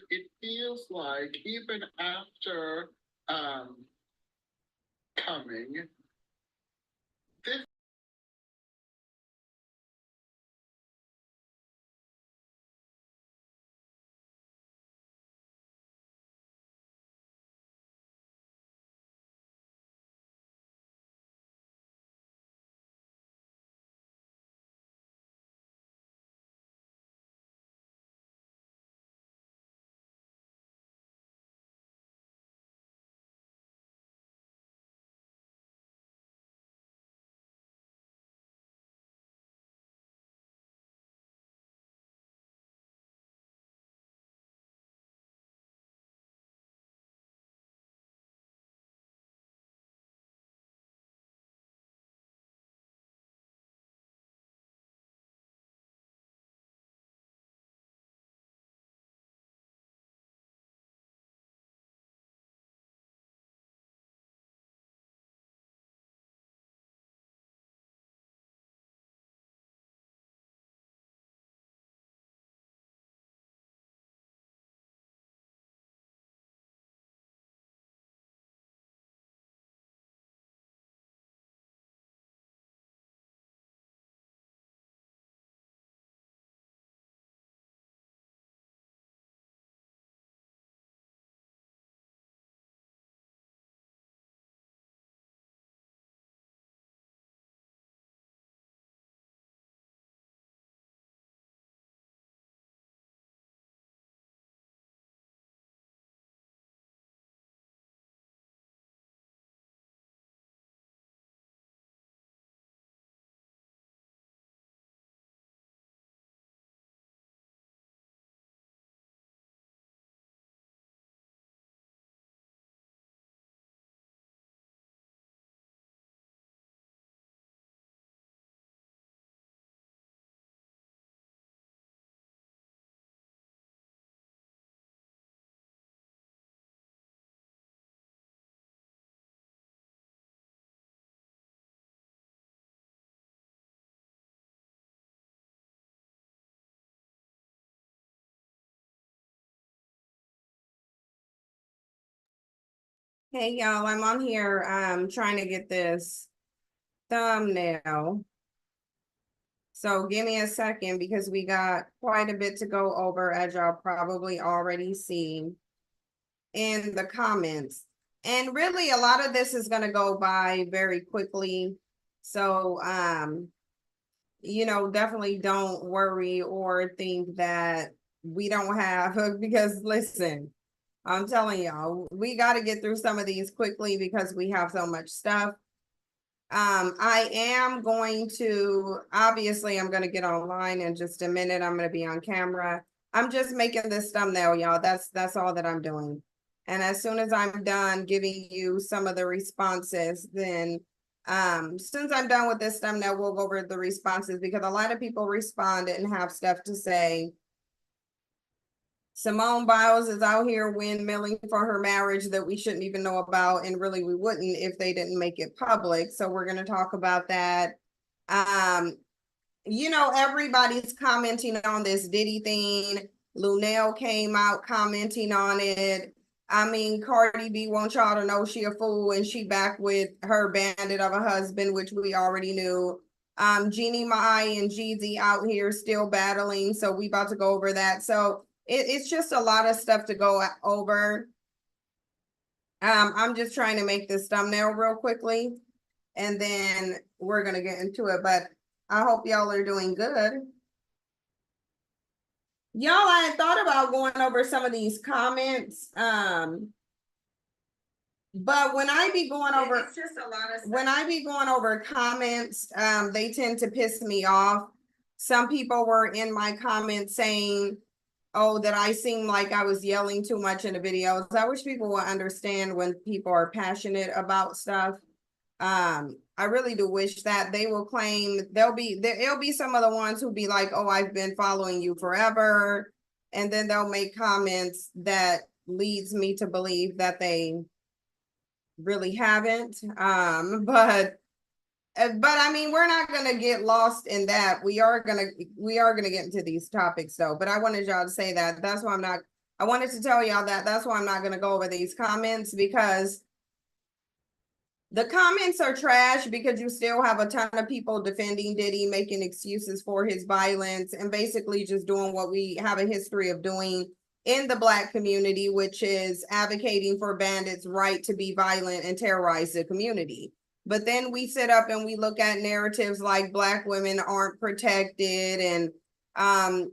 it feels like even after coming, this Hey y'all, I'm on here trying to get this thumbnail. So give me a second because we got quite a bit to go over, as y'all probably already seen in the comments. And really a lot of this is going to go by very quickly. So definitely don't worry or think that we don't have because listen, I'm telling y'all, we got to get through some of these quickly because we have so much stuff. I am going to, obviously, I'm going to get online in just a minute. I'm going to be on camera. I'm just making this thumbnail, y'all. That's all that I'm doing. And as soon as I'm done giving you some of the responses, then since I'm done with this thumbnail, we'll go over the responses because a lot of people responded and have stuff to say. Simone Biles is out here windmilling for her marriage that we shouldn't even know about, and really we wouldn't if they didn't make it public. So we're going to talk about that. Everybody's commenting on this Diddy thing. Lunell came out commenting on it. I mean, Cardi B wants y'all to know she a fool and she back with her bandit of a husband, which we already knew. Jeannie Mai and Jeezy out here still battling. So we about to go over that. So it's just a lot of stuff to go over. I'm just trying to make this thumbnail real quickly and then we're going to get into it. But I hope y'all are doing good. Y'all, I had thought about going over some of these comments. But when I be going over, it's just a lot of stuff. When I be going over comments, they tend to piss me off. Some people were in my comments saying, oh, that I seem like I was yelling too much in the videos. I wish people would understand when people are passionate about stuff. I really do wish that they will claim it'll be some of the ones who be like, oh, I've been following you forever. And then they'll make comments that leads me to believe that they really haven't. But I mean, we're not gonna get lost in that. We are gonna get into these topics though. But I wanted y'all to say that. That's why I'm not I wanted to tell y'all that. That's why I'm not gonna go over these comments, because the comments are trash, because you still have a ton of people defending Diddy, making excuses for his violence, and basically just doing what we have a history of doing in the Black community, which is advocating for bandits' right to be violent and terrorize the community. But then we sit up and we look at narratives like Black women aren't protected, and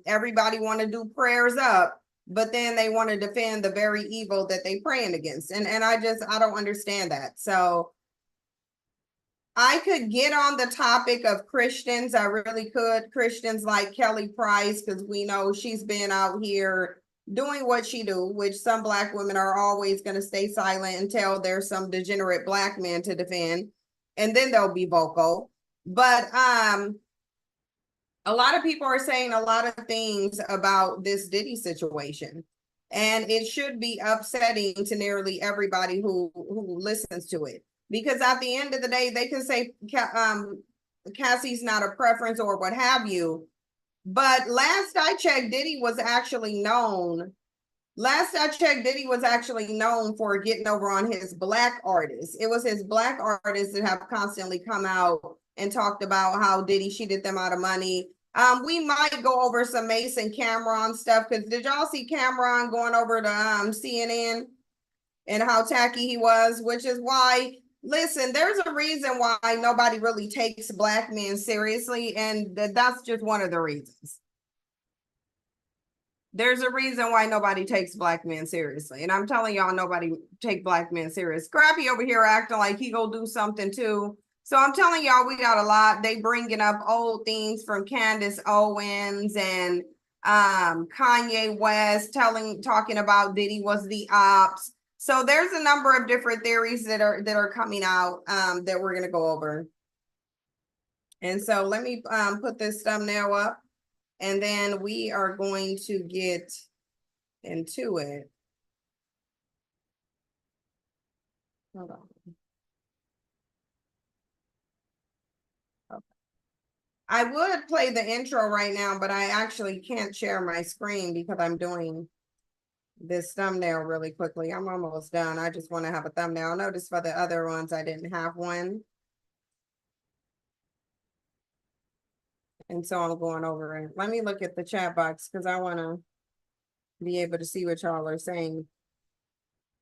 everybody want to do prayers up, but then they want to defend the very evil that they praying against. And I don't understand that. So I could get on the topic of Christians. I really could. Christians like Kelly Price, because we know she's been out here doing what she do, which some Black women are always going to stay silent until there's some degenerate Black man to defend, and then they'll be vocal. But a lot of people are saying a lot of things about this Diddy situation, and it should be upsetting to nearly everybody who listens to it. Because at the end of the day, they can say Cassie's not a preference or what have you. But last I checked, Diddy was actually known. Last I checked, Diddy was actually known for getting over on his Black artists. It was his Black artists that have constantly come out and talked about how Diddy cheated them out of money. We might go over some Mason Cameron stuff, because did y'all see Cameron going over to CNN and how tacky he was? Which is why, listen, there's a reason why nobody really takes Black men seriously, and that's just one of the reasons. There's a reason why nobody takes Black men seriously, and I'm telling y'all, nobody take Black men serious. Scrappy over here acting like he go do something too. So I'm telling y'all, we got a lot. They bringing up old things from Candice Owens and Kanye West talking about Diddy was the ops. So there's a number of different theories that are coming out that we're gonna go over. And so let me put this thumbnail up, and then we are going to get into it. Hold on. I would play the intro right now, but I actually can't share my screen because I'm doing this thumbnail really quickly. I'm almost done. I just want to have a thumbnail. Notice for the other ones, I didn't have one. And so I'm going over it. Let me look at the chat box, because I want to be able to see what y'all are saying.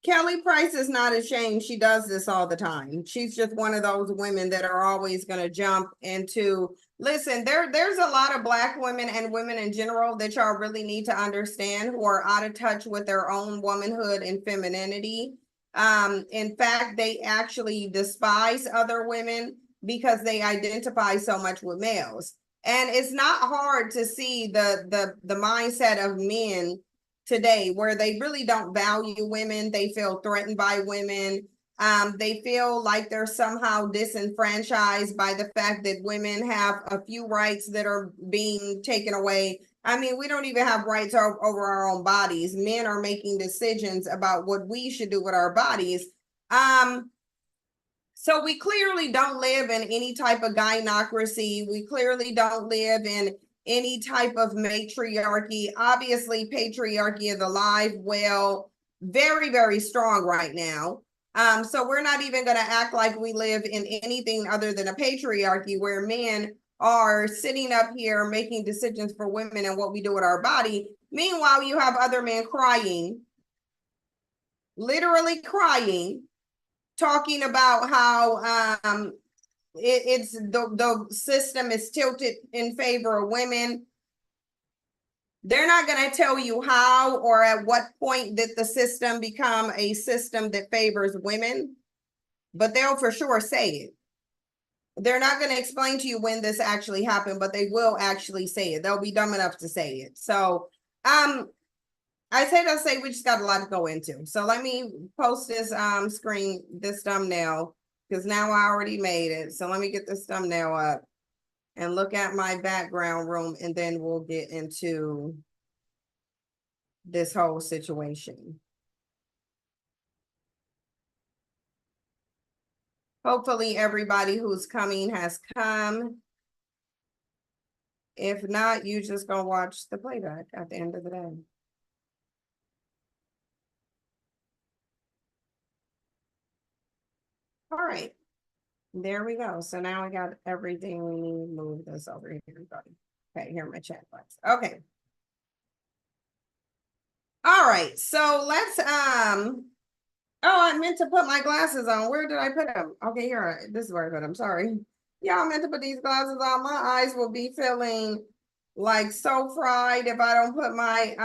Kelly Price is not ashamed. She does this all the time. She's just one of those women that are always going to jump into, listen, there's a lot of Black women and women in general that y'all really need to understand, who are out of touch with their own womanhood and femininity. In fact, they actually despise other women because they identify so much with males. And it's not hard to see the mindset of men today, where they really don't value women. They feel threatened by women. They feel like they're somehow disenfranchised by the fact that women have a few rights that are being taken away. I mean, we don't even have rights over our own bodies. Men are making decisions about what we should do with our bodies. So we clearly don't live in any type of gynocracy. We clearly don't live in any type of matriarchy. Obviously, patriarchy is alive, well, very, very strong right now. So we're not even going to act like we live in anything other than a patriarchy, where men are sitting up here making decisions for women and what we do with our body. Meanwhile, you have other men crying, literally crying, talking about how it's the system is tilted in favor of women. They're not going to tell you how or at what point did the system become a system that favors women, but they'll for sure say it. They're not going to explain to you when this actually happened, but they will actually say it. They'll be dumb enough to say it. So I say we just got a lot to go into. So let me post this screen, this thumbnail, because now I already made it. So let me get this thumbnail up and look at my background room, and then we'll get into this whole situation. Hopefully everybody who's coming has come. If not, you just gonna watch the playback at the end of the day. All right. There we go. So now we got everything we need. Move this over here. Okay, here are my chat box. Okay. All right. So let's oh, I meant to put my glasses on. Where did I put them? Okay, here. This is where I put them. Sorry. Yeah, I meant to put these glasses on. My eyes will be feeling like so fried if I don't put my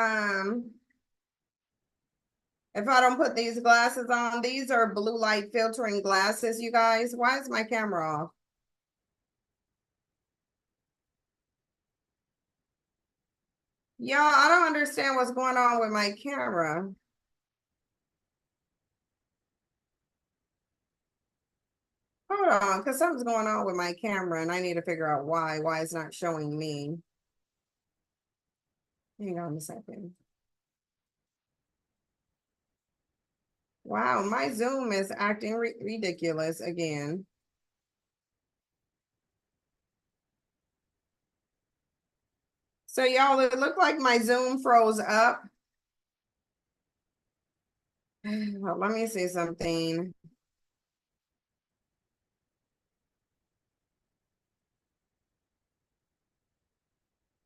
if I don't put these glasses on. These are blue light filtering glasses, you guys. Why is my camera off? Y'all, I don't understand what's going on with my camera. Hold on, because something's going on with my camera and I need to figure out why it's not showing me. Hang on a second. Wow, my Zoom is acting ridiculous again. So y'all, it looked like my Zoom froze up. Well, let me see something.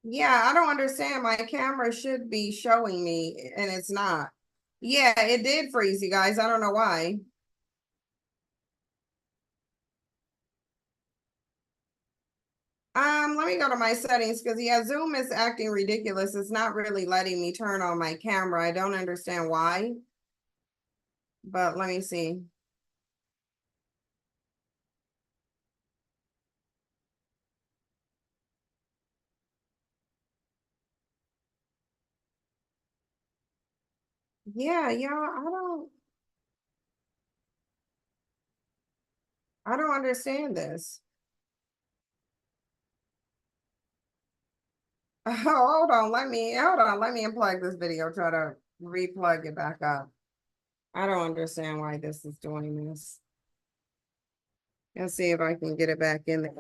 Yeah, I don't understand. My camera should be showing me and it's not. Yeah, it did freeze, you guys. I don't know why. Let me go to my settings because yeah, Zoom is acting ridiculous. It's not really letting me turn on my camera. I don't understand why. But let me see. Yeah, y'all, I don't understand this. Hold on, let me unplug this video, try to replug it back up. I don't understand why this is doing this. Let's see if I can get it back in there.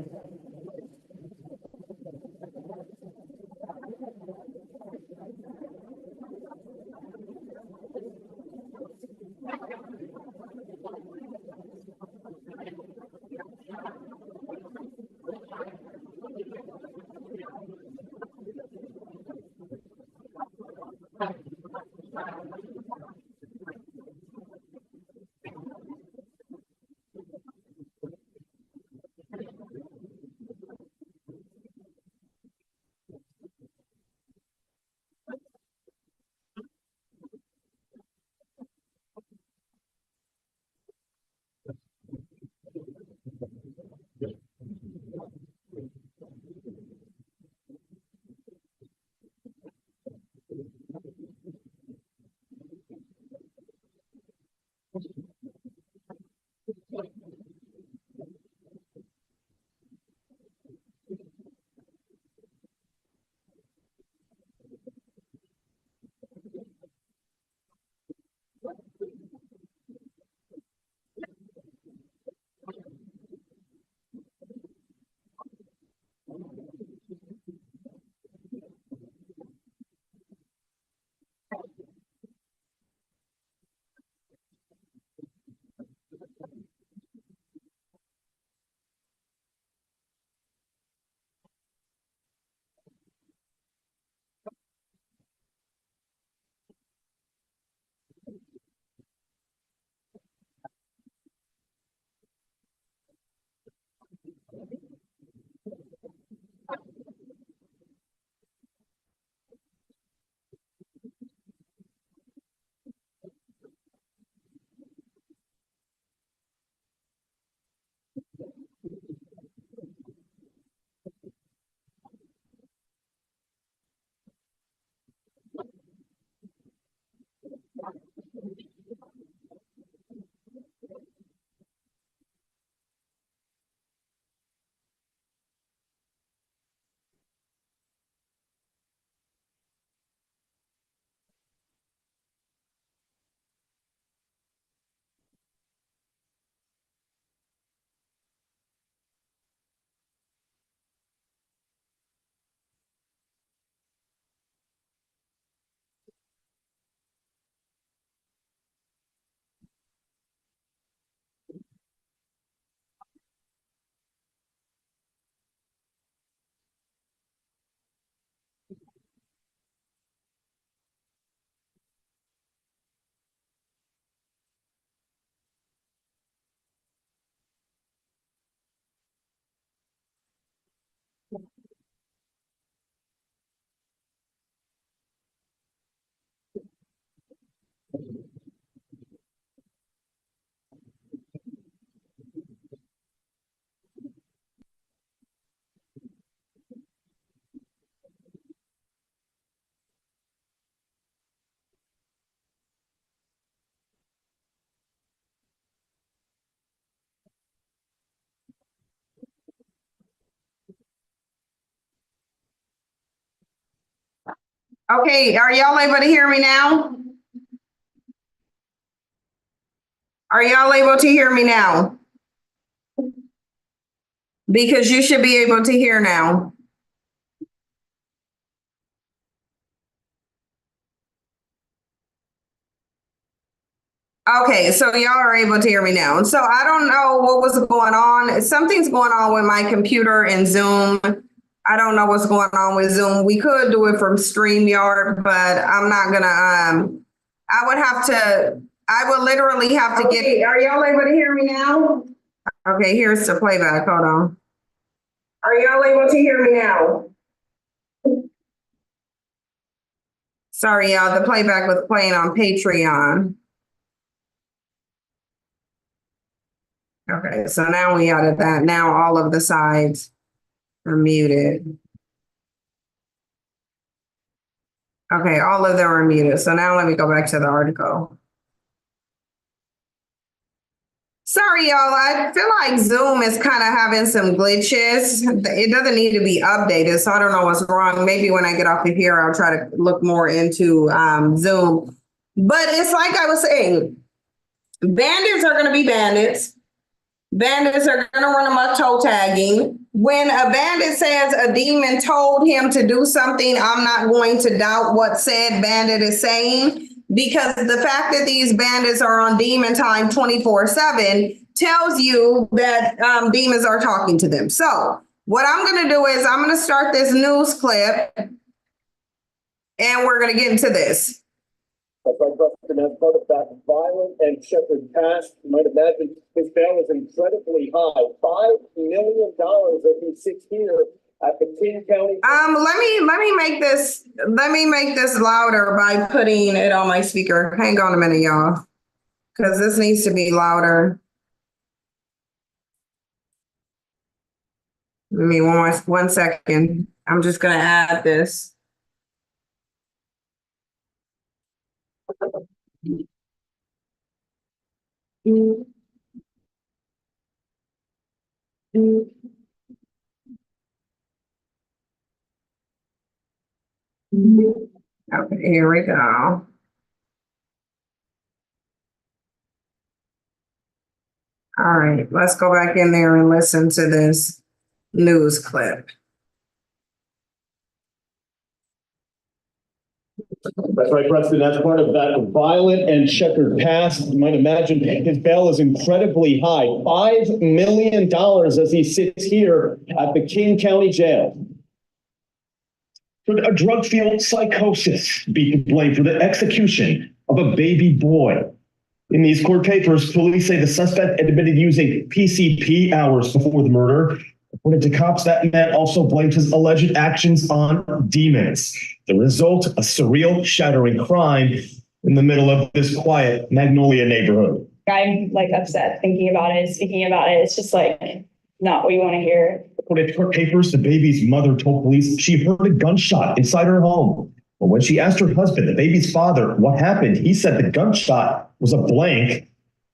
Okay, are y'all able to hear me now? Are y'all able to hear me now? Because you should be able to hear now. Okay, so y'all are able to hear me now. So I don't know what was going on. Something's going on with my computer and Zoom. I don't know what's going on with Zoom. We could do it from StreamYard, but I'm not gonna, I would literally have to get. Are y'all able to hear me now? Okay, here's the playback. Hold on. Are y'all able to hear me now? Sorry, y'all. The playback was playing on Patreon. Okay, so now we added that. Now all of the sides are muted. Okay, all of them are muted. So now let me go back to the article. Sorry, y'all. I feel like Zoom is kind of having some glitches. It doesn't need to be updated, so I don't know what's wrong. Maybe when I get off of here, I'll try to look more into Zoom. But it's like I was saying, bandits are going to be bandits. Bandits are going to run amok toe tagging. When a bandit says a demon told him to do something, I'm not going to doubt what said bandit is saying, because the fact that these bandits are on demon time 24/7 tells you that demons are talking to them. So what I'm going to do is I'm going to start this news clip and we're going to get into this. As part of that violent and checkered past, you might imagine his bail is incredibly high. $5 million as he sits here at the King County. Let me make this louder by putting it on my speaker. Hang on a minute, y'all. Because this needs to be louder. Give me 1 second. I'm just gonna add this. Okay, here we go. All right, let's go back in there and listen to this news clip. That's right, Preston. That's part of that violent and checkered past. You might imagine his bail is incredibly high. $5 million as he sits here at the King County Jail. Could a drug-fueled psychosis be to blame for the execution of a baby boy? In these court papers, police say the suspect admitted using PCP hours before the murder. According to cops, that man also blamed his alleged actions on demons. The result, a surreal, shattering crime in the middle of this quiet Magnolia neighborhood. I'm like upset thinking about it, speaking about it. It's just like not what you want to hear. According to court papers, the baby's mother told police she heard a gunshot inside her home. But when she asked her husband, the baby's father, what happened, he said the gunshot was a blank.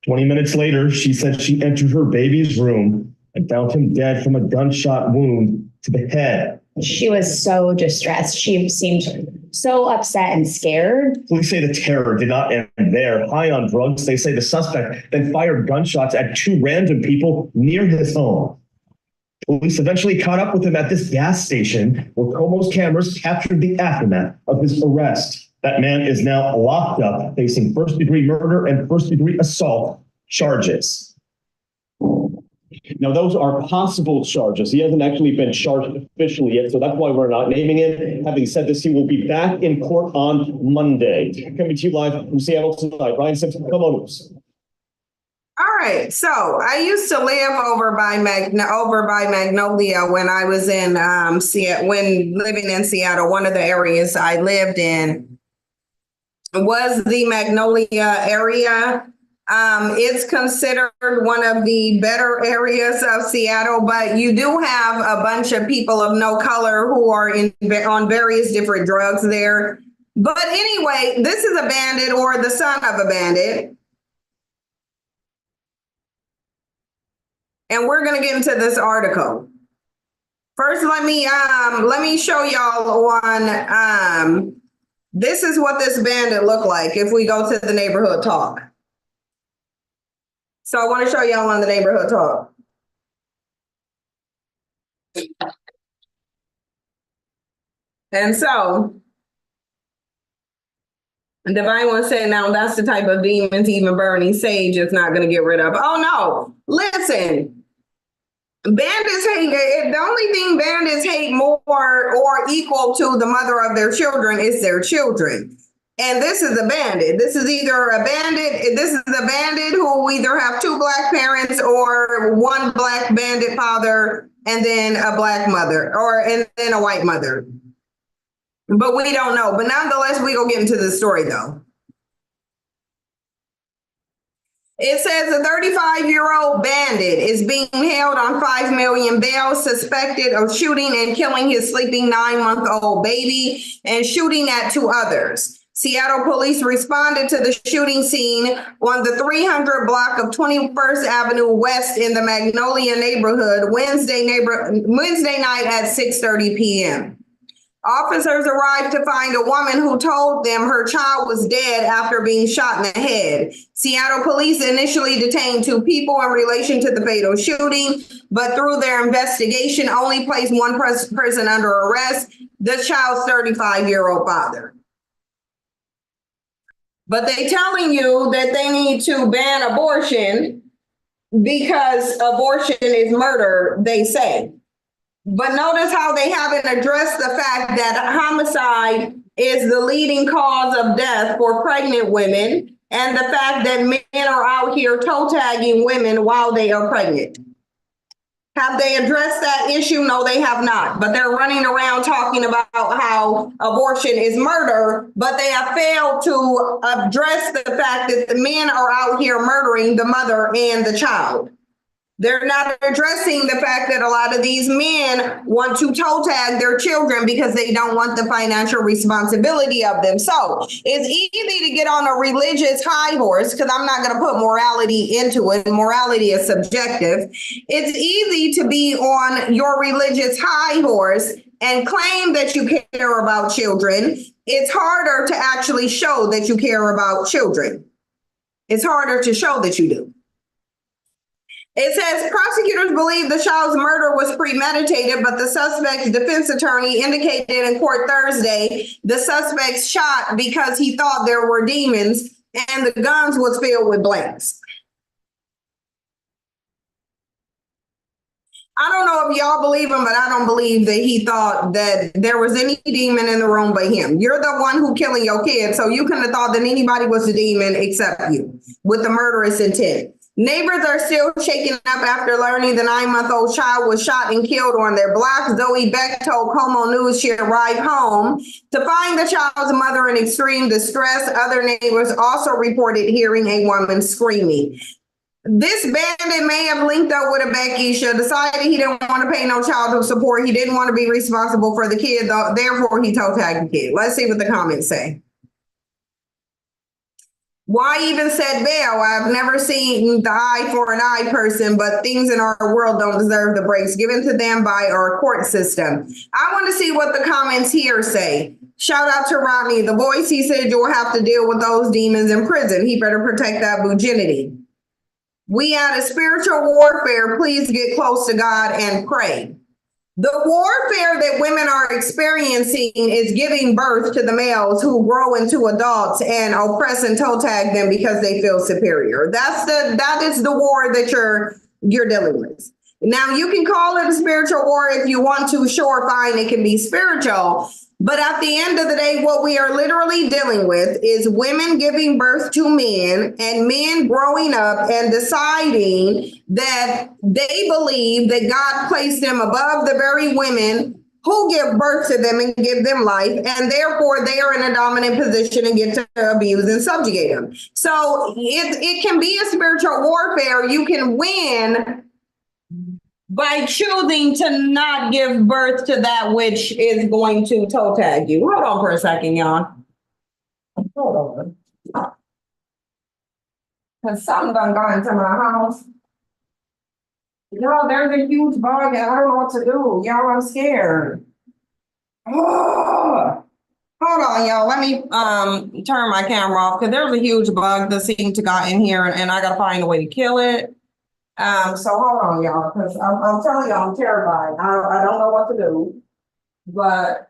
20 minutes later, she said she entered her baby's room and found him dead from a gunshot wound to the head. She was so distressed. She seemed so upset and scared. Police say the terror did not end there. High on drugs, they say the suspect then fired gunshots at two random people near his home. Police eventually caught up with him at this gas station where Como's cameras captured the aftermath of his arrest. That man is now locked up, facing first-degree murder and first-degree assault charges. Now, those are possible charges. He hasn't actually been charged officially yet, so that's why we're not naming him. Having said this, he will be back in court on Monday. Coming to you live from Seattle tonight, Ryan Simpson, Como News. All right, so I used to live over by Magnolia when I was in Seattle. When living in Seattle, one of the areas I lived in was the Magnolia area. It's considered one of the better areas of Seattle, but you do have a bunch of people of no color who are on various different drugs there. But anyway, this is a bandit or the son of a bandit. And we're going to get into this article. First, let me show y'all one This is what this bandit looked like if we go to the neighborhood talk. So I want to show y'all on the neighborhood talk. And so, Divine was saying, now that's the type of demons even burning sage is not going to get rid of. Oh no, listen. Bandits hate, the only thing bandits hate more or equal to the mother of their children is their children. And this is a bandit. This is either a bandit, this is a bandit who either have two black parents or one black bandit father and then a black mother and then a white mother. But we don't know. But nonetheless, we gonna get into the story though. It says a 35-year-old bandit is being held on $5 million bail, suspected of shooting and killing his sleeping 9-month-old baby and shooting at 2 others. Seattle police responded to the shooting scene on the 300 block of 21st Avenue West in the Magnolia neighborhood Wednesday night at 6:30 p.m. Officers arrived to find a woman who told them her child was dead after being shot in the head. Seattle police initially detained 2 people in relation to the fatal shooting, but through their investigation only placed one person under arrest, the child's 35-year-old father. But they telling you that they need to ban abortion because abortion is murder, they say. But notice how they haven't addressed the fact that homicide is the leading cause of death for pregnant women and the fact that men are out here toe tagging women while they are pregnant. Have they addressed that issue? No, they have not. But they're running around talking about how abortion is murder, but they have failed to address the fact that the men are out here murdering the mother and the child. They're not addressing the fact that a lot of these men want to toe tag their children because they don't want the financial responsibility of them. So it's easy to get on a religious high horse, because I'm not going to put morality into it. Morality is subjective. It's easy to be on your religious high horse and claim that you care about children. It's harder to actually show that you care about children. It's harder to show that you do. It says prosecutors believe the child's murder was premeditated, but the suspect's defense attorney indicated in court Thursday the suspect shot because he thought there were demons and the guns was filled with blanks. I don't know if y'all believe him, but I don't believe that he thought that there was any demon in the room but him. You're the one who killing your kid, so you couldn't have thought that anybody was a demon except you with the murderous intent. Neighbors are still shaken up after learning the 9-month-old child was shot and killed on their block. Zoe Beck told Como News she arrived home to find the child's mother in extreme distress. Other neighbors also reported hearing a woman screaming. This bandit may have linked up with a Beckisha, decided he didn't want to pay no childhood support. He didn't want to be responsible for the kid, though, therefore he toe tagged the kid. Let's see what the comments say. Why even said bail? I've never seen the eye for an eye person, but things in our world don't deserve the breaks given to them by our court system. I want to see what the comments here say. Shout out to Rodney, the voice. He said you'll have to deal with those demons in prison. He better protect that virginity. We at a spiritual warfare. Please get close to God and pray. The warfare that women are experiencing is giving birth to the males who grow into adults and oppress and toe tag them because they feel superior. That is the war that you're dealing with. Now, you can call it a spiritual war if you want to. Sure, fine, it can be spiritual. But at the end of the day, what we are literally dealing with is women giving birth to men and men growing up and deciding that they believe that God placed them above the very women who give birth to them and give them life. And therefore, they are in a dominant position and get to abuse and subjugate them. So it can be a spiritual warfare. You can win by choosing to not give birth to that which is going to toe tag you. Hold on for a second, y'all. Hold on. Because something done got into my house. Y'all, there's a huge bug and I don't know what to do. Y'all, I'm scared. Oh, hold Hold on, y'all. Let me turn my camera off because there's a huge bug that seemed to got in here, and I gotta find a way to kill it. So hold on, y'all, because I'm telling y'all I'm terrified. I don't know what to do, but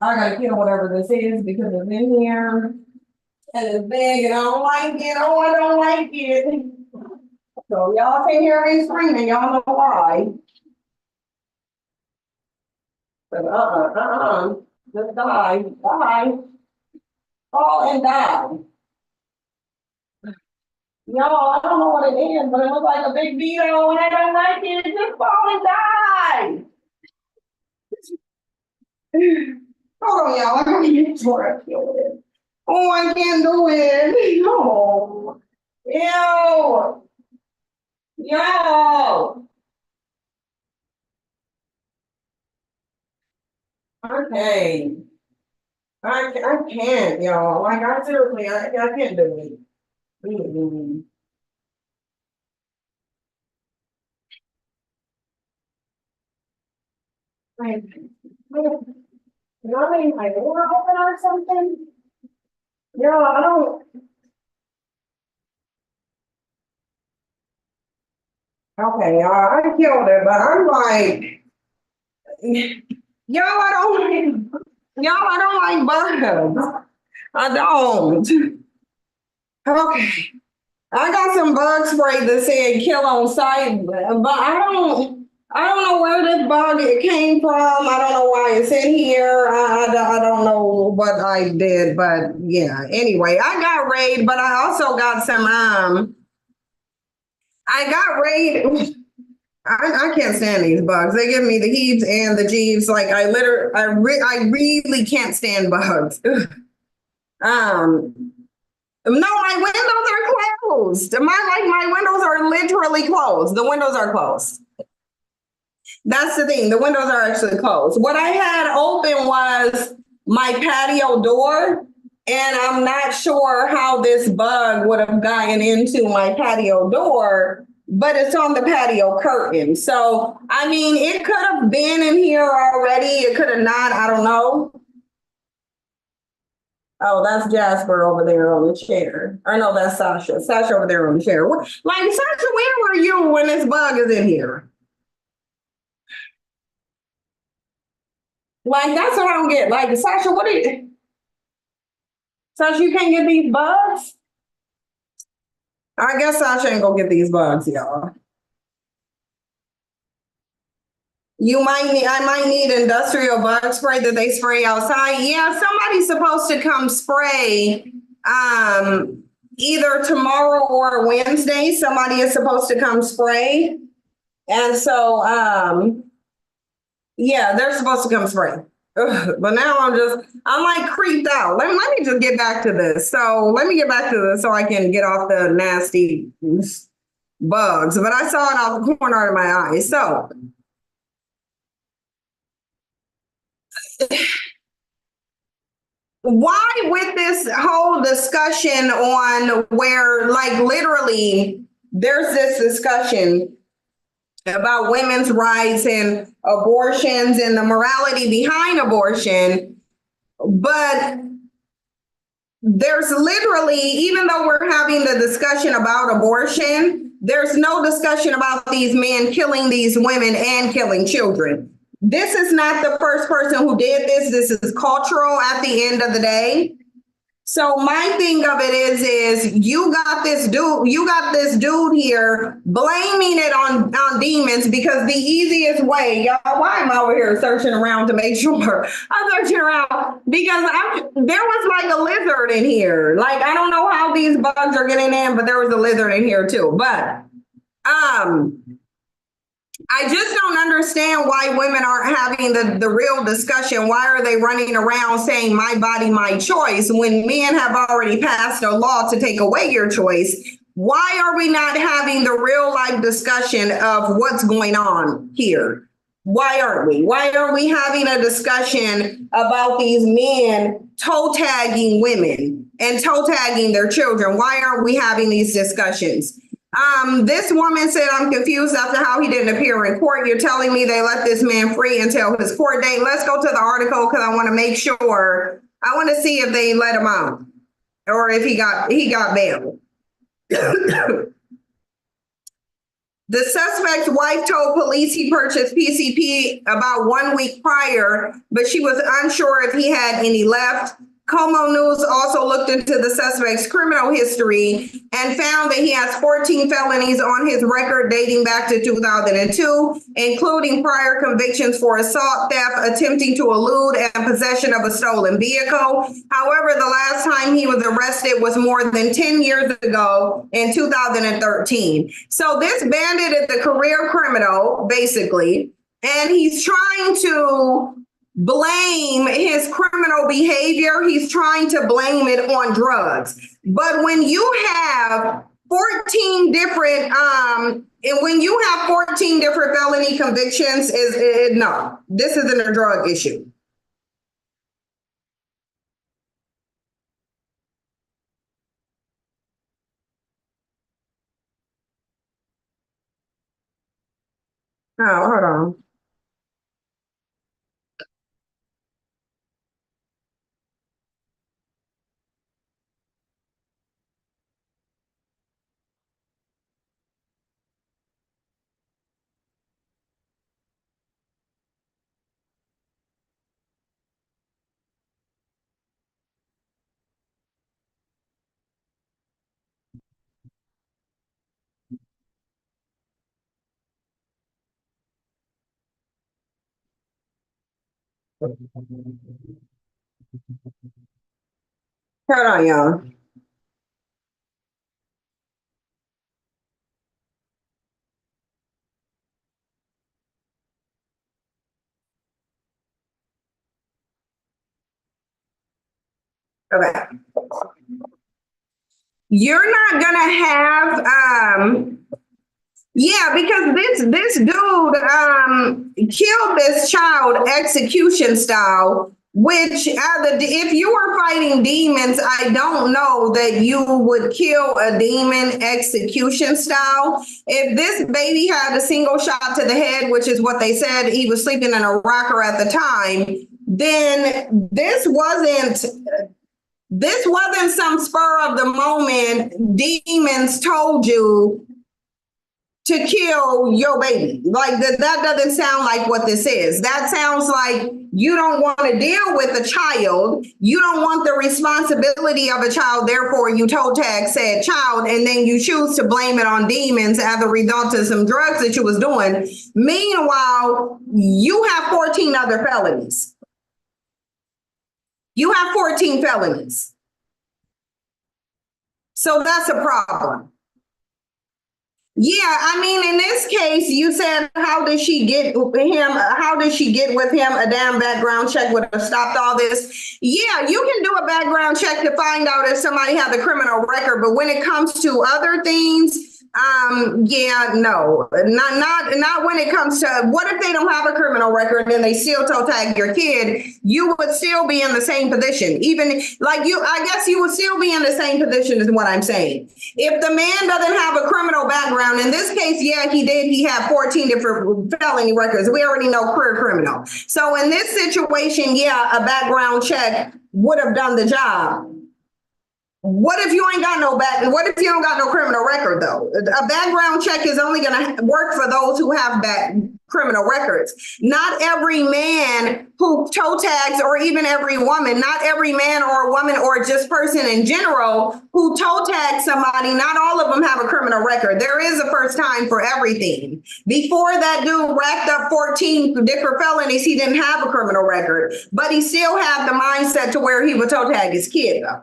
I gotta kill whatever this is because it's in here and it's big and I don't like it. Oh, I don't like it. So y'all can hear me screaming. Y'all know why. But just die, fall and die. Y'all, I don't know what it is, but it looks like a big beetle and I don't like it. Just fall and die. Hold on, y'all. I gotta get sure I kill it. Oh, I can't do it. No. Ew. Yo. Okay. I can't, y'all. Like, I seriously, I can't do it. Mm-mm. Like, you know what I mean? Like, door open or something? Yo, I don't. Okay, I killed it, but I'm like, I don't like bugs. I don't. Okay. I got some bug spray that said kill on sight, but I don't know where this bug it came from. I don't know why it's in here. I don't know what I did, but yeah. Anyway, I got raid, but I also got some I got raid. I can't stand these bugs. They give me the heaves and the jeeves. Like I really can't stand bugs. No, my windows are closed. My windows are literally closed. The windows are closed. That's the thing. The windows are actually closed. What I had open was my patio door, and I'm not sure how this bug would have gotten into my patio door, but it's on the patio curtain. So, I mean, it could have been in here already. It could have not. I don't know. Oh, that's Jasper over there on the chair. Or no, that's Sasha. Sasha over there on the chair. Like, Sasha, where were you when this bug is in here? Like, that's what I don't get. Like, Sasha, what are you? Sasha, you can't get these bugs? I guess Sasha ain't gonna get these bugs, y'all. I might need industrial bug spray that they spray outside. Yeah, somebody's supposed to come spray either tomorrow or Wednesday. Somebody is supposed to come spray. And so yeah, they're supposed to come spray. Ugh, but now I'm like creeped out. Let me just get back to this. So let me get back to this so I can get off the nasty bugs. But I saw it out the corner of my eye. So why with this whole discussion on where like literally there's this discussion about women's rights and abortions and the morality behind abortion, but there's literally, even though we're having the discussion about abortion, there's no discussion about these men killing these women and killing children. This is not the first person who did this. This is cultural at the end of the day. So my thing of it is you got this dude here blaming it on demons because the easiest way, y'all, why am I over here searching around to make sure? I'm searching around because there was like a lizard in here. Like, I don't know how these bugs are getting in, but there was a lizard in here too. But I just don't understand why women aren't having the real discussion. Why are they running around saying my body, my choice when men have already passed a law to take away your choice? Why are we not having the real life discussion of what's going on here? Why aren't we? Why aren't we having a discussion about these men toe tagging women and toe tagging their children? Why aren't we having these discussions? This woman said, I'm confused after how he didn't appear in court. You're telling me they let this man free until his court date. Let's go to the article because I want to make sure I want to see if they let him out or if he got bail. The suspect's wife told police he purchased PCP about 1 week prior, but she was unsure if he had any left. Como News also looked into the suspect's criminal history and found that he has 14 felonies on his record dating back to 2002, including prior convictions for assault, theft, attempting to elude, and possession of a stolen vehicle. However, the last time he was arrested was more than 10 years ago in 2013. So this bandit is a career criminal, basically, and he's trying to blame his criminal behavior. He's trying to blame it on drugs. But when you have 14 different felony convictions, no, this isn't a drug issue. Oh, hold on. Hold on, y'all. Okay. You're not gonna have because this dude killed this child execution style, which if you were fighting demons, I don't know that you would kill a demon execution style. If this baby had a single shot to the head, which is what they said, he was sleeping in a rocker at the time, then this wasn't some spur of the moment demons told you to kill your baby. Like that doesn't sound like what this is. That sounds like you don't want to deal with a child. You don't want the responsibility of a child. Therefore, you toe tag said child, and then you choose to blame it on demons as a result of some drugs that you was doing. Meanwhile, you have 14 other felonies. You have 14 felonies. So that's a problem. Yeah, I mean, in this case, you said, how did she get with him? How did she get with him? A damn background check would have stopped all this. Yeah, you can do a background check to find out if somebody has a criminal record, but when it comes to other things, no, not when it comes to what if they don't have a criminal record and they still toe tag your kid, you would still be in the same position. Even like I guess you would still be in the same position is what I'm saying. If the man doesn't have a criminal background, in this case, yeah, he did. He had 14 different felony records. We already know career criminal. So in this situation, yeah, a background check would have done the job. What if you ain't got what if you don't got no criminal record though? A background check is only going to work for those who have criminal records. Not every man who toe tags, or even every woman, not every man or woman or just person in general who toe tags somebody, not all of them have a criminal record. There is a first time for everything. Before that dude racked up 14 different felonies, he didn't have a criminal record, but he still had the mindset to where he would toe tag his kid though.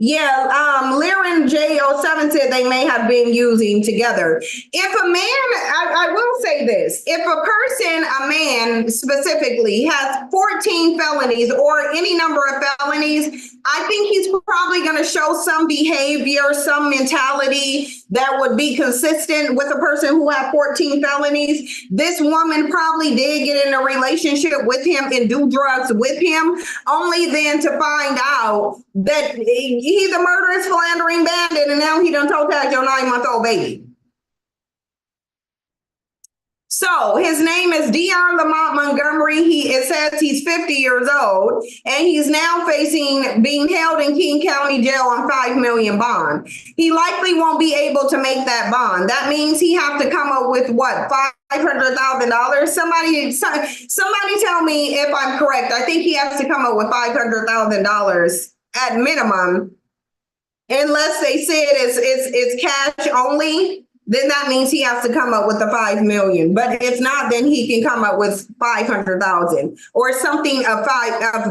Yeah, Liren J07 said they may have been using together. If a man, I will say this, if a man specifically has 14 felonies or any number of felonies, I think he's probably going to show some behavior, some mentality that would be consistent with a person who had 14 felonies. This woman probably did get in a relationship with him and do drugs with him, only then to find out that he's a murderous, philandering bandit, and now he done toe tag your 9-month-old baby. So his name is Dion Lamont Montgomery. It says he's 50 years old, and he's now facing being held in King County Jail on $5 million bond. He likely won't be able to make that bond. That means he have to come up with what, $500,000? Somebody tell me if I'm correct. I think he has to come up with $500,000 at minimum, unless they said it's cash only. Then that means he has to come up with the 5 million. But if not, then he can come up with 500,000 or something of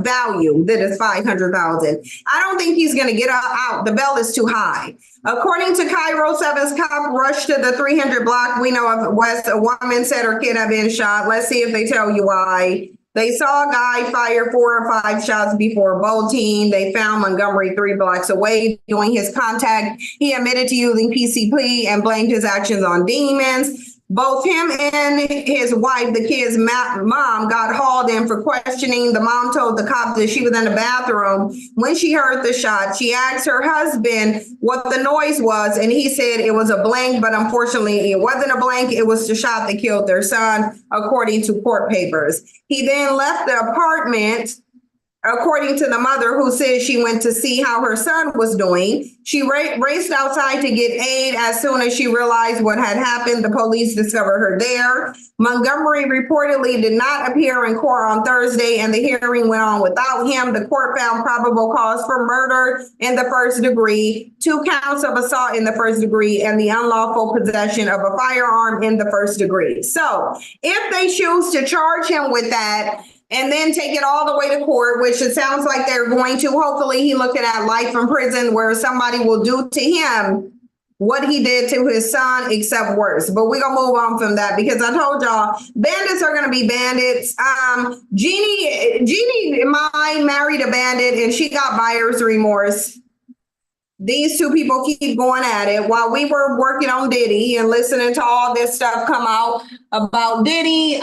value that is 500,000. I don't think he's going to get out. The bail is too high. According to Cairo 7's cop rushed to the 300 block we know of West. A woman said her kid had been shot. Let's see if they tell you why. They saw a guy fire 4 or 5 shots before bolting. They found Montgomery 3 blocks away. During his contact, he admitted to using PCP and blamed his actions on demons. Both him and his wife, the kid's mom, got hauled in for questioning. The mom told the cops that she was in the bathroom when she heard the shot. She asked her husband what the noise was, and he said it was a blank, but unfortunately it wasn't a blank. It was the shot that killed their son, according to court papers. He then left the apartment. According to the mother, who said she went to see how her son was doing, she raced outside to get aid. As soon as she realized what had happened, the police discovered her there. Montgomery reportedly did not appear in court on Thursday, and the hearing went on without him. The court found probable cause for murder in the first degree, 2 counts of assault in the first degree, and the unlawful possession of a firearm in the first degree. So if they choose to charge him with that, and then take it all the way to court, which it sounds like they're going to. Hopefully he looking at life in prison where somebody will do to him what he did to his son, except worse. But we're going to move on from that because I told y'all, bandits are going to be bandits. Jeannie Mai married a bandit and she got buyer's remorse. These 2 people keep going at it while we were working on Diddy and listening to all this stuff come out about Diddy.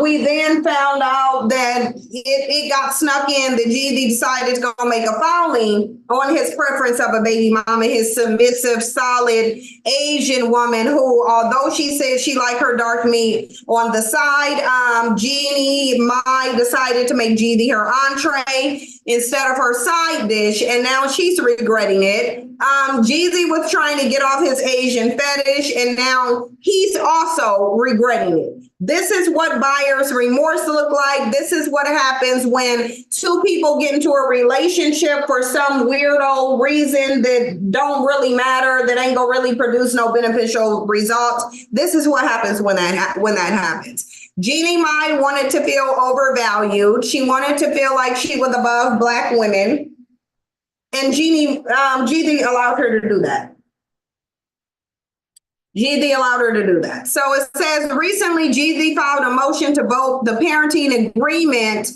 We then found out that it got snuck in that Jeezy decided to go make a filing on his preference of a baby mama, his submissive, solid Asian woman who, although she said she liked her dark meat on the side, Jeannie Mai decided to make Jeezy her entree instead of her side dish, and now she's regretting it. Jeezy was trying to get off his Asian fetish, and now he's also regretting it. This is what buyer's remorse look like. This is what happens when 2 people get into a relationship for some weirdo reason that don't really matter, that ain't gonna really produce no beneficial results. This is what happens when that happens. Jeannie Mai wanted to feel overvalued. She wanted to feel like she was above Black women. And Jeezy allowed her to do that. Jeezy allowed her to do that. So it says recently Jeezy filed a motion to vote the parenting agreement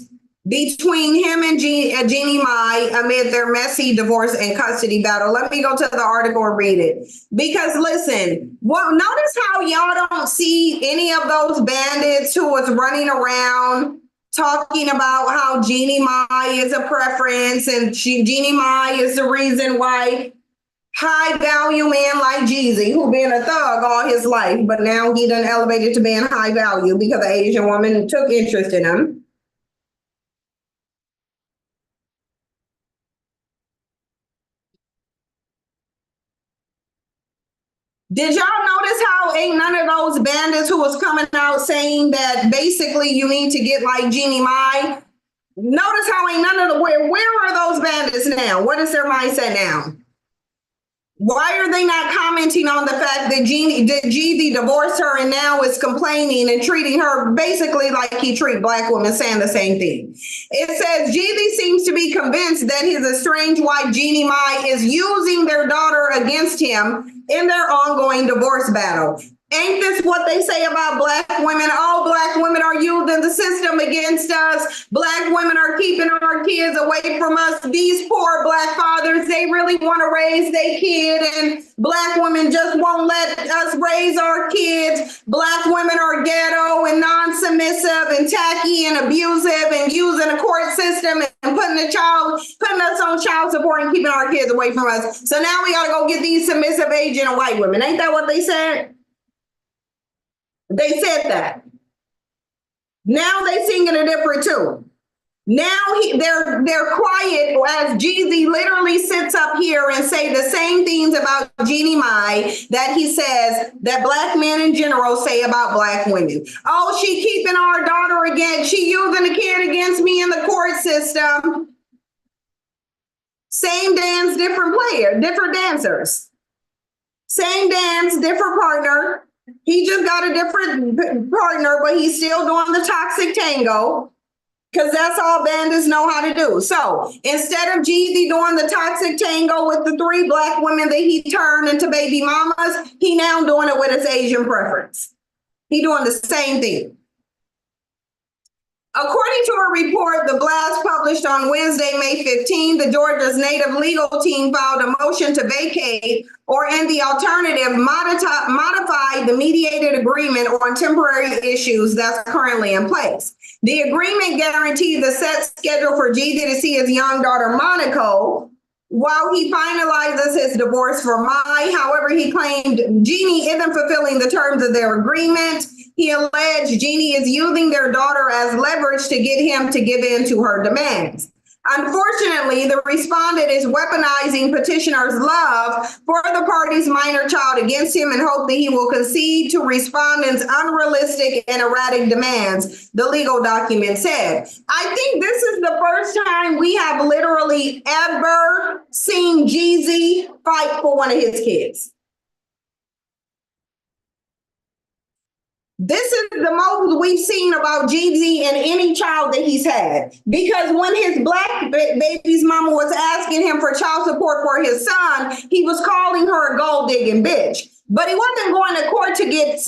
between him and Jeannie Mai amid their messy divorce and custody battle. Let me go to the article and read it. Because listen, notice how y'all don't see any of those bandits who was running around talking about how Jeannie Mai is a preference and Jeannie Mai is the reason why high value man like Jeezy, who been a thug all his life, but now he done elevated to being high value because an Asian woman took interest in him. Did y'all notice how ain't none of those bandits who was coming out saying that basically you need to get like Jeannie Mai? Notice how ain't none of the, where are those bandits now? What is their mindset now? Why are they not commenting on the fact that Jeezy divorced her and now is complaining and treating her basically like he treat Black women, saying the same thing? It says Jeezy seems to be convinced that his estranged wife Jeannie Mai is using their daughter against him in their ongoing divorce battle. Ain't this what they say about Black women? Oh, Black women are using the system against us. Black women are keeping our kids away from us. These poor Black fathers, they really want to raise their kid, and Black women just won't let us raise our kids. Black women are ghetto and non-submissive and tacky and abusive and using the court system and putting us on child support and keeping our kids away from us. So now we got to go get these submissive Asian and white women. Ain't that what they said? They said that. Now they singing a different tune. Now they're quiet as Jeezy literally sits up here and say the same things about Jeannie Mai that he says that black men in general say about black women. Oh, she keeping our daughter against, she using the kid against me in the court system. Same dance, different player, different dancers. Same dance, different partner. He just got a different partner, but he's still doing the toxic tango because that's all bandits know how to do. So instead of Jeezy doing the toxic tango with the 3 black women that he turned into baby mamas, he now doing it with his Asian preference. He doing the same thing. According to a report, the blast published on Wednesday, May 15, the Georgia's native legal team filed a motion to vacate or, in the alternative, modify the mediated agreement on temporary issues that's currently in place. The agreement guaranteed the set schedule for Jeezy to see his young daughter, Monaco, while he finalizes his divorce from Mai. However, he claimed Jeannie isn't fulfilling the terms of their agreement. He alleged Jeannie is using their daughter as leverage to get him to give in to her demands. Unfortunately, the respondent is weaponizing petitioner's love for the party's minor child against him in hope that he will concede to respondent's unrealistic and erratic demands, the legal document said. I think this is the first time we have literally ever seen Jeezy fight for one of his kids. This is the most we've seen about Jeezy and any child that he's had. Because when his black baby's mama was asking him for child support for his son, he was calling her a gold digging bitch. But he wasn't going to court to get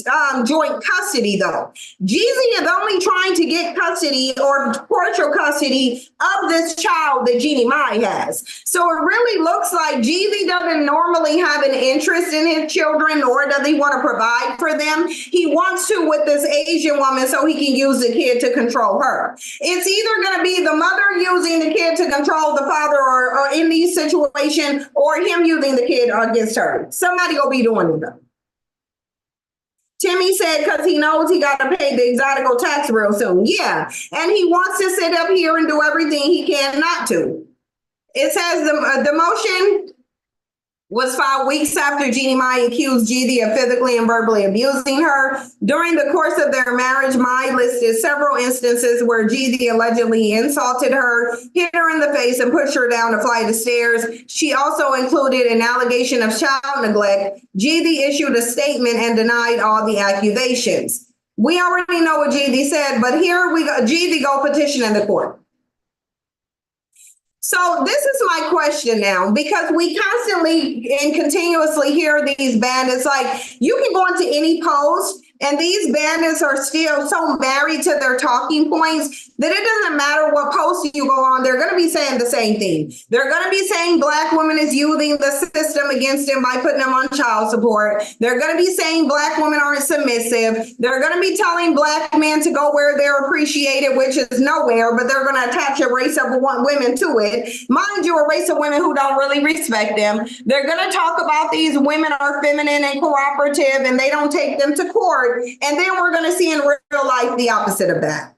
joint custody, though. Jeezy is only trying to get custody or partial custody of this child that Jeannie Mai has. So it really looks like Jeezy doesn't normally have an interest in his children, nor does he want to provide for them. He wants to with this Asian woman so he can use the kid to control her. It's either going to be the mother using the kid to control the father or in these situations, or him using the kid against her. Somebody gonna be doing it, though. Timmy said because he knows he got to pay the exotical tax real soon. Yeah, and he wants to sit up here and do everything he can not to. It says the motion was filed weeks after Jeannie Mai accused Jeezy of physically and verbally abusing her. During the course of their marriage, Mai listed several instances where Jeezy allegedly insulted her, hit her in the face, and pushed her down a flight of stairs. She also included an allegation of child neglect. Jeezy issued a statement and denied all the accusations. We already know what Jeezy said, but here we go. Jeezy go petition in the court. So this is my question now, because we constantly and continuously hear these bandits, like you can go into any post and these bandits are still so married to their talking points that it doesn't matter what post you go on, they're going to be saying the same thing. They're going to be saying black women is using the system against them by putting them on child support. They're going to be saying black women aren't submissive. They're going to be telling black men to go where they're appreciated, which is nowhere, but they're going to attach a race of women to it. Mind you, a race of women who don't really respect them. They're going to talk about these women are feminine and cooperative and they don't take them to court. And then we're going to see in real life the opposite of that.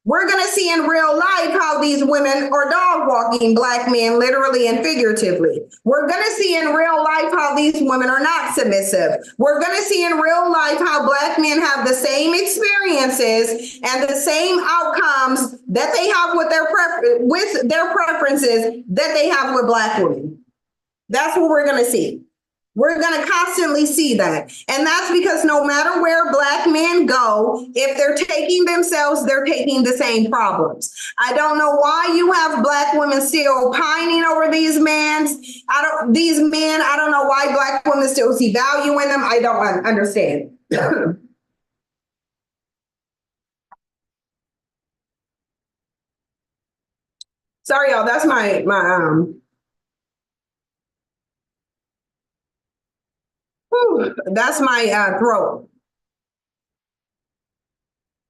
We're going to see in real life how these women are dog walking black men, literally and figuratively. We're going to see in real life how these women are not submissive. We're going to see in real life how black men have the same experiences and the same outcomes that they have with their preferences that they have with black women. That's what we're going to see. We're going to constantly see that. And that's because no matter where black men go, if they're taking themselves, they're taking the same problems. I don't know why you have black women still pining over these men. I don't know why black women still see value in them. I don't understand. Sorry, y'all. That's my that's my throat.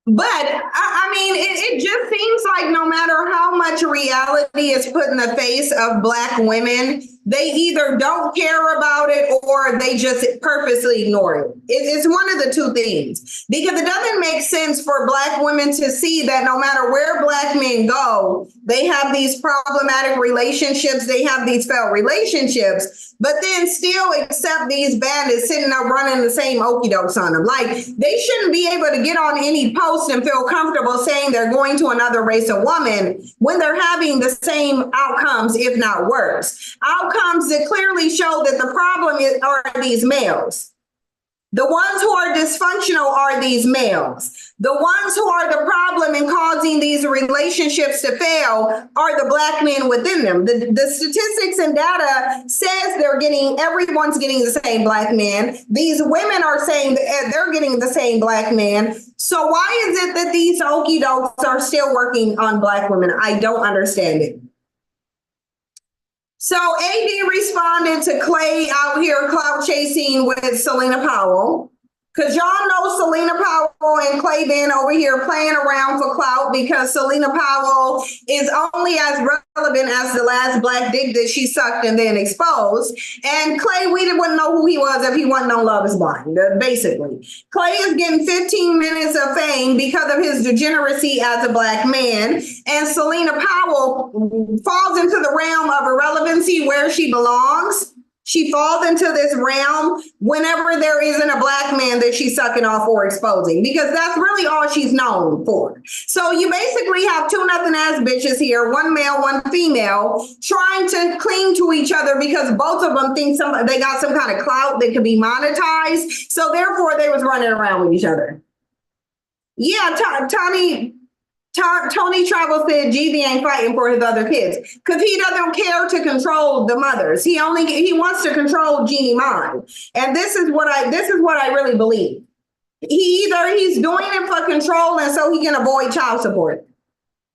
But I mean, it just seems like no matter how much reality is put in the face of black women, they either don't care about it or they just purposely ignore it. It's one of the two things, because it doesn't make sense for Black women to see that no matter where Black men go, they have these problematic relationships, they have these failed relationships, but then still accept these bandits sitting up running the same okie dokes on them. Like, they shouldn't be able to get on any post and feel comfortable saying they're going to another race of woman when they're having the same outcomes, if not worse. Outcomes that clearly show that the problem are these males. The ones who are dysfunctional are these males. The ones who are the problem in causing these relationships to fail are the Black men within them. The statistics and data says everyone's getting the same Black men. These women are saying that they're getting the same Black men. So why is it that these okie dokes are still working on Black women? I don't understand it. So AD responded to Clay out here clout chasing with Selena Powell. Because y'all know Selena Powell and Clay been over here playing around for clout, because Selena Powell is only as relevant as the last Black dick that she sucked and then exposed. And Clay, we wouldn't know who he was if he wasn't on Love is Blind, basically. Clay is getting 15 minutes of fame because of his degeneracy as a Black man. And Selena Powell falls into the realm of irrelevancy where she belongs. She falls into this realm whenever there isn't a Black man that she's sucking off or exposing, because that's really all she's known for. So you basically have two nothing ass bitches here, one male, one female, trying to cling to each other because both of them think they got some kind of clout that could be monetized. So therefore they was running around with each other. Yeah, Tony Travel said Jeezy ain't fighting for his other kids because he doesn't care to control the mothers. He wants to control Jeannie Mine. And this is what I really believe. He's doing it for control and so he can avoid child support.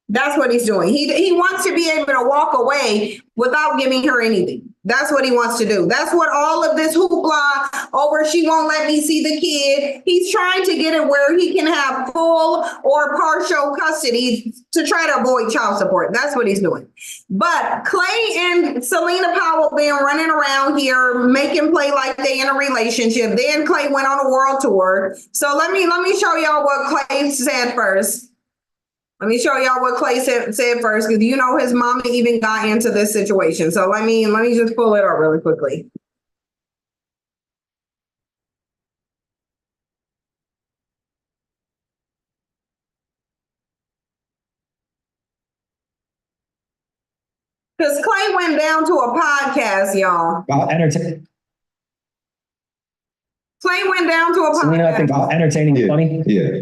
That's what he's doing. He wants to be able to walk away without giving her anything. That's what he wants to do. That's what all of this hoopla over she won't let me see the kid. He's trying to get it where he can have full or partial custody to try to avoid child support. That's what he's doing. But Clay and Selena Powell been running around here making play like they in a relationship. Then Clay went on a world tour. So let me show y'all what Clay said first. Let me show y'all what Clay said first, because you know his mama even got into this situation. So let me just pull it up really quickly. Because Clay went down to a podcast, y'all. Clay went down to a podcast. Selena, I think entertaining and funny. Yeah.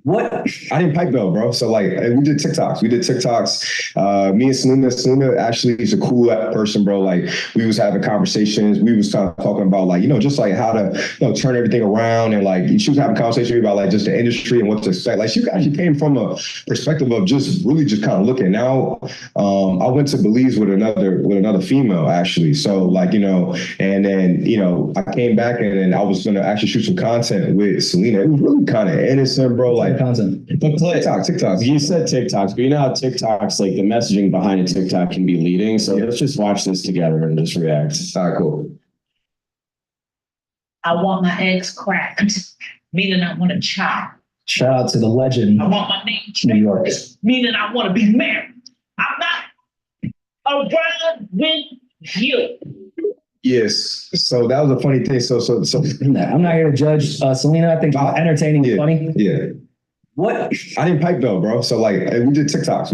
What? I didn't pipe though, bro. So like we did TikToks. Me and Selena actually is a cool person, bro. Like we was having conversations. We was kind of talking about like, just like how to, turn everything around. And like she was having a conversation about like just the industry and what to expect. Like she actually came from a perspective of just kind of looking out. I went to Belize with another female actually. So like, and then, I came back and then I was going to actually shoot some content with Selena. It was really kind of innocent, bro. Like content. But TikToks. You said TikToks, but you know how TikToks, like the messaging behind a TikTok can be leading. So let's just watch this together and just react. All right, cool. I want my eggs cracked, meaning I want a child. Shout out to the legend. I want my name New York. changed, meaning I want to be married. I'm not around with you. Yes. So that was a funny thing. So I'm not here to judge Selena. I think entertaining and funny. Yeah. What? I didn't pipe though, bro. So like we did TikToks.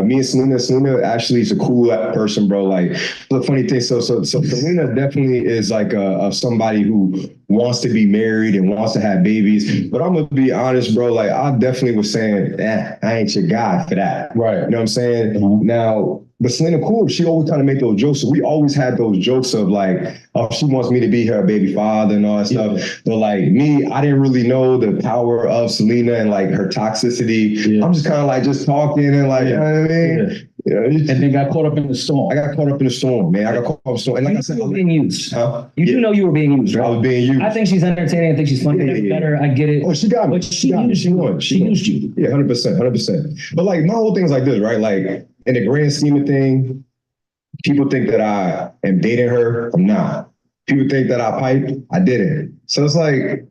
Me and Selena actually is a cool person, bro. Like the funny thing. So Selena definitely is like somebody who wants to be married and wants to have babies. But I'm gonna be honest, bro. Like I definitely was saying, I ain't your guy for that. Right. You know what I'm saying? Mm-hmm. Now, but Selena, cool. She always kind of make those jokes. So we always had those jokes of like, oh, she wants me to be her baby father and all that stuff. But like me, I didn't really know the power of Selena and like her toxicity. Yeah. I'm just kind of like just talking and like, you know what I mean? Yeah. And then got caught up in the storm. I got caught up in the storm, man. And like I said, you were being used. Huh? You do know you were being used, right? I was being used. I think she's entertaining. I think she's funny. Better. I get it. Oh, she got me. But she used you. She used you. Yeah, 100%. But like my whole thing is like this, right? Like in the grand scheme of thing, People think that I am dating her. I'm not. People think that I pipe. I didn't. So it's like,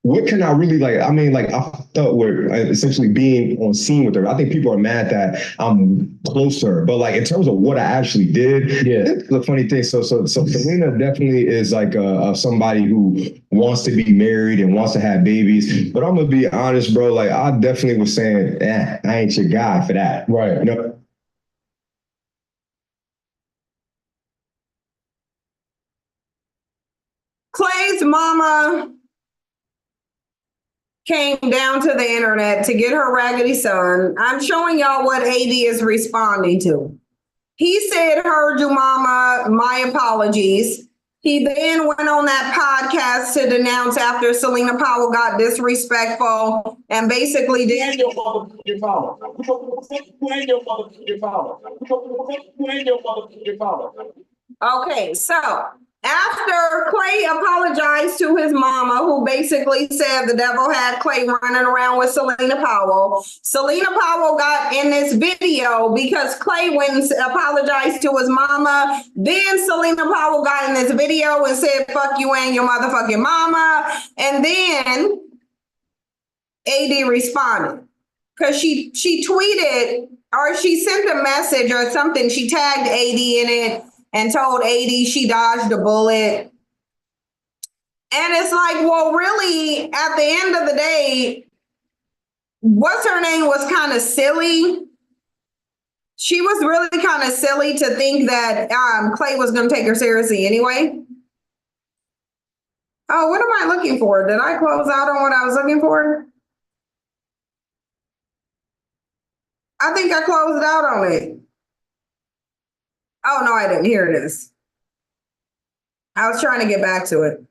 what can I really like? I mean, like, I thought we're essentially being on scene with her. I think people are mad that I'm close to her, but like in terms of what I actually did, it's the funny thing. So Selena definitely is like somebody who wants to be married and wants to have babies. But I'm gonna be honest, bro. Like, I definitely was saying, I ain't your guy for that, right? You know. Clay's mama came down to the internet to get her raggedy son. I'm showing y'all what AD is responding to. He said, heard you, mama, my apologies. He then went on that podcast to denounce after Selena Powell got disrespectful and basically did. Your motherfucking father. Who ain't your motherfucking father? Who ain't your motherfucking father? Okay, so after Clay apologized to his mama, who basically said the devil had Clay running around with Selena Powell got in this video because Clay went and apologized to his mama. Then Selena Powell got in this video and said, fuck you and your motherfucking mama. And then AD responded because she tweeted or she sent a message or something. She tagged AD in it and told AD she dodged a bullet. And it's like, well, really, at the end of the day, what's her name was kind of silly. She was really kind of silly to think that Clay was going to take her seriously anyway. Oh, what am I looking for? Did I close out on what I was looking for? I think I closed out on it. Oh, no, I didn't. Here it is. I was trying to get back to it.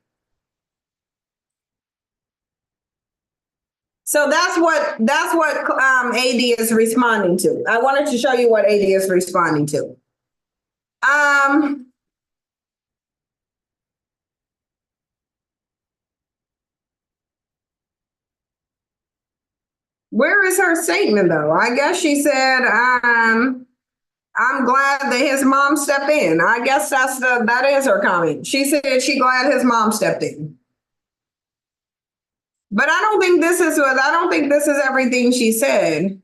So that's what AD is responding to. I wanted to show you what AD is responding to. Where is her statement though? I guess she said, I'm glad that his mom stepped in. I guess that is her comment. She said she glad his mom stepped in. But I don't think this is everything she said.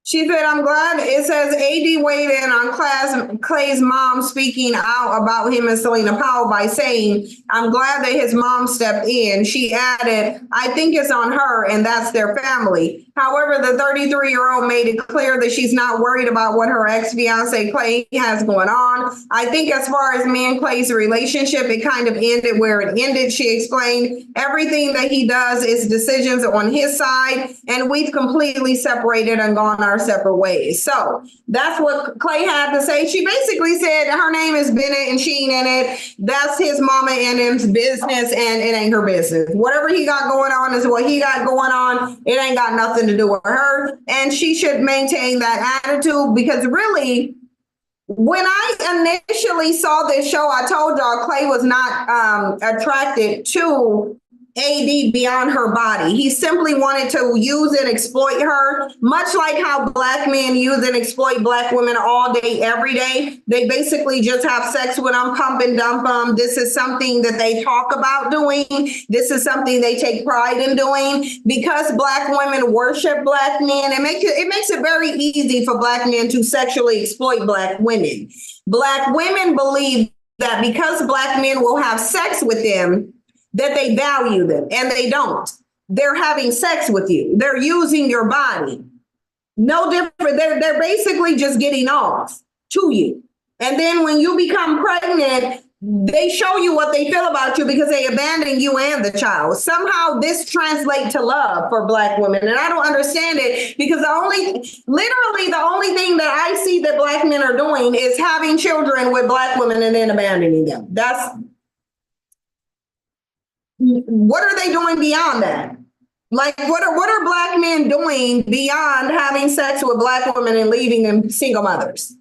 She said, I'm glad it says AD weighed in on Clay's mom speaking out about him and Selena Powell by saying, I'm glad that his mom stepped in. She added, I think it's on her and that's their family. However, the 33-year-old made it clear that she's not worried about what her ex-fiance Clay has going on. I think as far as me and Clay's relationship, it kind of ended where it ended. She explained everything that he does is decisions on his side, and we've completely separated and gone our separate ways. So that's what Clay had to say. She basically said her name is Bennett and she ain't in it. That's his mama and him's business and it ain't her business. Whatever he got going on is what he got going on. It ain't got nothing to do with her. And she should maintain that attitude because really, when I initially saw this show, I told y'all Clay was not attracted to AD beyond her body. He simply wanted to use and exploit her, much like how black men use and exploit black women all day, every day. They basically just have sex with them, pump and dump them. This is something that they talk about doing. This is something they take pride in doing. Because black women worship black men, it makes it very easy for black men to sexually exploit black women. Black women believe that because black men will have sex with them, that they value them, and they don't. They're having sex with you. They're using your body. No different. They're basically just getting off to you. And then when you become pregnant, they show you what they feel about you because they abandon you and the child. Somehow this translates to love for black women. And I don't understand it because the only thing that I see that black men are doing is having children with black women and then abandoning them. What are they doing beyond that? Like, what are black men doing beyond having sex with black women and leaving them single mothers?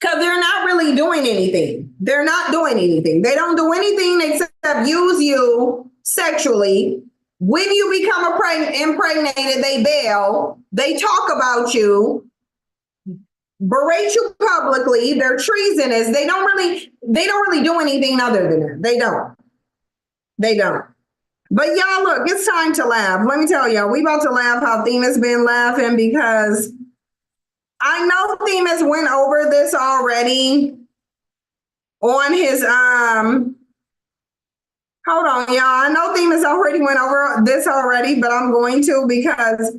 Because they're not really doing anything. They're not doing anything. They don't do anything except use you sexually. When you become impregnated, they bail. They talk about you, berate you publicly. They're treasonous. They don't really do anything other than that. They don't. But y'all, look, it's time to laugh. Let me tell y'all, we about to laugh how Themis been laughing, because I know Themis went over this already on his hold on, y'all. I know Themis already went over this already, but I'm going to, because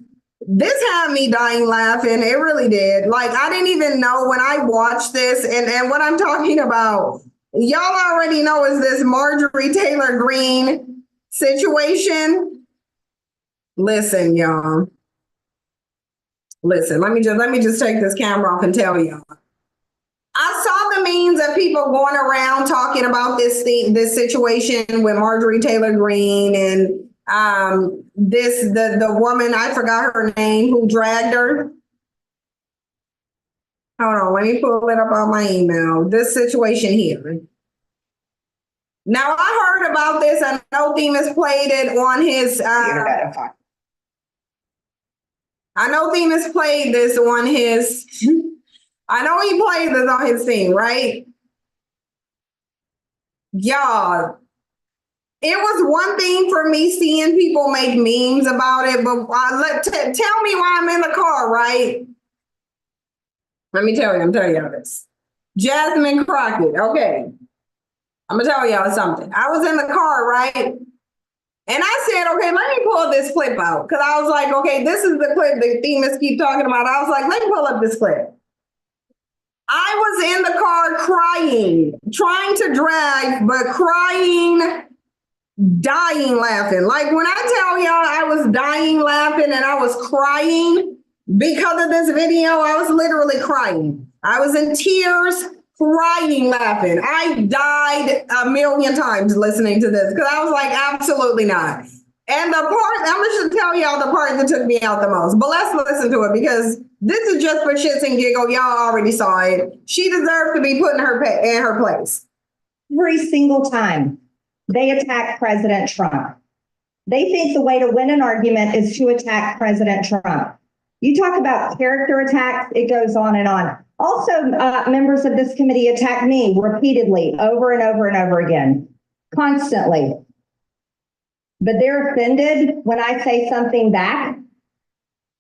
this had me dying laughing. It really did. Like, I didn't even know when I watched this, and what I'm talking about, y'all already know, is this Marjorie Taylor Greene situation. Listen, y'all. Listen, let me just take this camera off and tell y'all. I saw the memes of people going around talking about this situation with Marjorie Taylor Greene and the woman, I forgot her name, who dragged her. Hold on, let me pull it up on my email. This situation here. Now, I heard about this. I know Themis played it on his I know Themis played this on his I know he played this on his team, right? Y'all, it was one thing for me seeing people make memes about it, but tell me why I'm in the car, right? Let me tell you, I'm telling y'all this. Jasmine Crockett, okay. I'm gonna tell y'all something. I was in the car, right? And I said, okay, let me pull this clip out. Because I was like, okay, this is the clip that Themis keep talking about. I was like, let me pull up this clip. I was in the car crying, trying to drag, but crying, dying laughing. Like, when I tell y'all I was dying laughing and I was crying because of this video, I was literally crying. I was in tears, crying, laughing. I died a million times listening to this, because I was like, absolutely not. And the part, I'm just tell y'all the part that took me out the most, but let's listen to it, because this is just for shits and giggle. Y'all already saw it. She deserved to be put in her place. Every single time they attack President Trump, they think the way to win an argument is to attack President Trump. You talk about character attacks, it goes on and on. Also, members of this committee attack me repeatedly, over and over and over again, constantly. But they're offended when I say something back.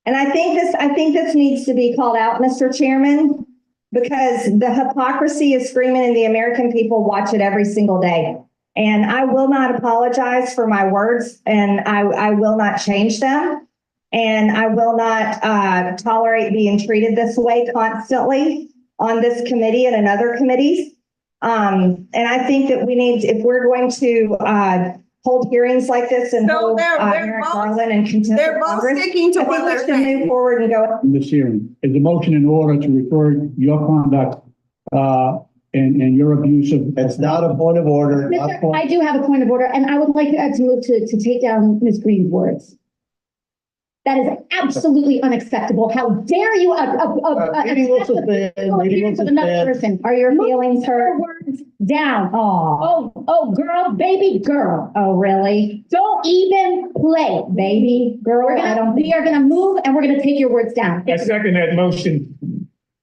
And I think this needs to be called out, Mr. Chairman, because the hypocrisy is screaming and the American people watch it every single day. And I will not apologize for my words, and I will not change them. And I will not tolerate being treated this way constantly on this committee and in other committees. And I think that we need, if we're going to hold hearings like this and hold Merrick Garland and contempt of Congress, sticking to what they're saying. Move forward and go. In this hearing, is a motion in order to refer your conduct and your abuse of. It's not a point of order. Mr. I do have a point of order, and I would like to move to take down Ms. Green's words. That is absolutely unacceptable. How dare you another person? Are your feelings hurt? Words down. Oh, girl, baby girl. Oh, really? Don't even play, baby girl. We are gonna move, and we're gonna take your words down. I second that motion.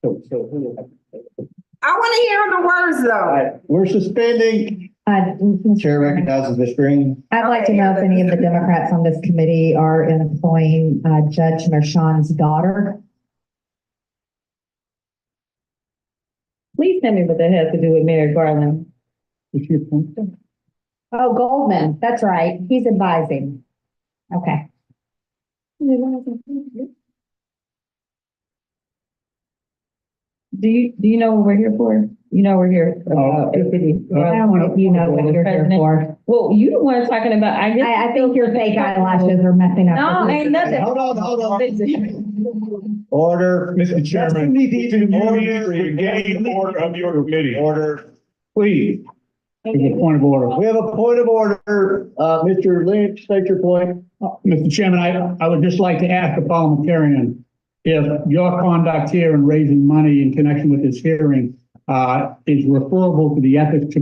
I want to hear the words, though. All right, we're suspending. Chair recognizes Ms. Green. I'd like to know if any of the Democrats on this committee are employing Judge Merchan's daughter. Please tell me what that has to do with Merrick Garland. Oh, Goldman. That's right. He's advising. Okay. Do you know what we're here for? You know we're here. You know what you're here for. Well, you the one talking about. I think your fake eyelashes are messing up. No, ain't nothing. Hold on. Order. Mr. Chairman, order of your committee. Order. Please. There's a point of order. We have a point of order. Mr. Lynch, state your point. Mr. Chairman, I would just like to ask the parliamentarian if your conduct here in raising money in connection with this hearing is referable to the ethics.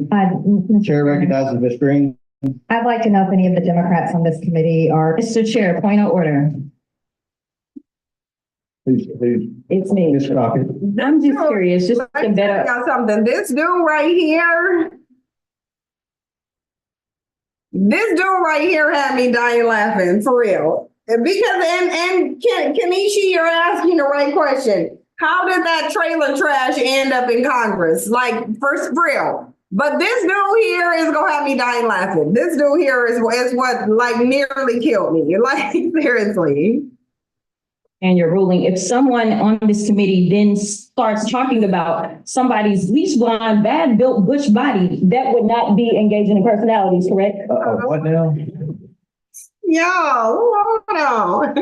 Chair recognizes Ms. Green. I'd like to know if any of the Democrats on this committee are. Mr. Chair, point of order. It's me. Ms. Crockett. I'm just curious, just Let to me tell better. y'all something. This dude right here had me dying laughing for real. Because Kanishi, you're asking the right question. How did that trailer trash end up in Congress? Like, for real. But this dude here is gonna have me dying laughing. This dude here is what like nearly killed me. Like, seriously. And your ruling, if someone on this committee then starts talking about somebody's least blonde, bad built butch body, that would not be engaging in personalities, correct? What now? Yo, hold on.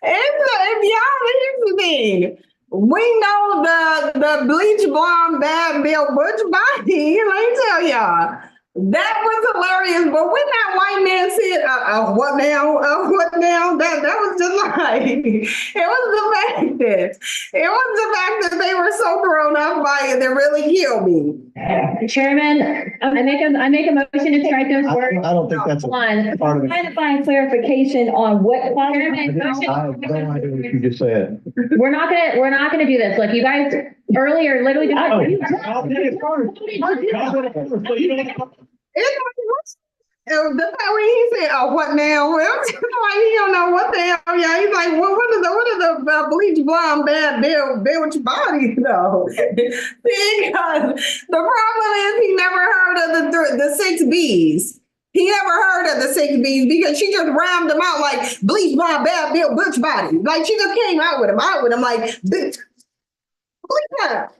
If y'all, here's the thing. We know the bleach blonde, bad built butch body. Let me tell y'all. That was hilarious, but when that white man said, what now? What now? That was just like, it was the fact that they were so thrown off by it that really killed me. Chairman, I make a motion to strike those words. I don't think that's a part of it. I'm trying to find clarification on what. I have no idea what you just said. We're not gonna do this. Look, you guys earlier literally just. The fact when he said, what now? Well, like, he don't know what the hell, yeah. He's like, what are the bleach blonde bad built body though? Because the problem is he never heard of the 6 B's. He never heard of the 6 B's because she just rhymed them out like bleach blonde bad built butch body. Like she just came out with him like bleach blonde.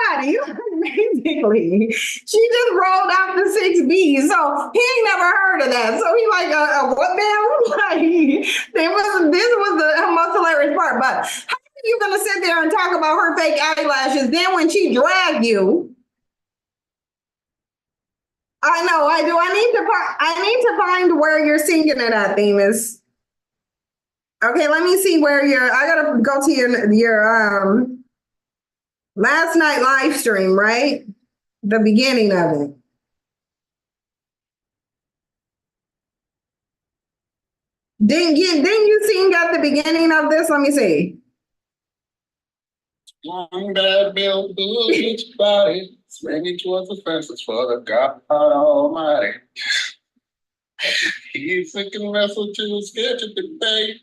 Body, basically. She just rolled out the 6 B's, so he ain't never heard of that. So he like, what now? Like, this was the most hilarious part. But how are you gonna sit there and talk about her fake eyelashes? Then when she dragged you, I know I do. I need to find where you're singing it at, Themis. Okay, let me see where I gotta go to your last night live stream, right? The beginning of it. Didn't you sing at the beginning of this? Let me see. Long bad bill, butch body, swinging towards the fences for the God Almighty. He's thinking wrestle too scared to debate.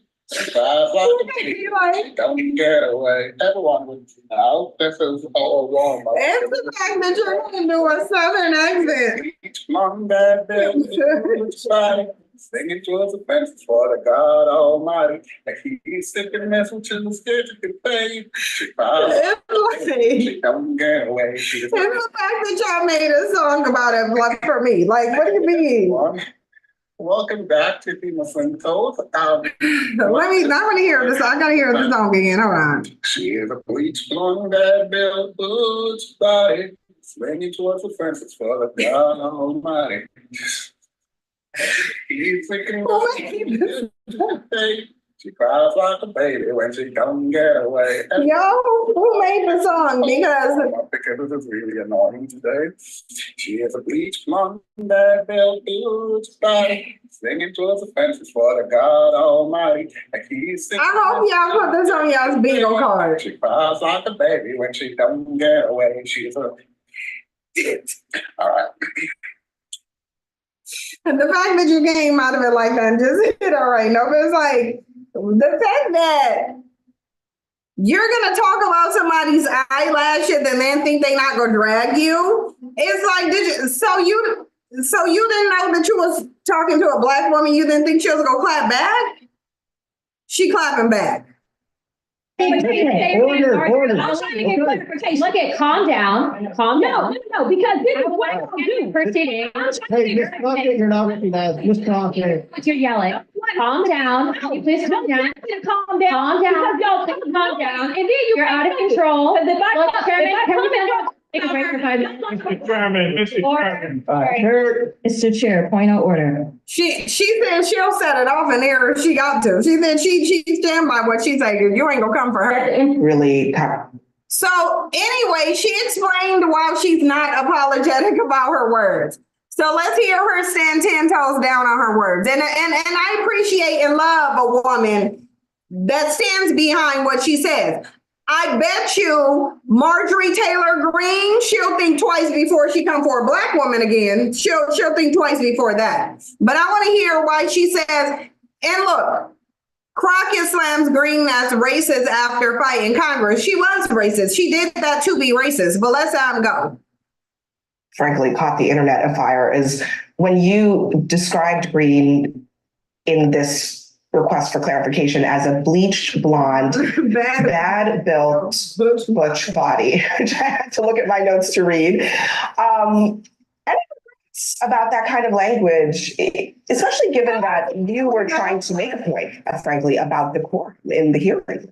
Don't get away. Everyone would know this is all wrong. It's the fact that you're going to do a southern accent. Long bad bill, butch body, singing towards the fences for the God Almighty. Like he's thinking wrestle too scared to debate. Don't get away. It's the fact that y'all made a song about it like, for me. Like, what do you mean? Welcome back to the Muslim Code. I want to hear this. I gotta hear the song again. Hold on. She is a bleach blonde, bad built butch body, swinging towards the fences for the God Almighty. He's thinking she cries like a baby when she don't get away. Yo, who made the song? Because this is really annoying today. She is a bleach blonde, bad built butch body, singing towards the fences for the God Almighty. I hope y'all put this on y'all's bingo card. She cries like a baby when she don't get away. She's a all right. And the fact that you came out of it like that just hit all right. No, but it's like the fact that you're gonna talk about somebody's eyelashes and then think they not gonna drag you. It's like, so you didn't know that you was talking to a black woman. You didn't think she was gonna clap back. She clapping back. Order. Look at, calm down. No, because this is what I do. Proceeding. Hey, Ms. Crockett, you're not recognized. Ms. Crockett. You're yelling. Calm down. Please calm down. Calm down. Because y'all calm down. And then you're out of control. Look, Chairman, can we take a break for 5 minutes? Mr. Chair, point of order. She said she'll set it off in there if she got to. She said she stand by what she said. You ain't gonna come for her. Really. So anyway, she explained why she's not apologetic about her words. So let's hear her stand 10 toes down on her words. And I appreciate and love a woman that stands behind what she says. I bet you Marjorie Taylor Greene, she'll think twice before she come for a black woman again. She'll think twice before that. But I want to hear why she says, and look, Crockett slams Greene as racist after fighting Congress. She was racist. She did that to be racist, but let's go. Frankly, caught the internet afire is when you described Greene in this request for clarification as a bleached blonde, bad built butch body, which I had to look at my notes to read. About that kind of language, especially given that you were trying to make a point, frankly, about the court in the hearing.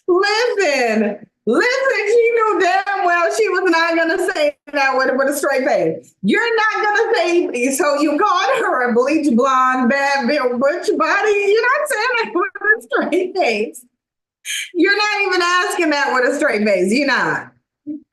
Listen, she knew damn well she was not going to say that with a straight face. You're not going to say, so you called her a bleach blonde, bad built butch body. You're not saying that with a straight face. You're not even asking that with a straight face. You're not.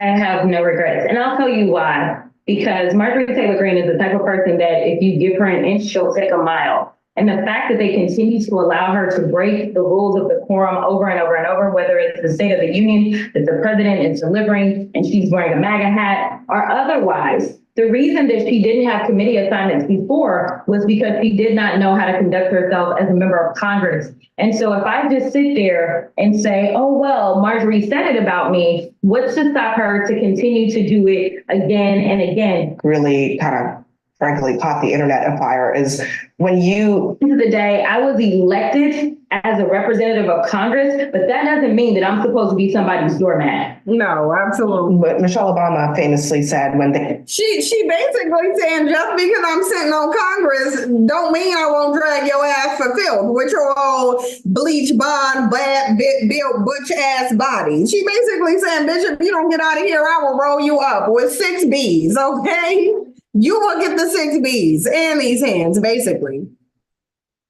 I have no regrets. And I'll tell you why. Because Marjorie Taylor Greene is the type of person that if you give her an inch, she'll take a mile. And the fact that they continue to allow her to break the rules of decorum over and over and over, whether it's the State of the Union that the president is delivering and she's wearing a MAGA hat or otherwise, the reason that she didn't have committee assignments before was because she did not know how to conduct herself as a member of Congress. And so if I just sit there and say, oh, well, Marjorie said it about me, what's to stop her to continue to do it again and again? Really kind of, frankly, caught the internet afire is when you... End of the day, I was elected as a representative of Congress, but that doesn't mean that I'm supposed to be somebody's doormat. No, absolutely. But Michelle Obama famously said when they... She basically saying just because I'm sitting on Congress don't mean I won't drag your ass for filth with your old bleach blonde, bad built butch ass body. She basically saying, bitch, if you don't get out of here, I will roll you up with 6 Bs, okay? You will get the 6 Bs and these hands, basically.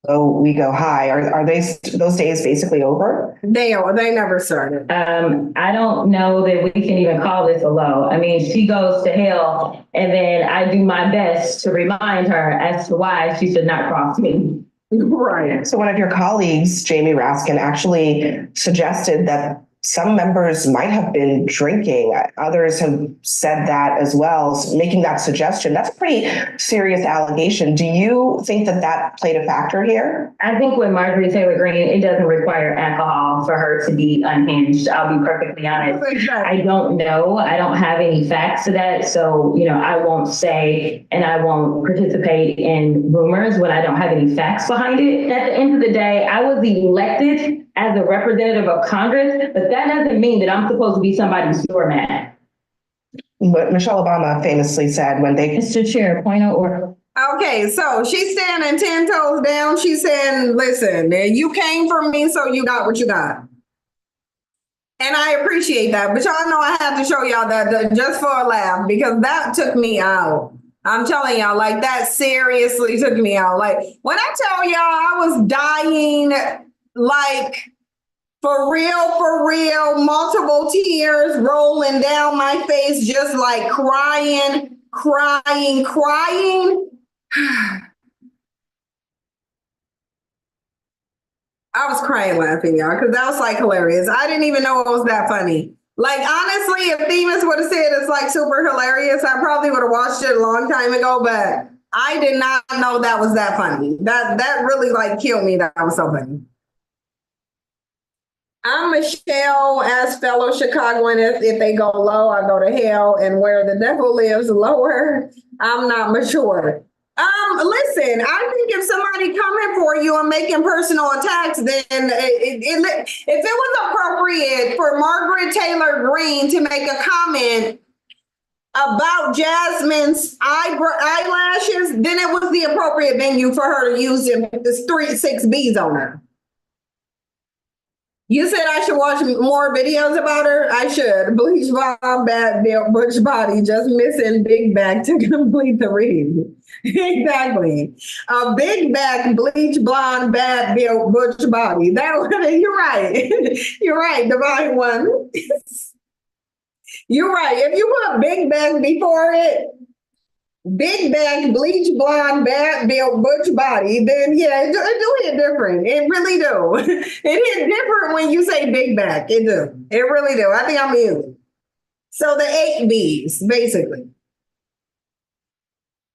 Oh, we go high. Are those days basically over? They never started. I don't know that we can even call this a low. I mean, she goes to hell, and then I do my best to remind her as to why she should not cross me. Right. So one of your colleagues, Jamie Raskin, actually suggested that some members might have been drinking. Others have said that as well, making that suggestion. That's a pretty serious allegation. Do you think that that played a factor here? I think with Marjorie Taylor Greene, it doesn't require alcohol for her to be unhinged. I'll be perfectly honest. I don't know. I don't have any facts to that. So, I won't say and I won't participate in rumors when I don't have any facts behind it. At the end of the day, I was elected as a representative of Congress, but that doesn't mean that I'm supposed to be somebody's doormat. But Michelle Obama famously said when they... Mr. Chair, point of order. Okay, so she's standing 10 toes down. She's saying, listen, you came for me, so you got what you got. And I appreciate that. But y'all know I had to show y'all that just for a laugh, because that took me out. I'm telling y'all, like, that seriously took me out. Like, when I tell y'all I was dying, like, for real, multiple tears rolling down my face, just like crying. I was crying laughing, y'all, because that was like hilarious. I didn't even know it was that funny. Like, honestly, if Themis would have said it's like super hilarious, I probably would have watched it a long time ago, but I did not know that was that funny. That really like killed me. That was so funny. I'm Michelle, as fellow Chicagoan. If they go low, I go to hell, and where the devil lives lower, I'm not mature. Listen, I think if somebody coming for you and making personal attacks, then if it was appropriate for Margaret Taylor Greene to make a comment about Jasmine's eyelashes, then it was the appropriate venue for her to use the 6 Bs on her. You said I should watch more videos about her? I should. Bleach blonde, bad built butch body, just missing big back to complete the read. Exactly. A big back, bleach blonde, bad built butch body. You're right. You're right, Divine One. You're right. If you put big back before it, big back, bleach blonde, bad built, butch body, then yeah, it do hit different. It really do. It hit different when you say big back. It do. It really do. I think I'm in. So the 8 B's, basically.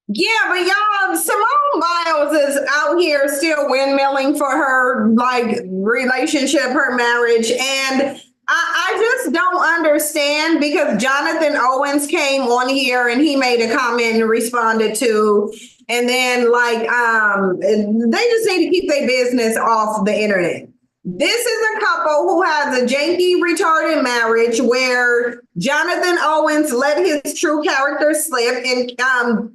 Yeah, but y'all, Simone Biles is out here still windmilling for her like relationship, her marriage, and I just don't understand because Jonathan Owens came on here and he made a comment and responded to, and then like they just need to keep their business off the internet. This is a couple who has a janky, retarded marriage where Jonathan Owens let his true character slip, and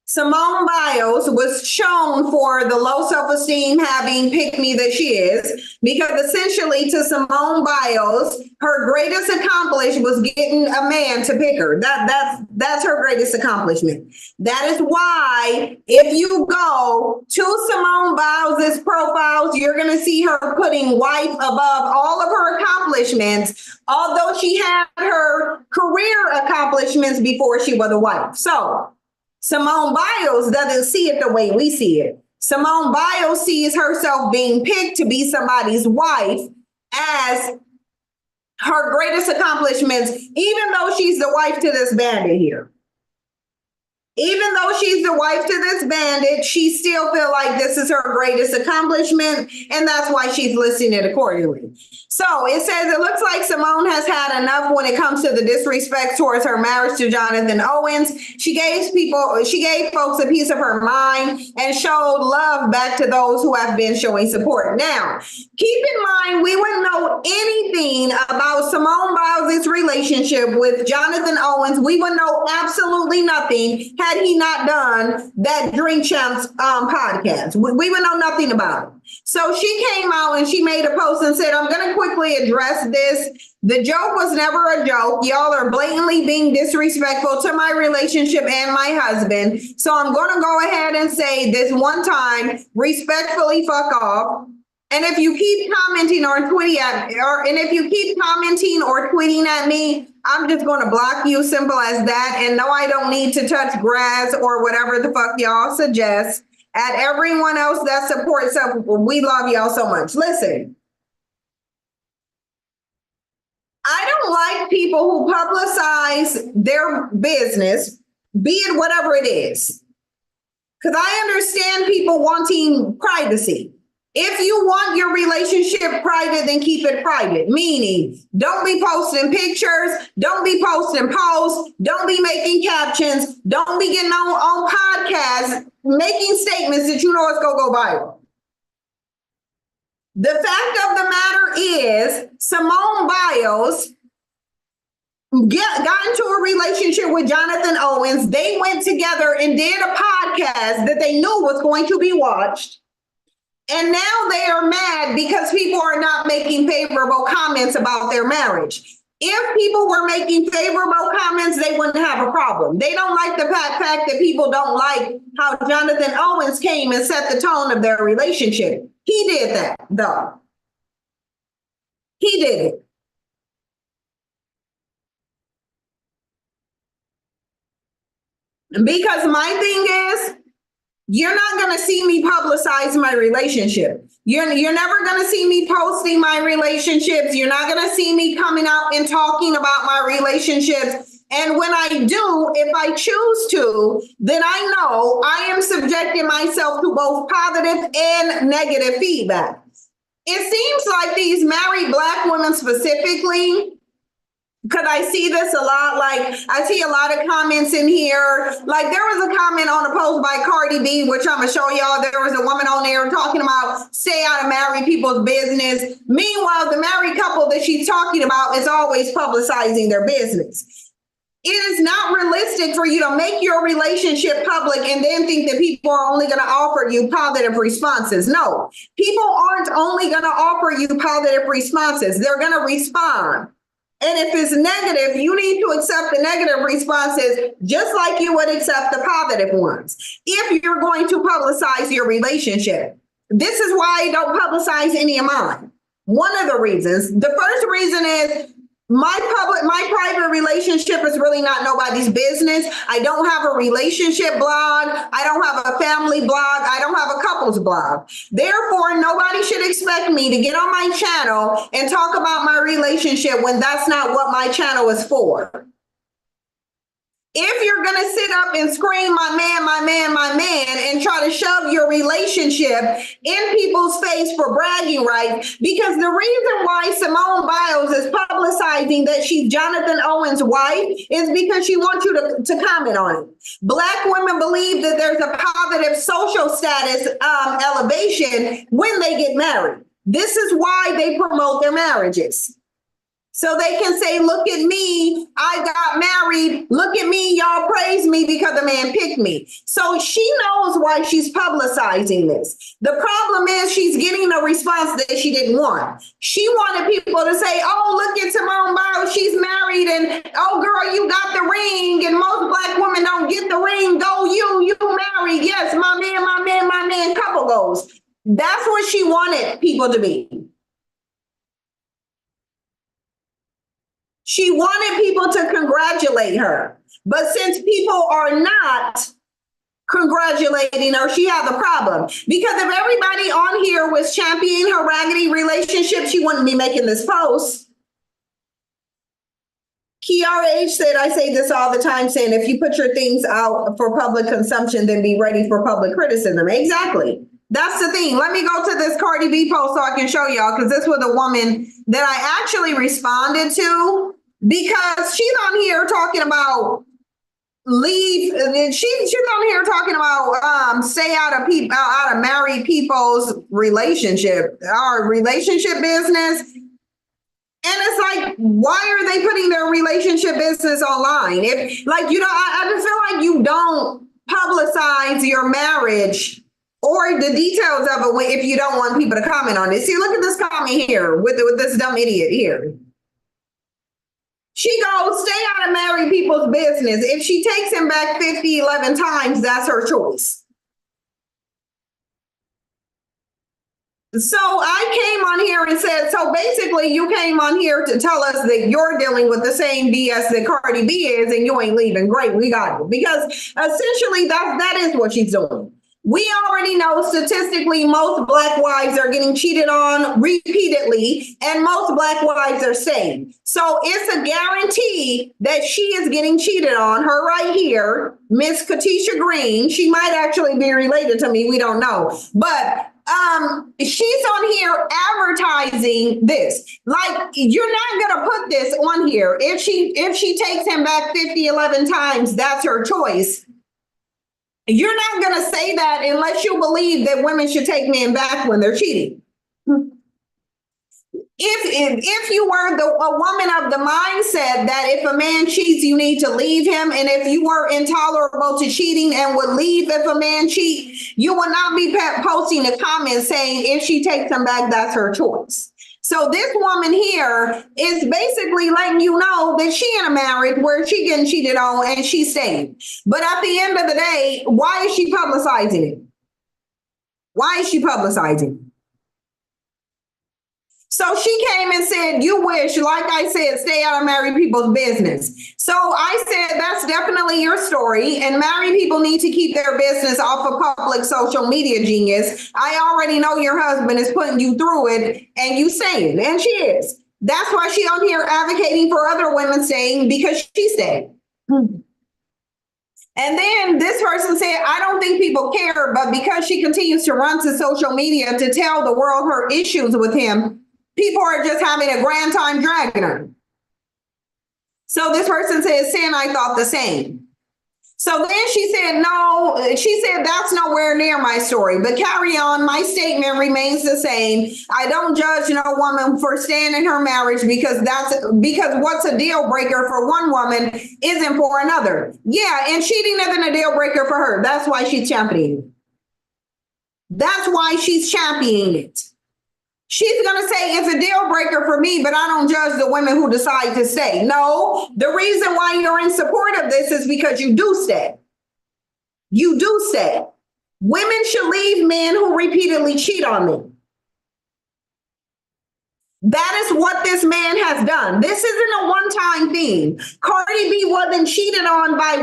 Simone Biles was shown for the low self-esteem having pick me that she is, because essentially to Simone Biles, her greatest accomplishment was getting a man to pick her. That's her greatest accomplishment. That is why if you go to Simone Biles' profiles, you're going to see her putting wife above all of her accomplishments, although she had her career accomplishments before she was a wife. So Simone Biles doesn't see it the way we see it. Simone Biles sees herself being picked to be somebody's wife as her greatest accomplishments, even though she's the wife to this bandit here. Even though she's the wife to this bandit, she still feel like this is her greatest accomplishment, and that's why she's listing it accordingly. So it says it looks like Simone has had enough when it comes to the disrespect towards her marriage to Jonathan Owens. She gave folks a piece of her mind and showed love back to those who have been showing support. Now, keep in mind, we wouldn't know anything about Simone Biles' relationship with Jonathan Owens. We would know absolutely nothing had he not done that Drink Champs podcast. We would know nothing about it. So she came out and she made a post and said, I'm going to quickly address this. The joke was never a joke. Y'all are blatantly being disrespectful to my relationship and my husband. So I'm going to go ahead and say this one time, respectfully fuck off. And if you keep commenting or tweeting at me, I'm just going to block you, simple as that. And no, I don't need to touch grass or whatever the fuck y'all suggest. At everyone else that supports us, we love y'all so much. Listen, I don't like people who publicize their business, be it whatever it is. Because I understand people wanting privacy. If you want your relationship private, then keep it private. Meaning, don't be posting pictures, don't be posting posts, don't be making captions, don't be getting on podcasts, making statements that you know it's going to go viral. The fact of the matter is, Simone Biles got into a relationship with Jonathan Owens. They went together and did a podcast that they knew was going to be watched. And now they are mad because people are not making favorable comments about their marriage. If people were making favorable comments, they wouldn't have a problem. They don't like the fact that people don't like how Jonathan Owens came and set the tone of their relationship. He did that, though. He did it. Because my thing is, you're not going to see me publicize my relationship. You're never going to see me posting my relationships. You're not going to see me coming out and talking about my relationships. And when I do, if I choose to, then I know I am subjecting myself to both positive and negative feedback. It seems like these married Black women specifically, because I see this a lot, like I see a lot of comments in here. Like there was a comment on a post by Cardi B, which I'm gonna show y'all. There was a woman on there talking about stay out of married people's business. Meanwhile, the married couple that she's talking about is always publicizing their business. It is not realistic for you to make your relationship public and then think that people are only going to offer you positive responses. No, people aren't only going to offer you positive responses. They're going to respond. And if it's negative, you need to accept the negative responses just like you would accept the positive ones. If you're going to publicize your relationship, this is why I don't publicize any of mine. One of the reasons, the first reason is My private relationship is really not nobody's business. I don't have a relationship blog. I don't have a family blog. I don't have a couples blog. Therefore, nobody should expect me to get on my channel and talk about my relationship when that's not what my channel is for. If you're going to sit up and scream, my man, my man, my man, and try to shove your relationship in people's face for bragging rights, because the reason why Simone Biles is publicizing that she's Jonathan Owens' wife is because she wants you to comment on it. Black women believe that there's a positive social status elevation when they get married. This is why they promote their marriages. So they can say, look at me, I got married. Look at me, y'all praise me because the man picked me. So she knows why she's publicizing this. The problem is she's getting a response that she didn't want. She wanted people to say, oh, look at Simone Biles, she's married, and oh, girl, you got the ring, and most Black women don't get the ring. Go you married. Yes, my man, couple goals. That's what she wanted people to be. She wanted people to congratulate her. But since people are not congratulating her, she has a problem. Because if everybody on here was championing her raggedy relationship, she wouldn't be making this post. Kiara H said, I say this all the time, saying if you put your things out for public consumption, then be ready for public criticism. Exactly. That's the thing. Let me go to this Cardi B post so I can show y'all, because this was a woman that I actually responded to. Because she's on here talking about leave, and she's on here talking about stay out of married people's relationship, our relationship business. And it's like, why are they putting their relationship business online? If, like, you know, I just feel like you don't publicize your marriage or the details of it if you don't want people to comment on it. See, look at this comment here with this dumb idiot here. She goes, stay out of married people's business. If she takes him back 11 times, that's her choice. So I came on here and said, so basically you came on here to tell us that you're dealing with the same BS that Cardi B is and you ain't leaving. Great, we got it. Because essentially that is what she's doing. We already know statistically most Black wives are getting cheated on repeatedly, and most Black wives are staying. So it's a guarantee that she is getting cheated on. Her right here, Miss Katisha Green, she might actually be related to me. We don't know. But she's on here advertising this. Like, you're not going to put this on here. If she takes him back 11 times, that's her choice. You're not going to say that unless you believe that women should take men back when they're cheating. If you were a woman of the mindset that if a man cheats, you need to leave him, and if you were intolerable to cheating and would leave if a man cheats, you would not be posting a comment saying if she takes him back, that's her choice. So this woman here is basically letting you know that she in a marriage where she getting cheated on and she's staying. But at the end of the day, why is she publicizing it? Why is she publicizing it? So she came and said, you wish, like I said, stay out of married people's business. So I said, that's definitely your story. And married people need to keep their business off of public social media, genius. I already know your husband is putting you through it and you saying, and she is. That's why she on here advocating for other women staying, because she stayed. And then this person said, I don't think people care, but because she continues to run to social media to tell the world her issues with him, people are just having a grand time dragging her. So this person says, Sin, I thought the same. So then she said, no, she said, that's nowhere near my story, but carry on. My statement remains the same. I don't judge no woman for staying in her marriage because what's a deal breaker for one woman isn't for another. Yeah, and cheating isn't a deal breaker for her. That's why she's championing it. That's why she's championing it. She's going to say it's a deal breaker for me, but I don't judge the women who decide to stay. No, the reason why you're in support of this is because you do stay. You do stay. Women should leave men who repeatedly cheat on them. That is what this man has done. This isn't a one-time thing. Cardi B wasn't cheated on by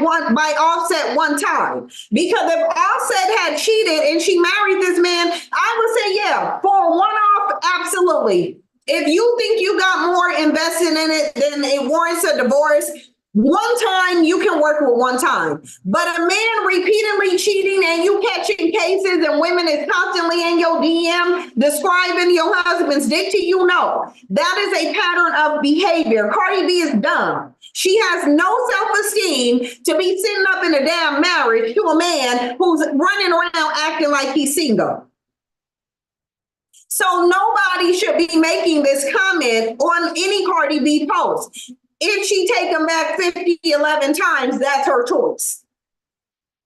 Offset one time. Because if Offset had cheated and she married this man, I would say, yeah, for a one-off, absolutely. If you think you got more invested in it than it warrants a divorce, one time you can work with one time. But a man repeatedly cheating and you catching cases and women is constantly in your DM describing your husband's dick to you, no. That is a pattern of behavior. Cardi B is dumb. She has no self-esteem to be sitting up in a damn marriage to a man who's running around acting like he's single. So nobody should be making this comment on any Cardi B post. If she take him back 11 times, that's her choice.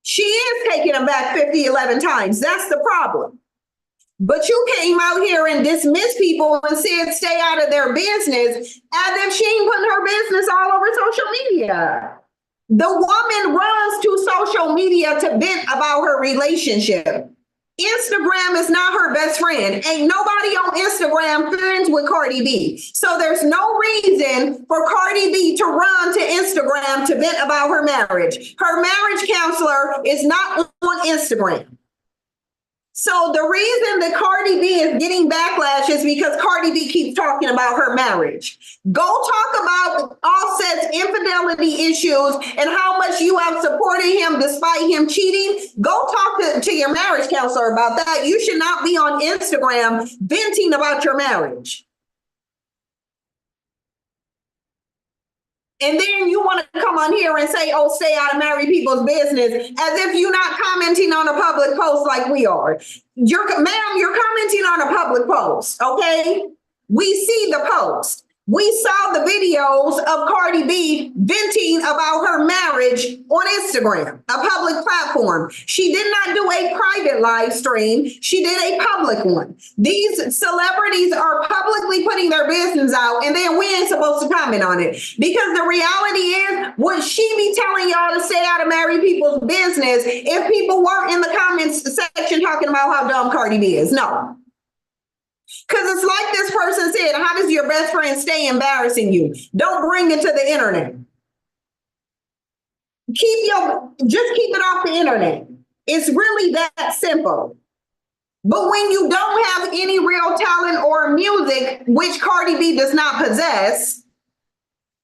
She is taking him back 11 times. That's the problem. But you came out here and dismissed people and said stay out of their business as if she ain't putting her business all over social media. The woman runs to social media to vent about her relationship. Instagram is not her best friend. Ain't nobody on Instagram friends with Cardi B. So there's no reason for Cardi B to run to Instagram to vent about her marriage. Her marriage counselor is not on Instagram. So the reason that Cardi B is getting backlash is because Cardi B keeps talking about her marriage. Go talk about Offset's infidelity issues and how much you have supported him despite him cheating. Go talk to your marriage counselor about that. You should not be on Instagram venting about your marriage. And then you want to come on here and say, oh, stay out of married people's business, as if you're not commenting on a public post like we are. You're commenting on a public post, okay? We see the post. We saw the videos of Cardi B venting about her marriage on Instagram, a public platform. She did not do a private live stream. She did a public one. These celebrities are publicly putting their business out, and then we ain't supposed to comment on it. Because the reality is, would she be telling y'all to stay out of married people's business if people weren't in the comments section talking about how dumb Cardi B is? No. Because it's like this person said, how does your best friend stay embarrassing you? Don't bring it to the internet. Just keep it off the internet. It's really that simple. But when you don't have any real talent or music, which Cardi B does not possess,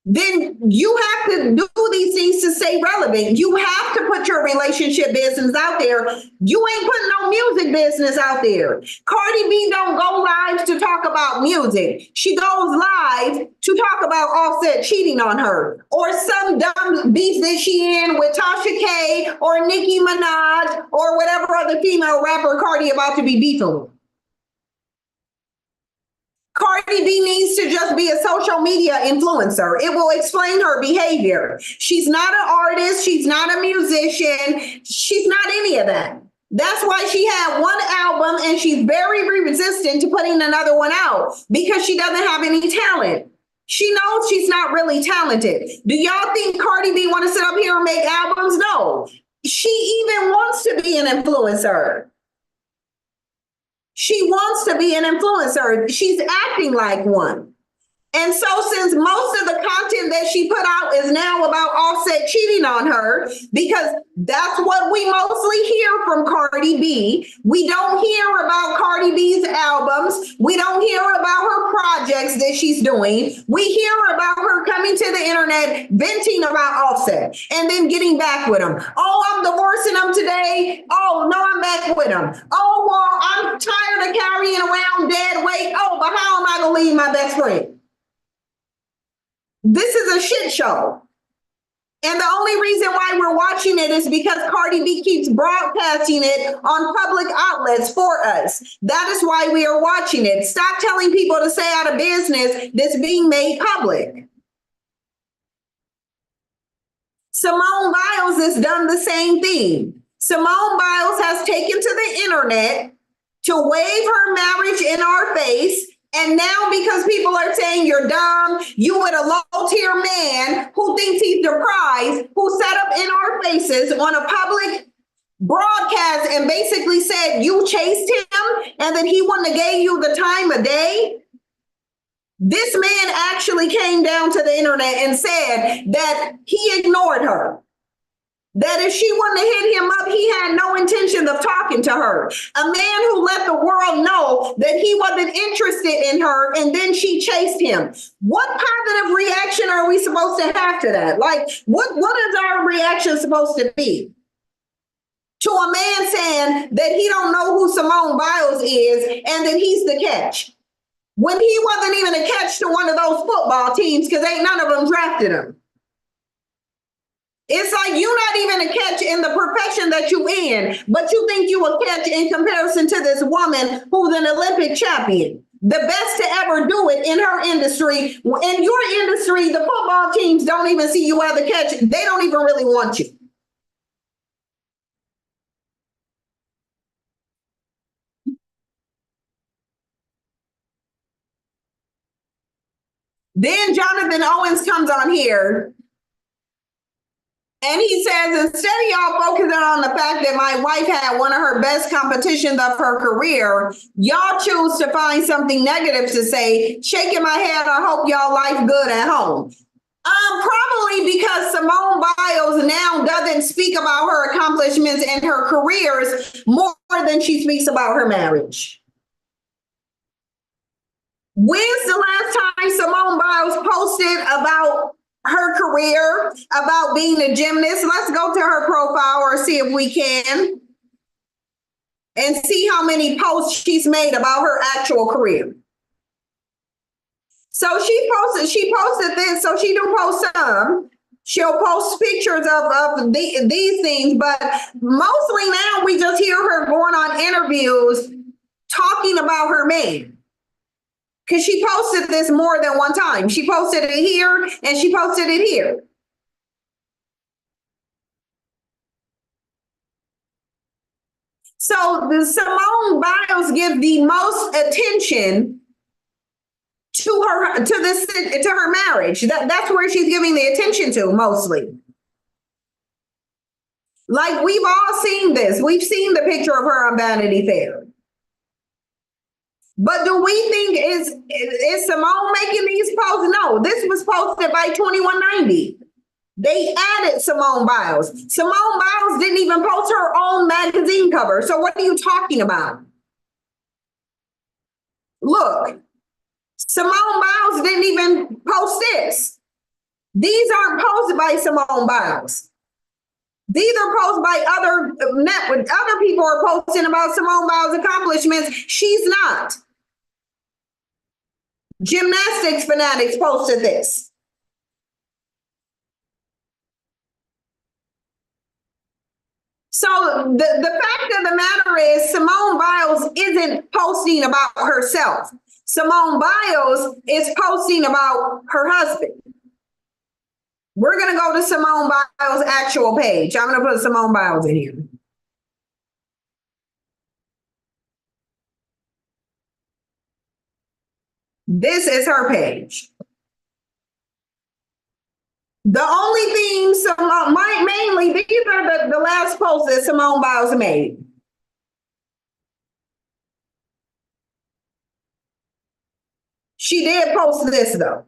then you have to do these things to stay relevant. You have to put your relationship business out there. You ain't putting no music business out there. Cardi B don't go live to talk about music. She goes live to talk about Offset cheating on her or some dumb beef that she in with Tasha K or Nicki Minaj or whatever other female rapper Cardi about to be beefing with. Cardi B needs to just be a social media influencer. It will explain her behavior. She's not an artist. She's not a musician. She's not any of that. That's why she had one album and she's very resistant to putting another one out because she doesn't have any talent. She knows she's not really talented. Do y'all think Cardi B want to sit up here and make albums? No. She even wants to be an influencer. She wants to be an influencer. She's acting like one. And so since most of the content that she put out is now about Offset cheating on her, because that's what we mostly hear from Cardi B. We don't hear about Cardi B's albums. We don't hear about her projects that she's doing. We hear about her coming to the internet, venting about Offset, and then getting back with him. Oh, I'm divorcing him today. Oh, no, I'm back with him. Oh, well, I'm tired of carrying around dead weight. Oh, but how am I going to leave my best friend? This is a shit show. And the only reason why we're watching it is because Cardi B keeps broadcasting it on public outlets for us. That is why we are watching it. Stop telling people to stay out of business that's being made public. Simone Biles has done the same thing. Simone Biles has taken to the internet to wave her marriage in our face. And now because people are saying you're dumb, you with a low-tier man who thinks he's the prize, who sat up in our faces on a public broadcast and basically said you chased him and that he wouldn't have gave you the time of day. This man actually came down to the internet and said that he ignored her. That if she wanted to hit him up, he had no intention of talking to her. A man who let the world know that he wasn't interested in her, and then she chased him. What positive reaction are we supposed to have to that? Like, what is our reaction supposed to be? To a man saying that he don't know who Simone Biles is and that he's the catch. When he wasn't even a catch to one of those football teams because ain't none of them drafted him. It's like you're not even a catch in the profession that you in, but you think you a catch in comparison to this woman who's an Olympic champion. The best to ever do it in her industry. In your industry, the football teams don't even see you as a catch. They don't even really want you. Then Jonathan Owens comes on here and he says, instead of y'all focusing on the fact that my wife had one of her best competitions of her career, y'all choose to find something negative to say, shaking my head, I hope y'all life good at home. Probably because Simone Biles now doesn't speak about her accomplishments and her careers more than she speaks about her marriage. When's the last time Simone Biles posted about her career, about being a gymnast? Let's go to her profile or see if we can and see how many posts she's made about her actual career. So she posted this, so she do post some. She'll post pictures of these things, but mostly now we just hear her going on interviews talking about her man. Because she posted this more than one time. She posted it here and she posted it here. So the Simone Biles gives the most attention to her marriage. That's where she's giving the attention to mostly. Like we've all seen this. We've seen the picture of her on Vanity Fair. But do we think is Simone making these posts? No, this was posted by 2190. They added Simone Biles. Simone Biles didn't even post her own magazine cover. So what are you talking about? Look, Simone Biles didn't even post this. These aren't posted by Simone Biles. These are posted by other people are posting about Simone Biles' accomplishments. She's not. Gymnastics Fanatics posted this. So the fact of the matter is Simone Biles isn't posting about herself. Simone Biles is posting about her husband. We're going to go to Simone Biles' actual page. I'm going to put Simone Biles in here. This is her page. The only thing, mainly, these are the last posts that Simone Biles made. She did post this, though.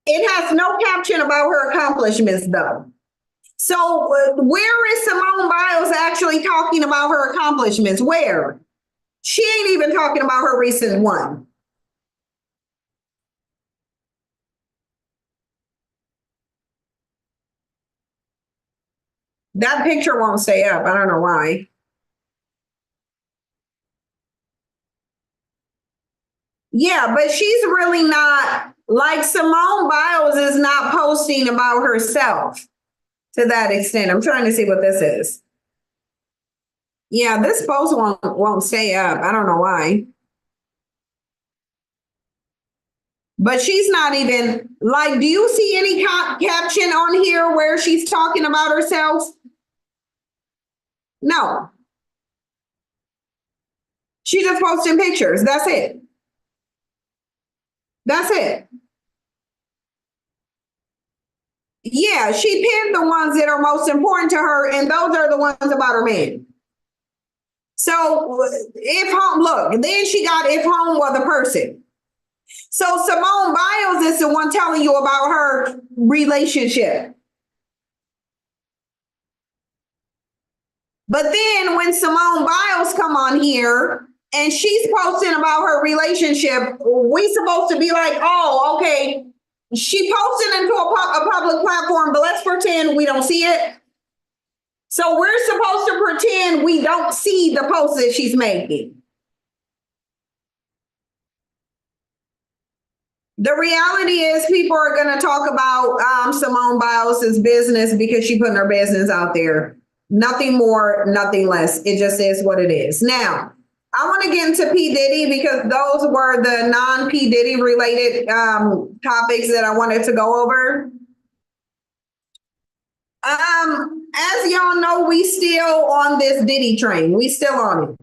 It has no caption about her accomplishments, though. So where is Simone Biles actually talking about her accomplishments? Where? She ain't even talking about her recent one. That picture won't stay up. I don't know why. Yeah, but she's really not, like Simone Biles is not posting about herself to that extent. I'm trying to see what this is. Yeah, this post won't stay up. I don't know why. But she's not even, like, do you see any caption on here where she's talking about herself? No. She's just posting pictures. That's it. That's it. Yeah, she pinned the ones that are most important to her, and those are the ones about her man. So if home, look, then she got if home were the person. So Simone Biles is the one telling you about her relationship. But then when Simone Biles come on here and she's posting about her relationship, we supposed to be like, oh, okay, she posted into a public platform, but let's pretend we don't see it. So we're supposed to pretend we don't see the post that she's making. The reality is people are going to talk about Simone Biles' business because she's putting her business out there. Nothing more, nothing less. It just is what it is. Now, I want to get into P. Diddy because those were the non-P. Diddy related topics that I wanted to go over. As y'all know, we still on this Diddy train. We still on it.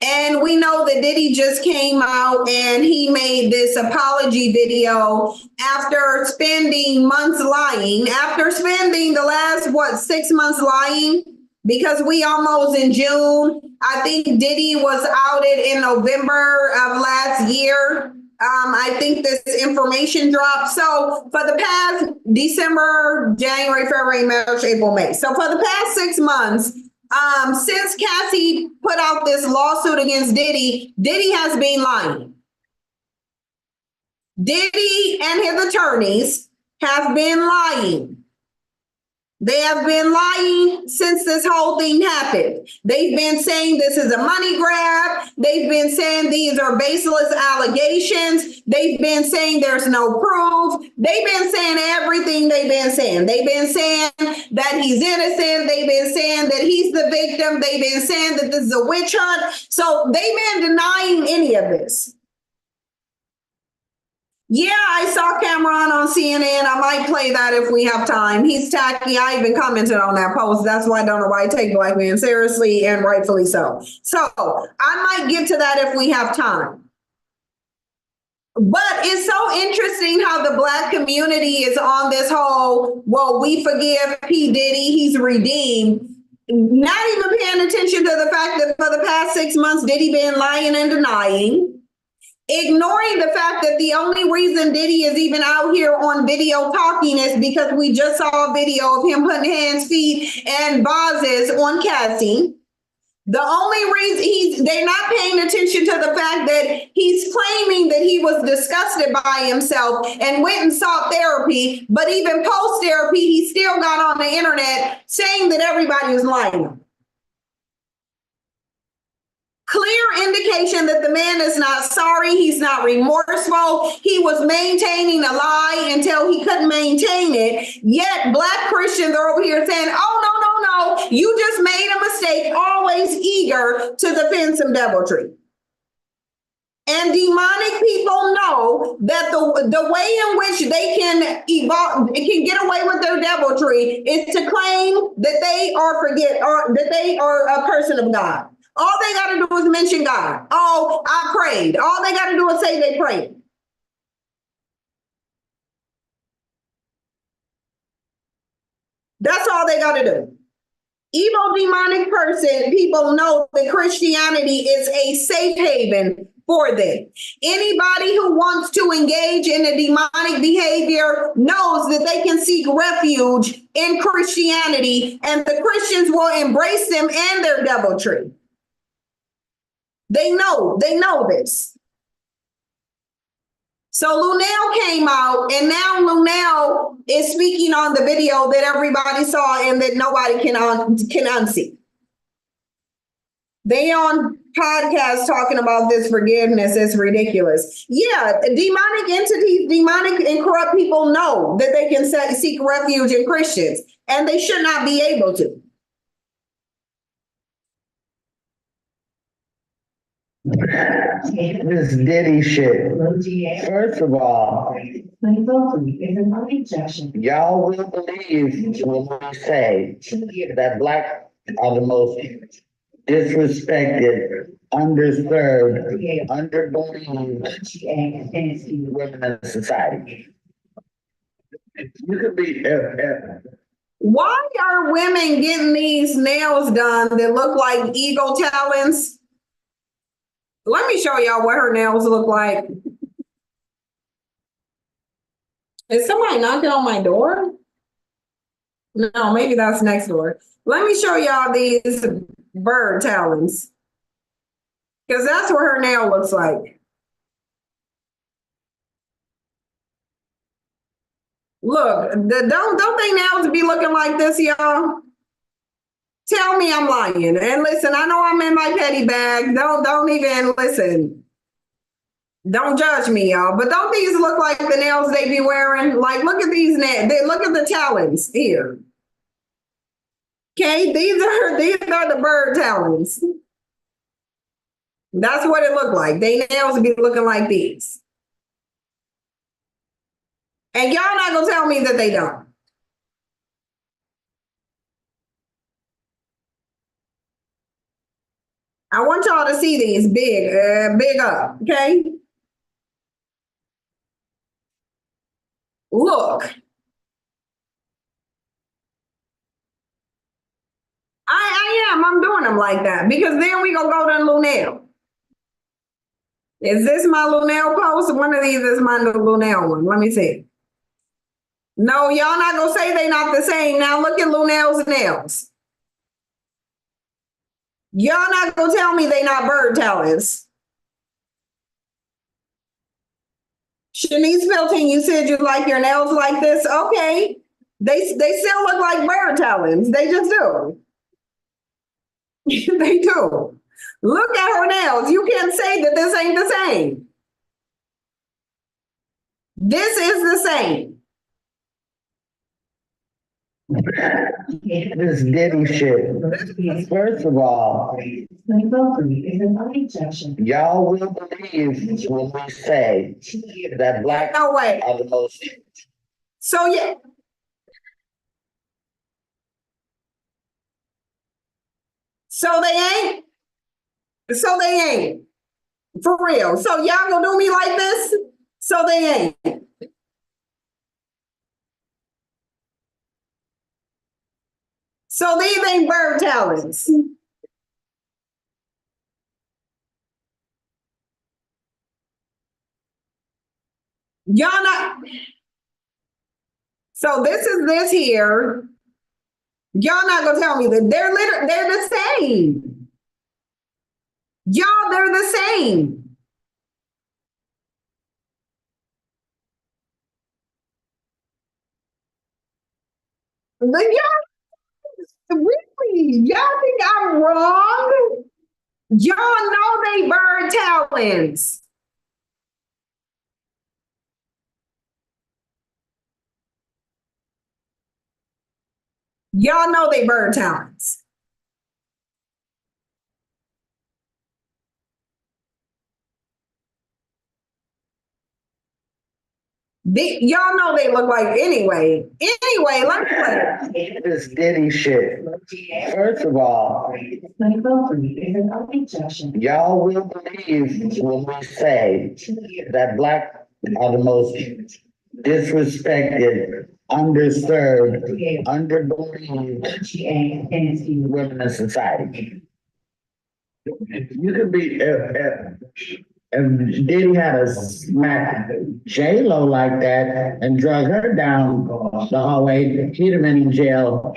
And we know that Diddy just came out and he made this apology video after spending months lying, after spending the last, 6 months lying, because we almost in June. I think Diddy was outed in November of last year. I think this information dropped. So for the past December, January, February, March, April, May. So for the past 6 months, since Cassie put out this lawsuit against Diddy, Diddy has been lying. Diddy and his attorneys have been lying. They have been lying since this whole thing happened. They've been saying this is a money grab. They've been saying these are baseless allegations. They've been saying there's no proof. They've been saying everything they've been saying. They've been saying that he's innocent. They've been saying that he's the victim. They've been saying that this is a witch hunt. So they've been denying any of this. Yeah, I saw Cameron on CNN. I might play that if we have time. He's tacky. I even commented on that post. That's why I don't know why I take black men seriously, and rightfully so. So I might get to that if we have time. But it's so interesting how the black community is on this whole, well, we forgive P. Diddy, he's redeemed. Not even paying attention to the fact that for the past 6 months, Diddy been lying and denying. Ignoring the fact that the only reason Diddy is even out here on video talking is because we just saw a video of him putting hands, feet, and vases on Cassie. The only reason they're not paying attention to the fact that he's claiming that he was disgusted by himself and went and sought therapy, but even post-therapy, he still got on the internet saying that everybody was lying. Clear indication that the man is not sorry. He's not remorseful. He was maintaining a lie until he couldn't maintain it. Yet black Christians are over here saying, oh, no, you just made a mistake, always eager to defend some deviltry. And demonic people know that the way in which they can evolve, can get away with their deviltry is to claim that they are that they are a person of God. All they got to do is mention God. Oh, I prayed. All they got to do is say they prayed. That's all they got to do. Evil, demonic person, people know that Christianity is a safe haven for them. Anybody who wants to engage in a demonic behavior knows that they can seek refuge in Christianity, and the Christians will embrace them and their deviltry. They know this. So Lunell came out, and now Lunell is speaking on the video that everybody saw and that nobody can unsee. They on podcasts talking about this forgiveness. It's ridiculous. Yeah, demonic entities, demonic and corrupt people know that they can seek refuge in Christians, and they should not be able to. This Diddy shit. First of all, y'all will believe when we say that black are the most disrespected, underserved, underbelieved women in society. You could be, Why are women getting these nails done that look like eagle talons? Let me show y'all what her nails look like. Is somebody knocking on my door? No, maybe that's next door. Let me show y'all these bird talons. Because that's what her nail looks like. Look, don't they nails be looking like this, y'all? Tell me I'm lying. And listen, I know I'm in my petty bag. Don't even listen. Don't judge me, y'all. But don't these look like the nails they be wearing? Like, look at these nails. Look at the talons here. Okay, these are the bird talons. That's what it looked like. They nails be looking like these. And y'all not gonna tell me that they don't. I want y'all to see these big up, okay? Look. I'm doing them like that because then we gonna go to Lunell. Is this my Lunell post? One of these is my Lunell one. Let me see. No, y'all not gonna say they not the same. Now look at Lunell's nails. Y'all not gonna tell me they not bird talons. Shanice Felton, you said you like your nails like this. Okay. They still look like bird talons. They just do. They do. Look at her nails. You can't say that this ain't the same. This is the same. This Diddy shit. First of all, y'all will believe when we say that black no way. are the most. So yeah. So they ain't. For real. So y'all gonna do me like this? So they ain't. So these ain't bird talons. Y'all not. So this is this here. Y'all not gonna tell me that they're the same. Y'all, they're the same. But y'all, really, y'all think I'm wrong? Y'all know they bird talons. Y'all know they bird talons. Y'all know they look like anyway. Anyway, let me play. This Diddy shit. First of all, y'all will believe when we say that black are the most disrespected, underserved, underbelieved women in society. You could be if Diddy had a smack J-Lo like that and drug her down the hallway, he'd have been in jail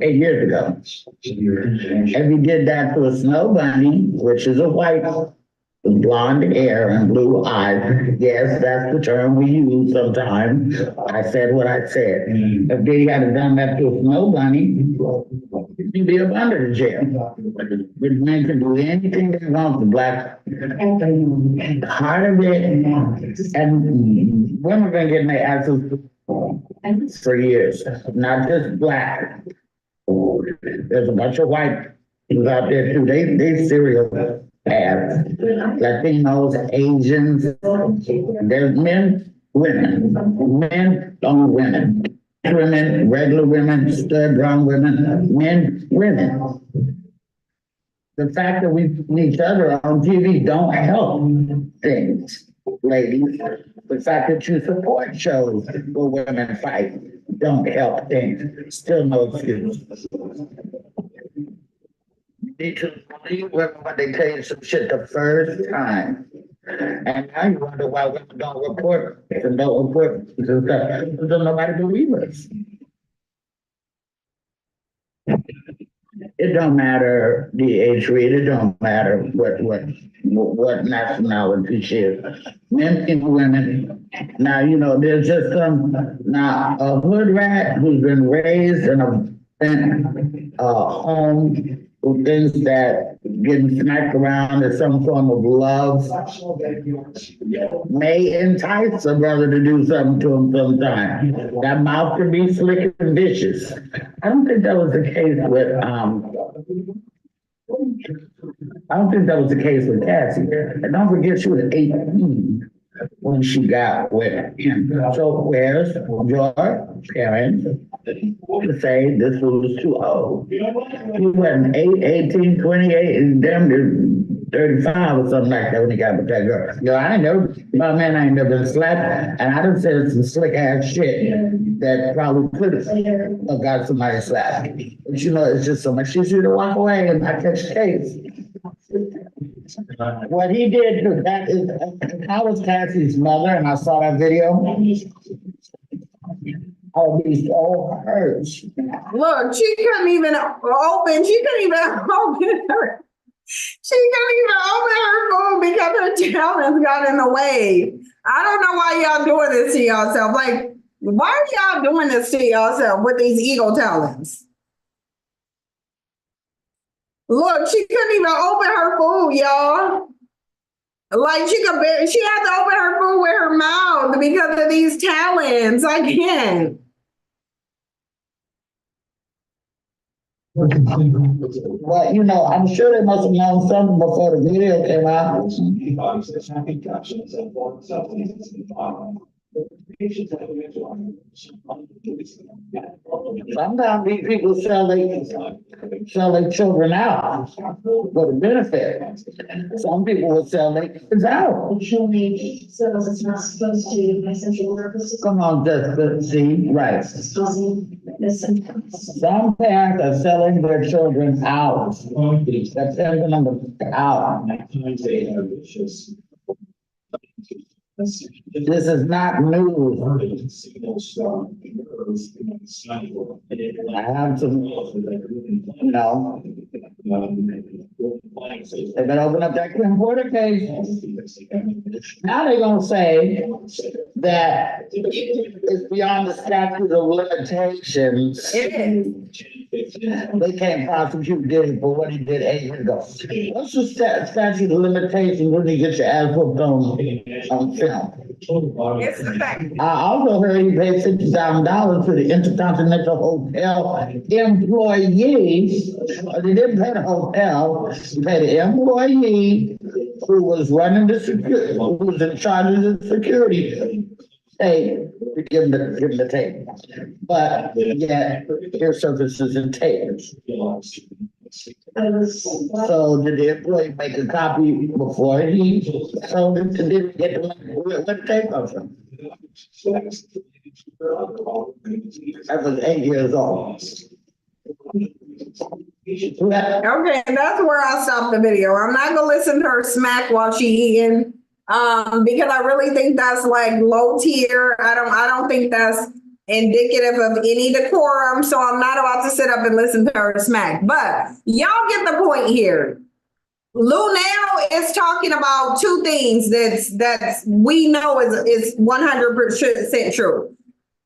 8 years ago. If he did that to a snow bunny, which is a white with blonde hair and blue eyes, yes, that's the term we use sometimes. I said what I said. If Diddy had done that to a snow bunny, he'd be up under the jail. But men can do anything they want to black. Part of it, and women have been getting their asses for years, not just black. There's a bunch of white people out there too. They serial paths. Latinos, Asians. There's men, women, on women. Women, regular women, stud brown women, men, women. The fact that we see each other on TV don't help things, ladies. The fact that you support shows where women fight don't help things. Still no excuse. You need to believe women when they tell you some shit the first time. And now you wonder why women don't report and don't report because nobody believe us. It don't matter the age rate, it don't matter what nationality she is. Men and women. Now, you know, there's just a hood rat who's been raised in a home who thinks that getting smacked around is some form of love may entice a brother to do something to him sometime. That mouth can be slick and vicious. I don't think that was the case with Cassie. And don't forget she was 18 when she got with him. So where's your parents to say this was too old? He wasn't 18, 28, and damn near 35 or something like that when he got with that girl. Yo, I ain't never been slapped, and I done said some slick ass shit that probably could have got somebody slapped. But you know, it's just so much easier to walk away and not catch the case. What he did, that is, I was Cassie's mother and I saw that video. I would be so hurt. Look, she couldn't even open her phone because her talents got in the way. I don't know why y'all doing this to yourself. Like, why are y'all doing this to yourself with these ego talents? Look, she couldn't even open her food, y'all. Like she had to open her food with her mouth because of these talents. I can't. Well, you know, I'm sure they must have known something before the video came out. Sometimes these people sell their children out for the benefit. Some people will sell their kids out. Come on, just see, right. Some parents are selling their children out. They're sending them out. This is not news. I have some, you know, they're gonna open up that Kim Porter case. Now they're gonna say that it's beyond the statute of limitations. It is. They can't prosecute Diddy for what he did 8 years ago. What's the statute of limitations when you get your ass whooped on film? It's the fact. I also heard he paid $50,000 to the Intercontinental Hotel employee. They didn't pay the hotel. He paid the employee who was running the security, who was in charge of the security. Hey, to give him the tape. But yeah, your services and tapes. So did the employee make a copy before he sold it to Diddy? Get the tape of him? I was 8 years old. Okay, that's where I'll stop the video. I'm not gonna listen to her smack while she eating. Because I really think that's like low tier. I don't think that's indicative of any decorum. So I'm not about to sit up and listen to her smack. But y'all get the point here. Lunell is talking about two things that we know is 100% true.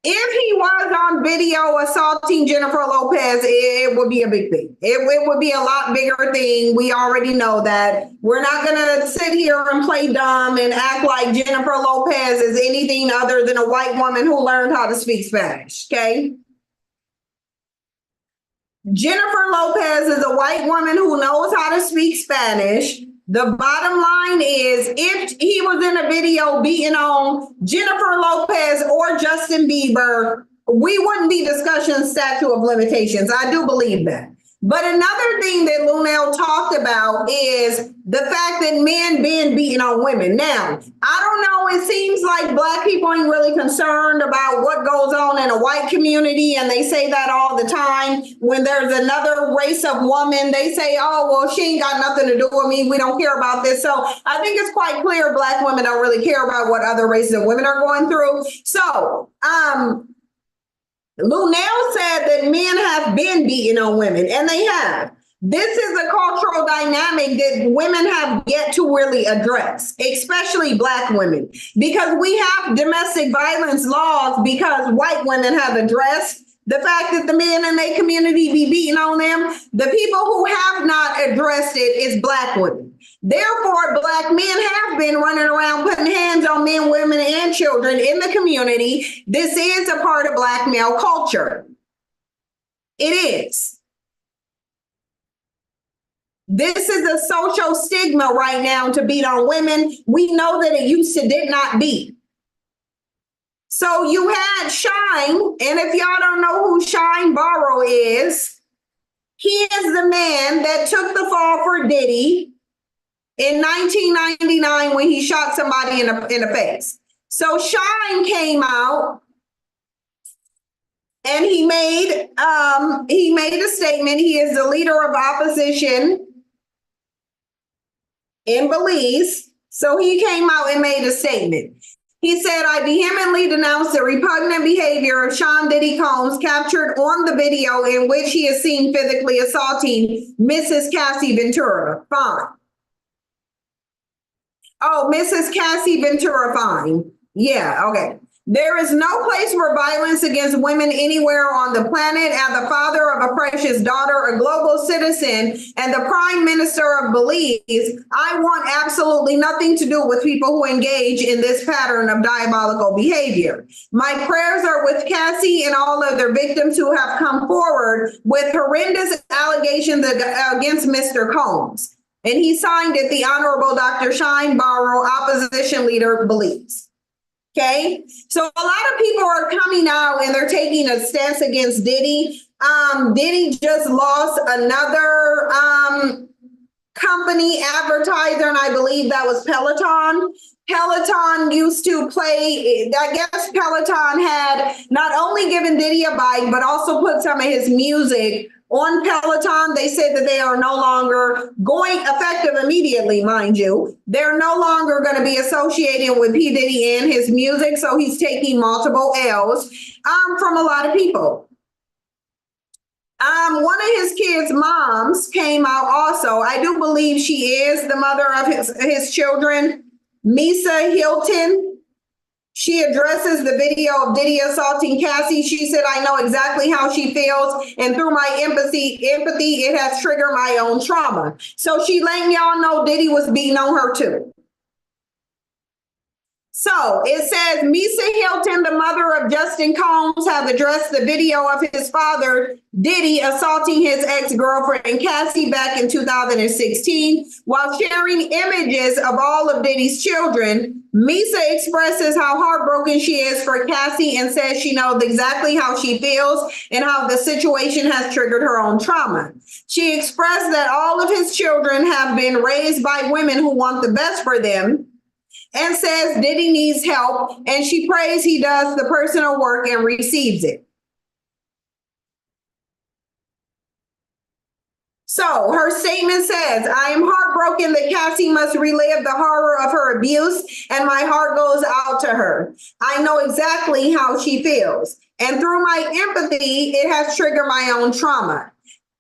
If he was on video assaulting Jennifer Lopez, it would be a big thing. It would be a lot bigger thing. We already know that. We're not going to sit here and play dumb and act like Jennifer Lopez is anything other than a white woman who learned how to speak Spanish, okay? Jennifer Lopez is a white woman who knows how to speak Spanish. The bottom line is, if he was in a video beating on Jennifer Lopez or Justin Bieber, we wouldn't be discussing statute of limitations. I do believe that. But another thing that Lunell talked about is the fact that men being beaten on women. Now, I don't know, it seems like Black people ain't really concerned about what goes on in a white community, and they say that all the time. When there's another race of woman, they say, oh, well, she ain't got nothing to do with me. We don't care about this. So I think it's quite clear Black women don't really care about what other races of women are going through. So, Lunell said that men have been beaten on women, and they have. This is a cultural dynamic that women have yet to really address, especially Black women, because we have domestic violence laws because white women have addressed the fact that the men in their community be beating on them. The people who have not addressed it is Black women. Therefore, Black men have been running around putting hands on men, women, and children in the community. This is a part of Black male culture. It is. This is a social stigma right now to beat on women. We know that it used to did not be. So you had Shine, and if y'all don't know who Shine Barrow is, he is the man that took the fall for Diddy in 1999 when he shot somebody in the face. So Shine came out and he made a statement. He is the leader of opposition in Belize. So he came out and made a statement. He said, I vehemently denounce the repugnant behavior of Sean Diddy Combs captured on the video in which he is seen physically assaulting Mrs. Cassie Ventura. Fine. Oh, Mrs. Cassie Ventura, fine. Yeah, okay. There is no place for violence against women anywhere on the planet. As the father of a precious daughter, a global citizen, and the prime minister of Belize, I want absolutely nothing to do with people who engage in this pattern of diabolical behavior. My prayers are with Cassie and all other victims who have come forward with horrendous allegations against Mr. Combs. And he signed it, the Honorable Dr. Shine Barrow, opposition leader, Belize. Okay, so a lot of people are coming out and they're taking a stance against Diddy. Diddy just lost another company advertiser, and I believe that was Peloton. Peloton used to play, I guess Peloton had not only given Diddy a bike, but also put some of his music on Peloton. They said that they are no longer going, effective immediately, mind you. They're no longer going to be associated with P. Diddy and his music. So he's taking multiple L's from a lot of people. One of his kids' moms came out also. I do believe she is the mother of his children, Misa Hilton. She addresses the video of Diddy assaulting Cassie. She said, I know exactly how she feels. And through my empathy, it has triggered my own trauma. So she letting y'all know Diddy was beating on her too. So it says, Misa Hilton, the mother of Justin Combs, have addressed the video of his father, Diddy, assaulting his ex-girlfriend, Cassie, back in 2016. While sharing images of all of Diddy's children, Misa expresses how heartbroken she is for Cassie and says she knows exactly how she feels and how the situation has triggered her own trauma. She expressed that all of his children have been raised by women who want the best for them, and says Diddy needs help, and she prays he does the personal work and receives it. So her statement says, I am heartbroken that Cassie must relive the horror of her abuse, and my heart goes out to her. I know exactly how she feels, and through my empathy, it has triggered my own trauma.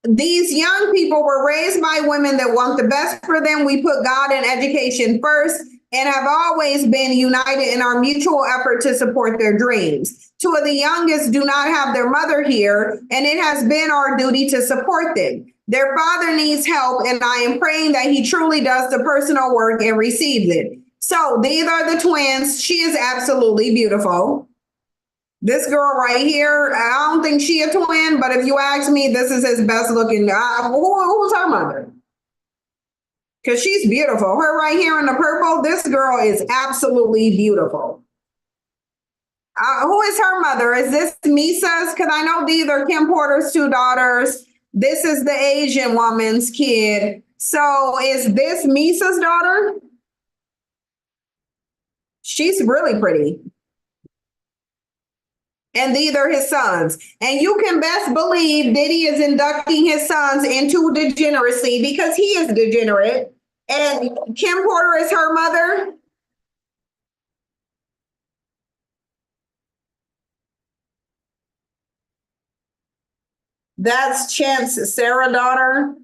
These young people were raised by women that want the best for them. We put God and education first, and have always been united in our mutual effort to support their dreams. Two of the youngest do not have their mother here, and it has been our duty to support them. Their father needs help, and I am praying that he truly does the personal work and receives it. So these are the twins. She is absolutely beautiful. This girl right here, I don't think she a twin, but if you ask me, this is his best looking. Who's her mother? Because she's beautiful. Her right here in the purple, this girl is absolutely beautiful. Who is her mother? Is this Misa's? Because I know these are Kim Porter's two daughters. This is the Asian woman's kid. So is this Misa's daughter? She's really pretty. And these are his sons. And you can best believe Diddy is inducting his sons into degeneracy because he is degenerate. And Kim Porter is her mother. That's Chance Sarah's daughter.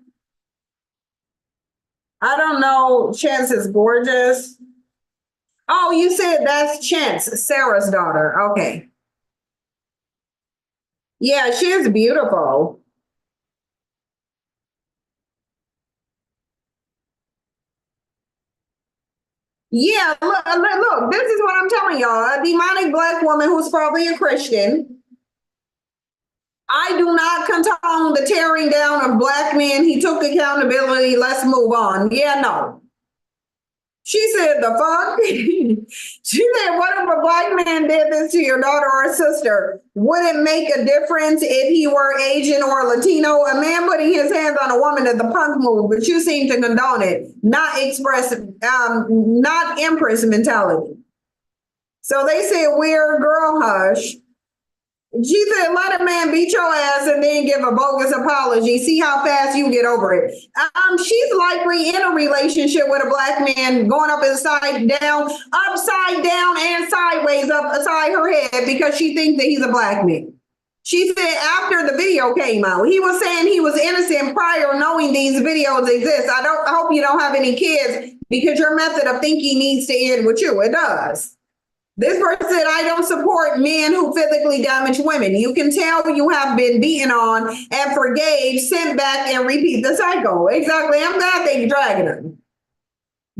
I don't know. Chance is gorgeous. Oh, you said that's Chance, Sarah's daughter. Okay. Yeah, she is beautiful. Yeah, look, this is what I'm telling y'all. A demonic black woman who's probably a Christian. I do not condone the tearing down of black men. He took accountability. Let's move on. Yeah, no. She said, the fuck? She said, what if a black man did this to your daughter or sister? Would it make a difference if he were Asian or Latino? A man putting his hands on a woman is the punk move, but you seem to condone it, not empress mentality. So they said, weird girl hush. She said, let a man beat your ass and then give a bogus apology. See how fast you get over it. She's likely in a relationship with a black man going upside down, and sideways upside her head because she thinks that he's a black man. She said after the video came out, he was saying he was innocent prior knowing these videos exist. I hope you don't have any kids because your method of thinking needs to end with you. It does. This person said, I don't support men who physically damage women. You can tell you have been beaten on and forgave, sent back, and repeat the cycle. Exactly. I'm glad they're dragging him.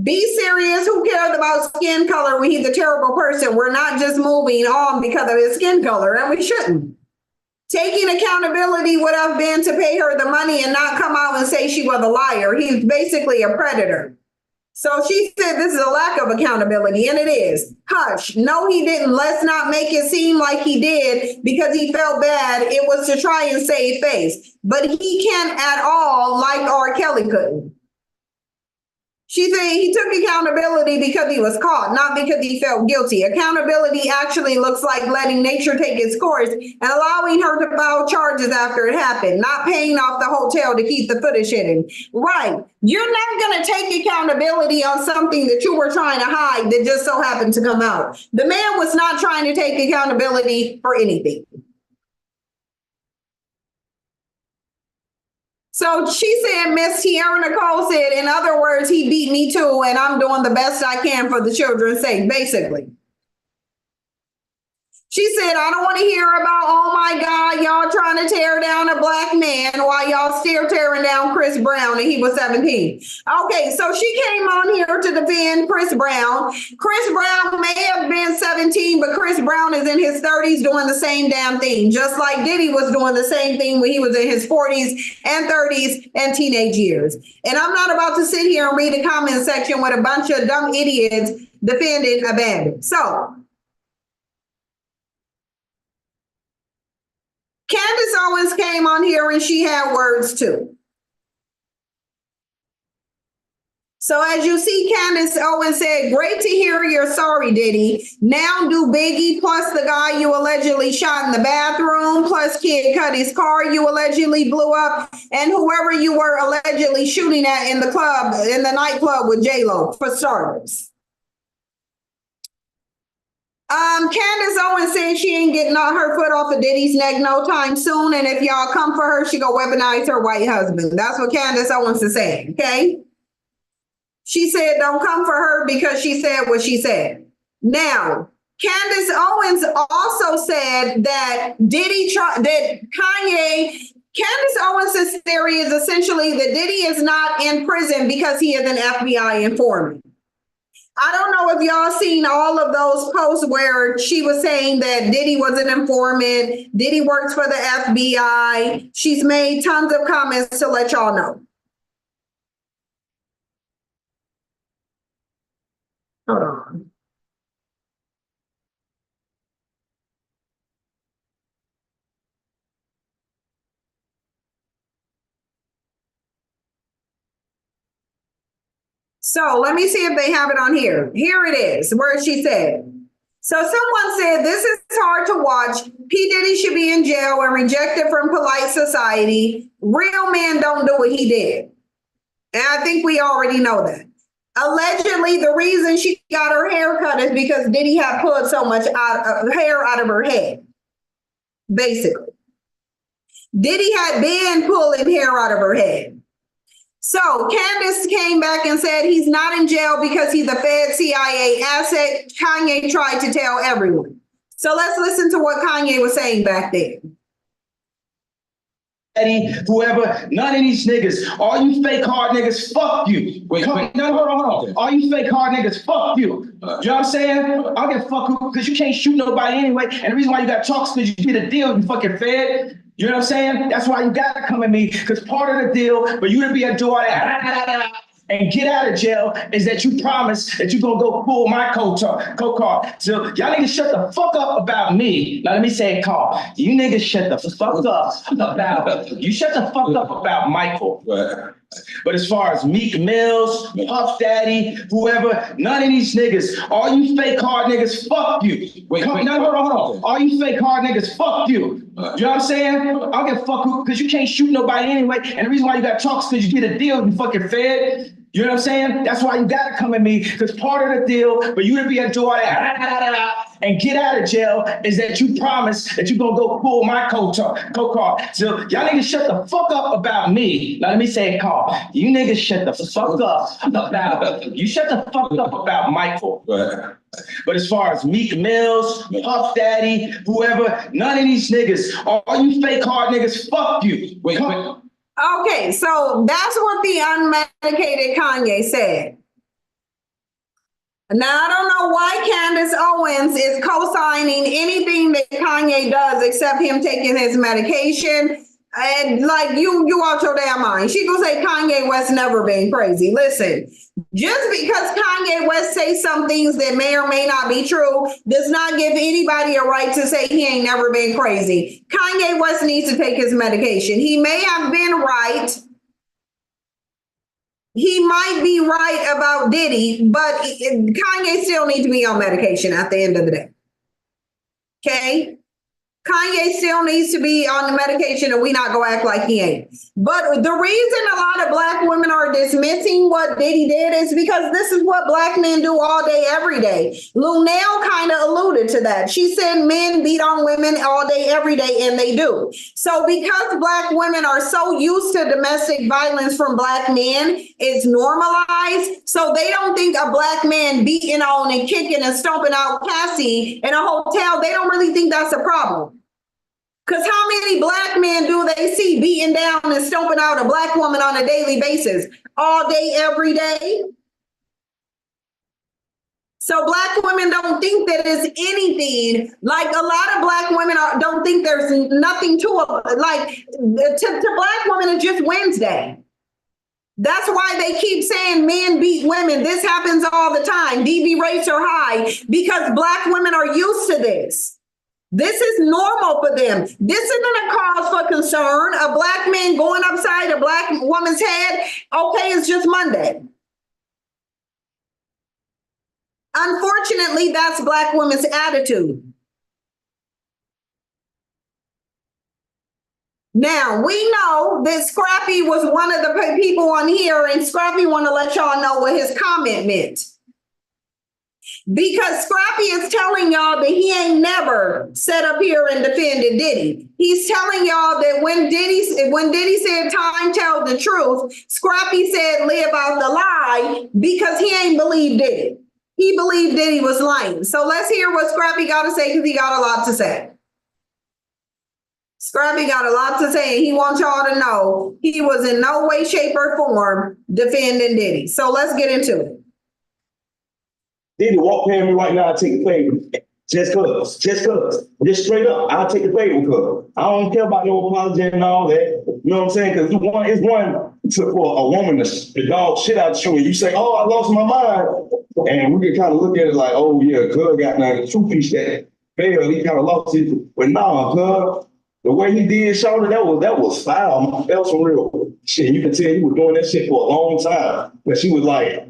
Be serious. Who cares about skin color when he's a terrible person? We're not just moving on because of his skin color, and we shouldn't. Taking accountability would have been to pay her the money and not come out and say she was a liar. He's basically a predator. So she said this is a lack of accountability, and it is. Hush. No, he didn't. Let's not make it seem like he did because he felt bad. It was to try and save face. But he can't at all like R. Kelly couldn't. She said he took accountability because he was caught, not because he felt guilty. Accountability actually looks like letting nature take its course and allowing her to file charges after it happened, not paying off the hotel to keep the footage hidden. Right. You're not going to take accountability on something that you were trying to hide that just so happened to come out. The man was not trying to take accountability for anything. So she said, Miss Tiara Nicole said, in other words, he beat me too, and I'm doing the best I can for the children's sake, basically. She said, I don't want to hear about, oh my God, y'all trying to tear down a black man while y'all still tearing down Chris Brown and he was 17. Okay, so she came on here to defend Chris Brown. Chris Brown may have been 17, but Chris Brown is in his 30s doing the same damn thing, just like Diddy was doing the same thing when he was in his 40s and 30s and teenage years. And I'm not about to sit here and read the comment section with a bunch of dumb idiots defending a bandit. So Candice Owens came on here and she had words too. So as you see, Candice Owens said, great to hear you're sorry, Diddy. Now do Biggie plus the guy you allegedly shot in the bathroom, plus Kid Cudi's car you allegedly blew up, and whoever you were allegedly shooting at in the club, in the nightclub with J-Lo, for starters. Candice Owens said she ain't getting her foot off of Diddy's neck no time soon. And if y'all come for her, she gonna weaponize her white husband. That's what Candice Owens is saying, okay? She said don't come for her because she said what she said. Now, Candice Owens also said that Candice Owens' theory is essentially that Diddy is not in prison because he is an FBI informant. I don't know if y'all seen all of those posts where she was saying that Diddy was an informant, Diddy works for the FBI. She's made tons of comments to let y'all know. Hold on. So let me see if they have it on here. Here it is, where she said. So someone said, this is hard to watch. P. Diddy should be in jail and rejected from polite society. Real men don't do what he did. And I think we already know that. Allegedly, the reason she got her hair cut is because Diddy had pulled so much hair out of her head. Basically. Diddy had been pulling hair out of her head. So Candice came back and said he's not in jail because he's a Fed CIA asset. Kanye tried to tell everyone. So let's listen to what Kanye was saying back then. Eddie, whoever, none of these niggas, all you fake hard niggas, fuck you. Wait, no, hold on. All you fake hard niggas, fuck you. You know what I'm saying? I'll get fuck you because you can't shoot nobody anyway. And the reason why you got talks because you did a deal, you fucking fed. You know what I'm saying? That's why you gotta come at me, because part of the deal for you to be a door and get out of jail is that you promise that you're gonna go pull my coat card. So y'all niggas shut the fuck up about me. Now let me say it, Carl. You niggas shut the fuck up about Michael. But as far as Meek Mills, Puff Daddy, whoever, none of these niggas, all you fake hard niggas, fuck you. Hold on. All you fake hard niggas, fuck you. You know what I'm saying? I'll get fuck you because you can't shoot nobody anyway. And the reason why you got talks because you did a deal, you fucking fed. You know what I'm saying? That's why you gotta come at me, because part of the deal for you to be a door and get out of jail is that you promise that you're gonna go pull my coat card. So y'all niggas shut the fuck up about me. Now let me say it, Carl. You niggas shut the fuck up about Michael. But as far as Meek Mills, Puff Daddy, whoever, none of these niggas, all you fake hard niggas, fuck you. Okay, so that's what the unmedicated Kanye said. Now, I don't know why Candice Owens is co-signing anything that Kanye does except him taking his medication. And like, you out your damn mind. She gonna say Kanye West never been crazy. Listen, just because Kanye West say some things that may or may not be true does not give anybody a right to say he ain't never been crazy. Kanye West needs to take his medication. He may have been right. He might be right about Diddy, but Kanye still needs to be on medication at the end of the day. Okay? Kanye still needs to be on the medication and we not gonna act like he ain't. But the reason a lot of Black women are dismissing what Diddy did is because this is what Black men do all day, every day. Lunell kind of alluded to that. She said men beat on women all day, every day, and they do. So because Black women are so used to domestic violence from Black men, it's normalized. So they don't think a Black man beating on and kicking and stomping out Cassie in a hotel, they don't really think that's a problem. Because how many Black men do they see beating down and stomping out a Black woman on a daily basis? All day, every day? So Black women don't think that it's anything. Like a lot of Black women don't think there's nothing to it. Like to Black women, it's just Wednesday. That's why they keep saying men beat women. This happens all the time. DV rates are high because Black women are used to this. This is normal for them. This isn't a cause for concern. A Black man going upside a Black woman's head, okay, it's just Monday. Unfortunately, that's Black women's attitude. Now, we know that Scrappy was one of the people on here, and Scrappy want to let y'all know what his comment meant. Because Scrappy is telling y'all that he ain't never sat up here and defended Diddy. He's telling y'all that when Diddy said time tells the truth, Scrappy said live out the lie because he ain't believed Diddy. He believed Diddy was lying. So let's hear what Scrappy got to say because he got a lot to say. Scrappy got a lot to say, and he wants y'all to know he was in no way, shape, or form defending Diddy. So let's get into it. Diddy walk past me right now, I take the favor. Just cause. Just straight up, I'll take the favor because I don't care about no apology and all that. You know what I'm saying? Because it's one for a woman to dog shit out you and you say, oh, I lost my mind. And we can kind of look at it like, oh yeah, cuz got now two piece that failed, he kind of lost it. But nah, cuz the way he did Shawty, that was foul. That was some real shit. You can tell he was doing that shit for a long time. But she was like,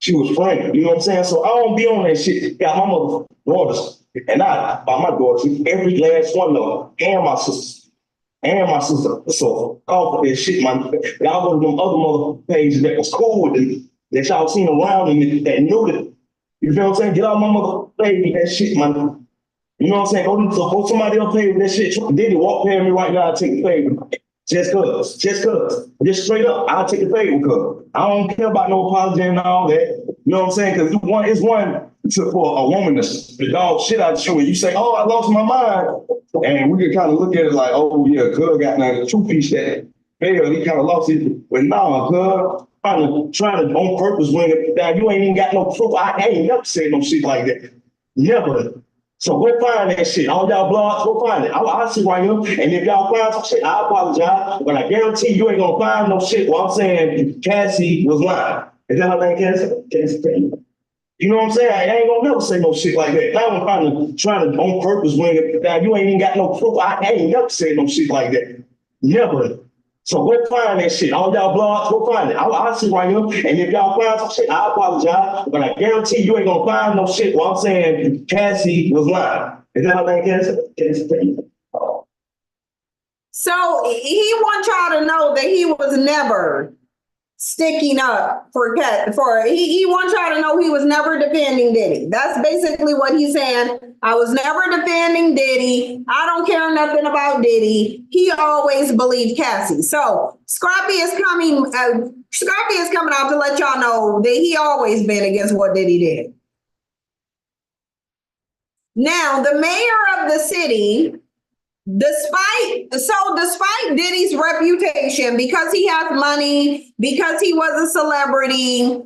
She was frank, you know what I'm saying? So I don't be on that shit. Got my mother daughters, and by my daughters, every last one of them, and my sisters. And my sister. So call for that shit, man. Y'all go to them other mother pages that was cool with them, that y'all seen around and that knew that. You feel what I'm saying? Get out my mother page with that shit, man. You know what I'm saying? Go somebody else pay with that shit. Diddy walk past me right now and take the favor. Just cause. Just straight up, I'll take the favor cause. I don't care about no apology and all that. You know what I'm saying? Cause it's one for a woman to the dog shit out you and you say, oh, I lost my mind. And we can kind of look at it like, oh yeah, cuz got that two piece that failed, he kind of lost it. But nah, cuz trying to on purpose wing it down. You ain't even got no proof. I ain't never said no shit like that. Never. So go find that shit. All y'all blogs, go find it. I'll see right here. And if y'all find some shit, I apologize. But I guarantee you ain't gonna find no shit while I'm saying Cassie was lying. Is that her name, Cassie? You know what I'm saying? I ain't gonna never say no shit like that. Now I'm trying to on purpose wing it down. You ain't even got no proof. I ain't never said no shit like that. Never. So go find that shit. All y'all blogs, go find it. I'll see right here. And if y'all find some shit, I apologize. But I guarantee you ain't gonna find no shit while I'm saying Cassie was lying. Is that her name, Cassie? So he wants y'all to know that he was never sticking up for he wants y'all to know he was never defending Diddy. That's basically what he's saying. I was never defending Diddy. I don't care nothing about Diddy. He always believed Cassie. So Scrappy is coming out to let y'all know that he always been against what Diddy did. Now, the mayor of the city, despite Diddy's reputation, because he has money, because he was a celebrity,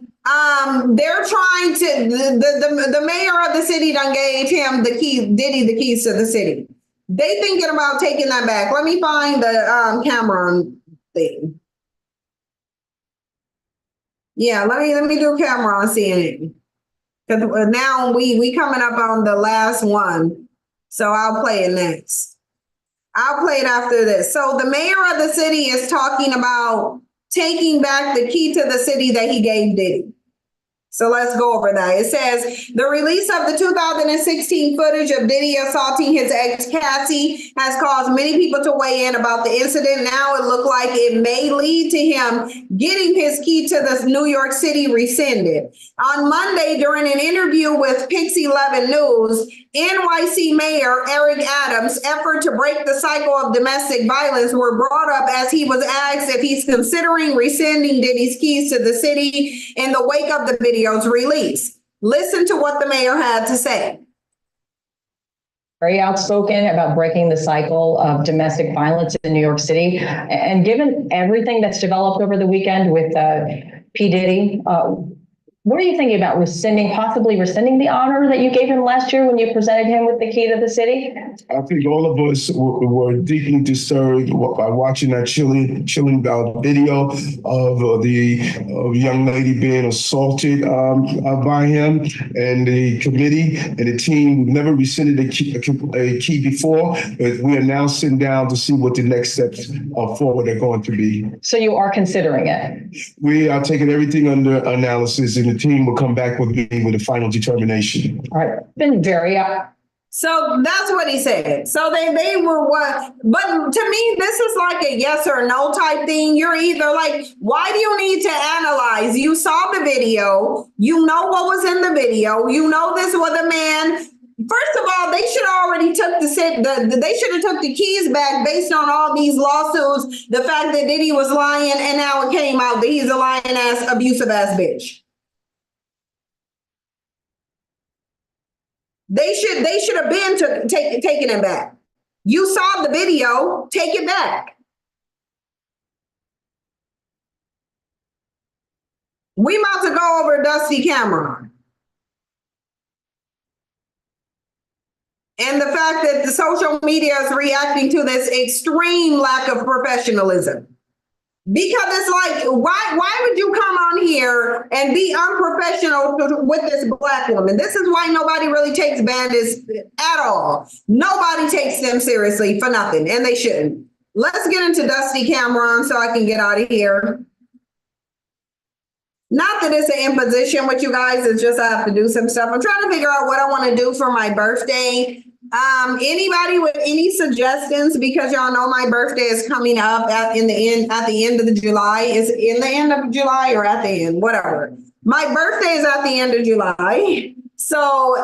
they're trying to, the mayor of the city done gave him Diddy the keys to the city. They thinking about taking that back. Let me find the Cameron thing. Yeah, let me do Cameron CNN. Because now we coming up on the last one. So I'll play it next. I'll play it after this. So the mayor of the city is talking about taking back the key to the city that he gave Diddy. So let's go over that. It says the release of the 2016 footage of Diddy assaulting his ex Cassie has caused many people to weigh in about the incident. Now it looked like it may lead to him getting his key to the New York City rescinded. On Monday, during an interview with Pix 11 News, NYC Mayor Eric Adams' effort to break the cycle of domestic violence were brought up as he was asked if he's considering rescinding Diddy's keys to the city in the wake of the video's release. Listen to what the mayor had to say. Very outspoken about breaking the cycle of domestic violence in New York City. And given everything that's developed over the weekend with P. Diddy, what are you thinking about possibly rescinding the honor that you gave him last year when you presented him with the key to the city? I think all of us were deeply disturbed by watching that chilling video of the young lady being assaulted by him, and the committee and the team never rescinded a key before, but we are now sitting down to see what the next steps forward are going to be. So you are considering it? We are taking everything under analysis, and the team will come back with me with a final determination. All right. Been very So that's what he said. So they were what, but to me, this is like a yes or no type thing. You're either like, why do you need to analyze? You saw the video, you know what was in the video, you know this was a man. First of all, they should have already took they should have took the keys back based on all these lawsuits, the fact that Diddy was lying, and now it came out that he's a lying ass, abusive ass bitch. They should have been taking it back. You saw the video, take it back. We about to go over Dusty Cameron. And the fact that the social media is reacting to this extreme lack of professionalism. Because it's like, why would you come on here and be unprofessional with this Black woman? This is why nobody really takes bandits at all. Nobody takes them seriously for nothing, and they shouldn't. Let's get into Dusty Cameron so I can get out of here. not that it's an imposition with you guys, it's just I have to do some stuff. I'm trying to figure out what I want to do for my birthday. Anybody with any suggestions? Because y'all know my birthday is coming up at the end of the July. Is it in the end of July or at the end? Whatever. My birthday is at the end of July. So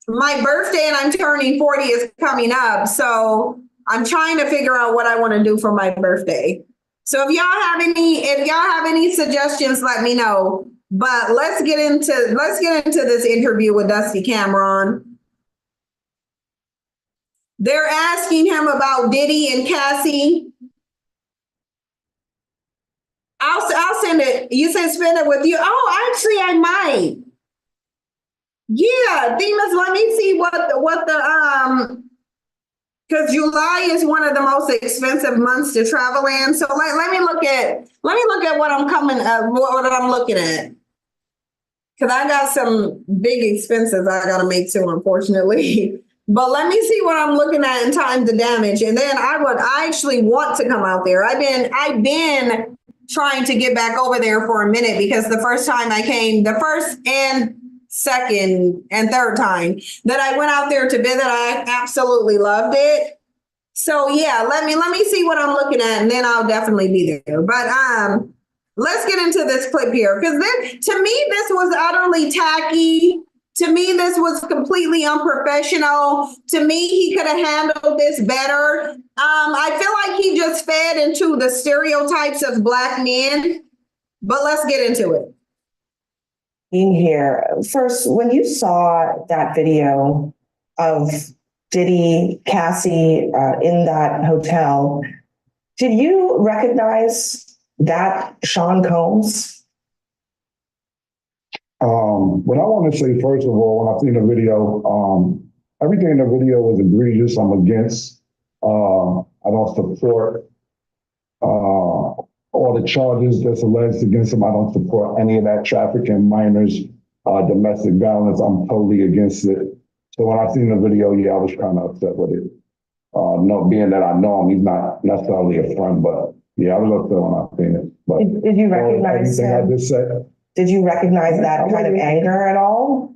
my birthday and I'm turning 40 is coming up. So I'm trying to figure out what I want to do for my birthday. So if y'all have any suggestions, let me know. But let's get into this interview with Dusty Cameron. They're asking him about Diddy and Cassie. I'll send it. You said spend it with you. Oh, actually, I might. Yeah, Demas, let me see what the because July is one of the most expensive months to travel in. So let me look at what I'm looking at. Because I got some big expenses I gotta make too, unfortunately. But let me see what I'm looking at in time to damage. And then I actually want to come out there. I've been trying to get back over there for a minute because the first time I came, the first and second and third time that I went out there to visit, I absolutely loved it. So yeah, let me see what I'm looking at and then I'll definitely be there. But let's get into this clip here because to me this was utterly tacky. To me, this was completely unprofessional. To me, he could have handled this better. I feel like he just fed into the stereotypes of Black men, but let's get into it. In here, first, when you saw that video of Diddy, Cassie in that hotel, did you recognize that Sean Combs? What I want to say, first of all, when I seen the video, everything in the video was egregious. I'm against. I don't support all the charges that's alleged against him. I don't support any of that trafficking, minors, domestic violence. I'm totally against it. So when I seen the video, yeah, I was kind of upset with it. Being that I know him, he's not necessarily a friend, but yeah, I was upset when I seen it. But did you recognize everything I just said? Did you recognize that kind of anger at all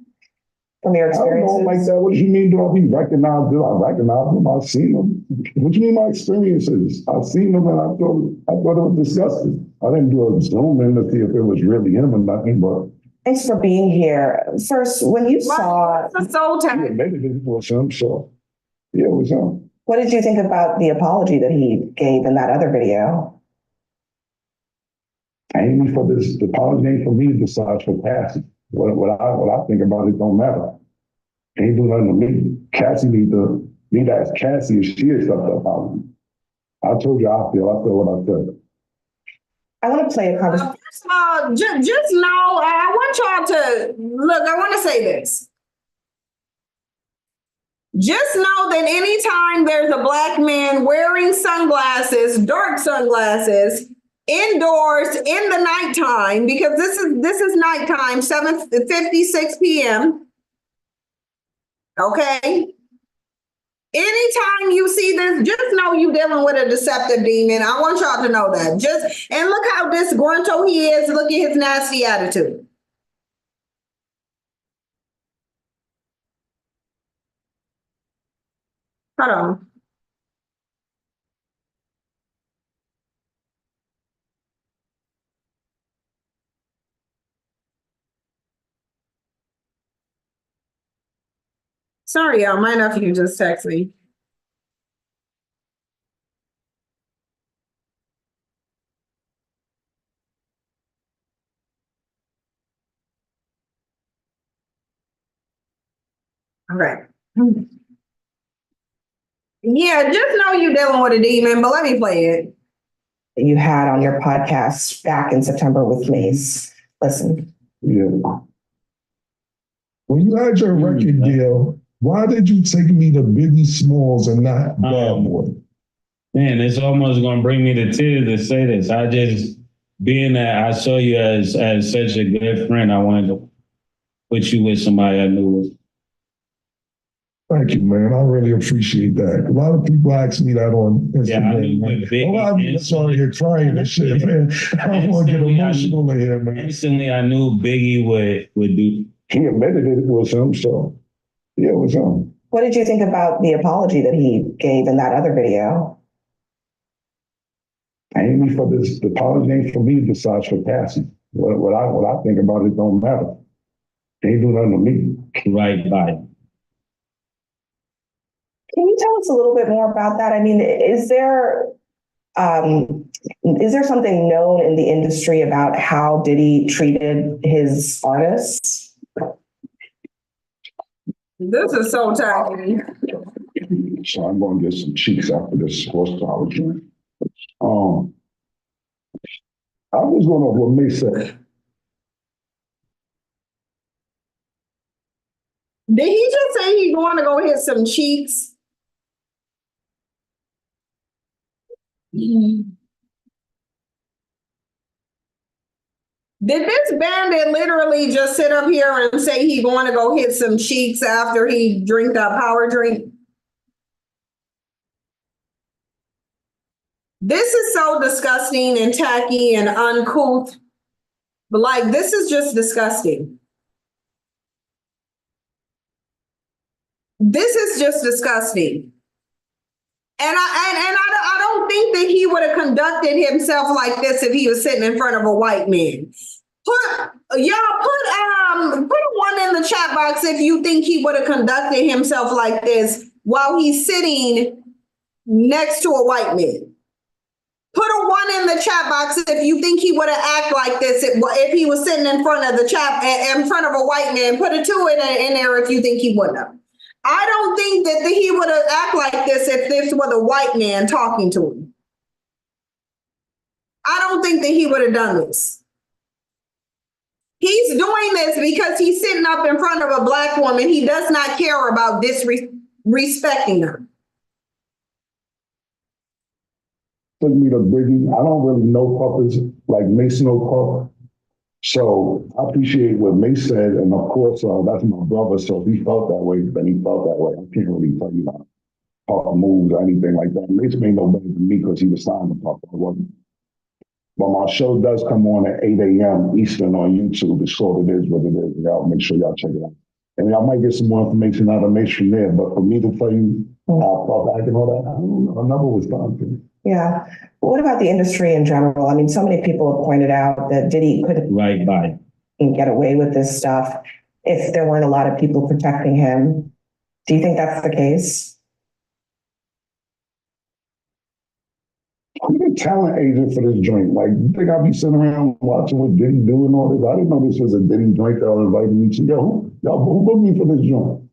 from your experiences? I don't like that. What do you mean, do I be recognized? Do I recognize him? I've seen him. What do you mean my experiences? I've seen him and I thought it was disgusting. I didn't do a zoom in to see if it was really him or nothing, but. Thanks for being here. First, when you saw. The soul time. Yeah, maybe it was him, so. Yeah, it was him. What did you think about the apology that he gave in that other video? Ain't for this, the apology ain't for me to decide for Cassie. What I think about it don't matter. Ain't do nothing to me. Cassie need to ask Cassie if she accepts the apology. I told you I feel what I said. I want to play a conversation. First of all, just know, I want y'all to look, I want to say this. Just know that anytime there's a Black man wearing sunglasses, dark sunglasses, indoors in the nighttime, because this is nighttime, 7:56 p.m. Okay. Anytime you see this, just know you're dealing with a deceptive demon. I want y'all to know that. And look how disgruntled he is. Look at his nasty attitude. Hold on. Sorry, y'all. My nephew just texted me. All right. Yeah, just know you're dealing with a demon, but let me play it. You had on your podcast back in September with Mace. Listen. Yeah. When you had your record deal, why did you take me to Biggie Smalls and not Bad Boy? Man, it's almost gonna bring me to tears to say this. I just, being that I saw you as such a good friend, I wanted to put you with somebody I knew was. Thank you, man. I really appreciate that. A lot of people ask me that on Instagram. Yeah, I knew man. with Biggie A lot of people sorry here crying and shit, man. I don't want to get emotional in here, man. Instantly, I knew Biggie would do. He admitted it was him, so yeah, it was him. What did you think about the apology that he gave in that other video? Ain't for this, the apology ain't for me besides for Cassie. What I think about it don't matter. They ain't do nothing to me. Right by. Can you tell us a little bit more about that? I mean, is there something known in the industry about how Diddy treated his artists? This is so tacky. So I'm going to get some cheeks after this horsepower joint. I was going to what May said. Did he just say he's going to go hit some cheeks? Did this bandit literally just sit up here and say he going to go hit some cheeks after he drink that power drink? This is so disgusting and tacky and uncouth. But like, this is just disgusting. This is just disgusting. And I don't think that he would have conducted himself like this if he was sitting in front of a white man. Put a one in the chat box if you think he would have conducted himself like this while he's sitting next to a white man. Put a one in the chat box if you think he would have acted like this if he was sitting in front of in front of a white man. Put a two in there if you think he wouldn't have. I don't think that he would have acted like this if this was a white man talking to him. I don't think that he would have done this. He's doing this because he's sitting up in front of a black woman. He does not care about disrespecting her. Took me to Biggie. I don't really know puppets like Mason no pup. So I appreciate what Mace said, and of course, that's my brother, so he felt that way, then he felt that way. I can't really tell you how it moves or anything like that. Mace ain't no better than me because he was signed to Pup. I wasn't. But my show does come on at 8 a.m. Eastern on YouTube. It's called It Is What It Is. Y'all make sure y'all check it out. And y'all might get some more information out of Mace from there, but for me to tell you how Pup acted and all that, I don't know. I never was done to. Yeah. What about the industry in general? I mean, so many people have pointed out that Diddy could get away with this stuff if there weren't a lot of people protecting him. Do you think that's the case? I'm the talent agent for this joint. Like, you think I'll be sitting around watching what Diddy do and all this? I didn't know this was a Diddy joint that was inviting me to. Yo, who booked me for this joint?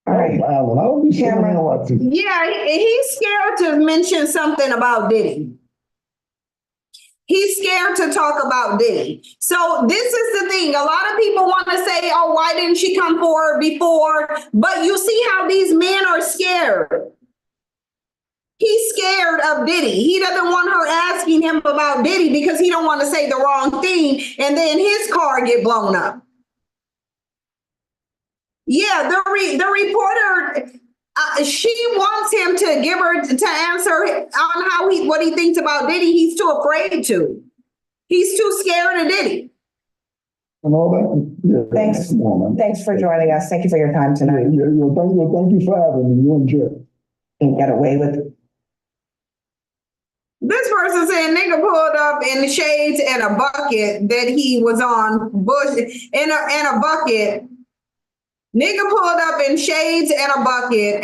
All right. Wow, I don't be sitting around watching. Yeah, he's scared to mention something about Diddy. He's scared to talk about Diddy. So this is the thing. A lot of people want to say, oh, why didn't she come forward before? But you see how these men are scared. He's scared of Diddy. He doesn't want her asking him about Diddy because he don't want to say the wrong thing and then his car get blown up. Yeah, the reporter, she wants him to give her to answer on what he thinks about Diddy. He's too afraid to. He's too scared of Diddy. And all that. Yeah, Thanks for joining us. Thank you for your time tonight. Yeah, thank you for having me. You enjoy it. And get away with it. This person said nigga pulled up in the shades and a bucket that he was on bush in a bucket. Nigga pulled up in shades and a bucket.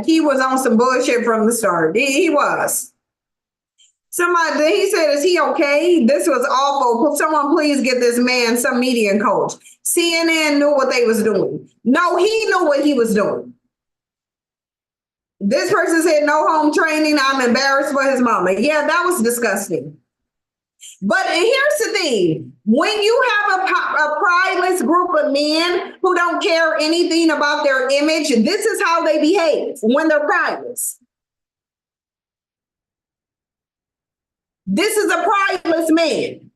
He was on some bullshit from the start. He was. He said, is he okay? This was awful. Someone please get this man some media coach. CNN knew what they was doing. No, he knew what he was doing. This person said no home training. I'm embarrassed for his mama. Yeah, that was disgusting. But here's the thing. When you have a prideless group of men who don't care anything about their image, this is how they behave when they're prideless. This is a prideless man.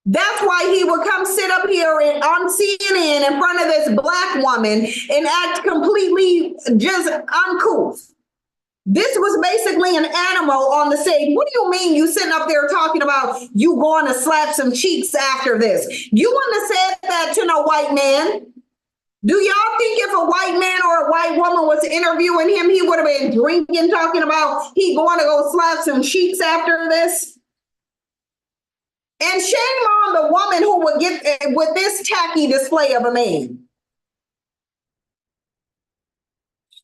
That's why he would come sit up here on CNN in front of this Black woman and act completely just uncouth. This was basically an animal on the stage. What do you mean you sitting up there talking about you going to slap some cheeks after this? You wouldn't have said that to no white man. Do y'all think if a white man or a white woman was interviewing him, he would have been drinking, talking about he going to go slap some cheeks after this? And shame on the woman who would get with this tacky display of a man.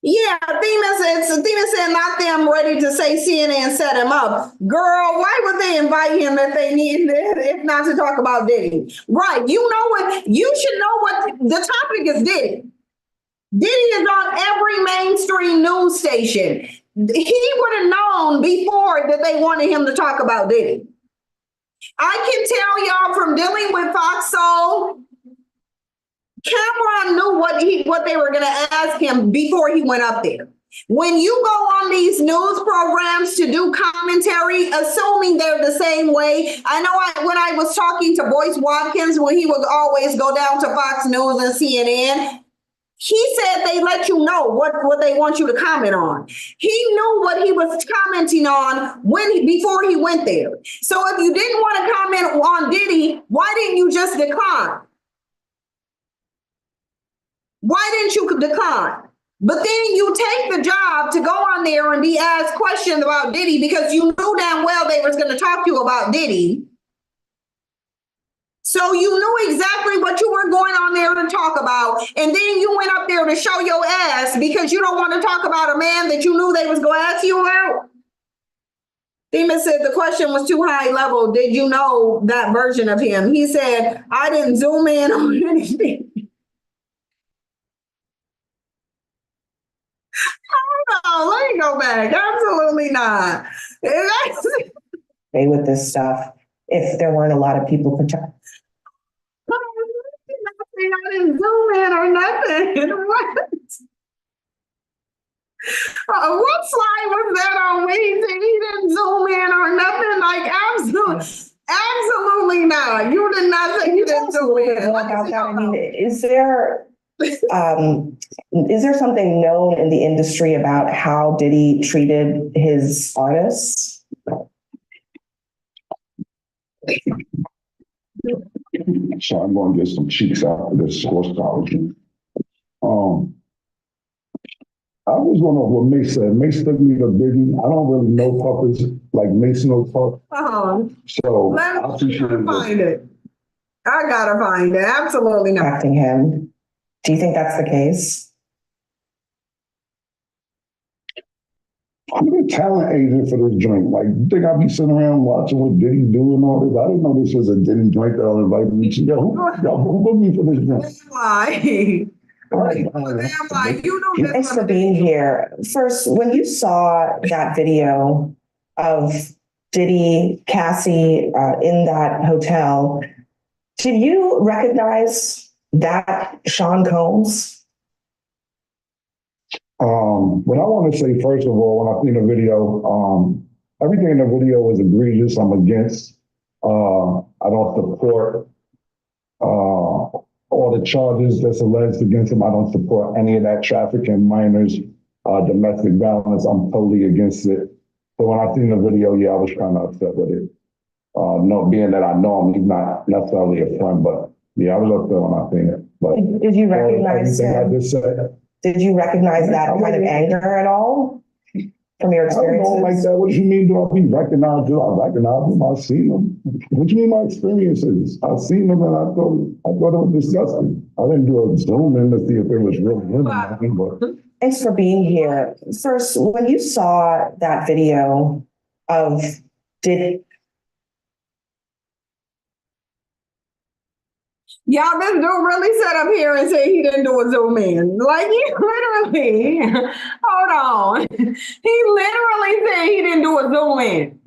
Yeah, Thema said not them ready to say CNN set him up. Girl, why would they invite him if they need if not to talk about Diddy? Right. You know what? You should know what the topic is Diddy. Diddy is on every mainstream news station. He would have known before that they wanted him to talk about Diddy. I can tell y'all from dealing with Fox Soul, Cameron knew what they were going to ask him before he went up there. When you go on these news programs to do commentary, assuming they're the same way, I know when I was talking to Boyce Watkins, when he would always go down to Fox News and CNN, he said they let you know what they want you to comment on. He knew what he was commenting on before he went there. So if you didn't want to comment on Diddy, why didn't you just decline? Why didn't you decline? But then you take the job to go on there and be asked questions about Diddy because you knew damn well they was going to talk to you about Diddy. So you knew exactly what you were going on there to talk about. And then you went up there to show your ass because you don't want to talk about a man that you knew they was going to ask you about. Thema said the question was too high level. Did you know that version of him? He said, I didn't zoom in on anything. Oh, let me go back. Absolutely not. Stay with this stuff if there weren't a lot of people protecting. I didn't zoom in or nothing. What slide was that on when he said he didn't zoom in or nothing? Like, absolutely not. You did not say you didn't zoom in. About that? I mean, is there something known in the industry about how Diddy treated his artists? So I'm going to get some cheeks after this horseology. I was going over what Mace said. Mace took me to Biggie. I don't really know puppets like Mace knows puppets. So I appreciate find it. I gotta find it. Absolutely not. Acting him. Do you think that's the case? I'm a talent agent for this joint. Like, you think I'll be sitting around watching what Diddy do and all this? I didn't know this was a Diddy joint that I'll invite me to. Yo, who booked me for this joint? Thanks for being here. First, when you saw that video of Diddy, Cassie in that hotel, did you recognize that Sean Combs? What I want to say, first of all, when I seen the video, everything in the video was egregious. I'm against. I don't support all the charges that's alleged against him. I don't support any of that trafficking, minors, domestic violence. I'm totally against it. So when I seen the video, yeah, I was kind of upset with it. Being that I know him, he's not necessarily a friend, but yeah, I was upset when I seen it. But did you recognize everything I just said? Did you recognize that kind of anger at all from your experiences? I don't know like that. What do you mean? Do I be recognized? Do I recognize them? I've seen them. What do you mean my experiences? I've seen them and I thought it was disgusting. I didn't do a zoom in to see if it was really him. But thanks for being here. First, when you saw that video of Diddy. Y'all, this dude really sat up here and said he didn't do a zoom in. Like, he literally, hold on. He literally said he didn't do a zoom in.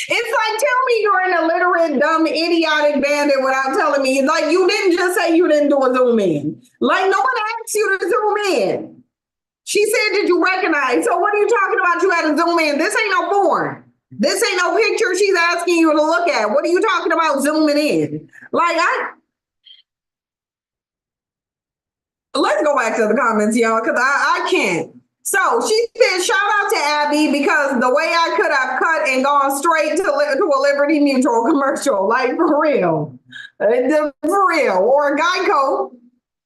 It's like, tell me you're an illiterate, dumb, idiotic bandit without telling me. Like, you didn't just say you didn't do a zoom in. Like, no one asked you to zoom in. She said, did you recognize? So what are you talking about? You got to zoom in. This ain't no porn. This ain't no picture she's asking you to look at. What are you talking about zooming in? Like, let's go back to the comments, y'all, because I can't. So she said, shout out to Abby because the way I could have cut and gone straight to a Liberty Mutual commercial, like for real. For real. Or Geico.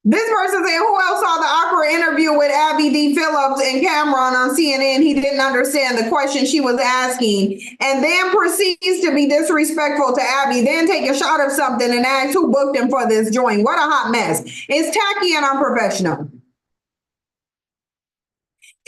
This person said, who else saw the awkward interview with Abby D. Phillips and Cameron on CNN? He didn't understand the question she was asking and then proceeds to be disrespectful to Abby, then take a shot of something and ask who booked him for this joint. What a hot mess. It's tacky and unprofessional.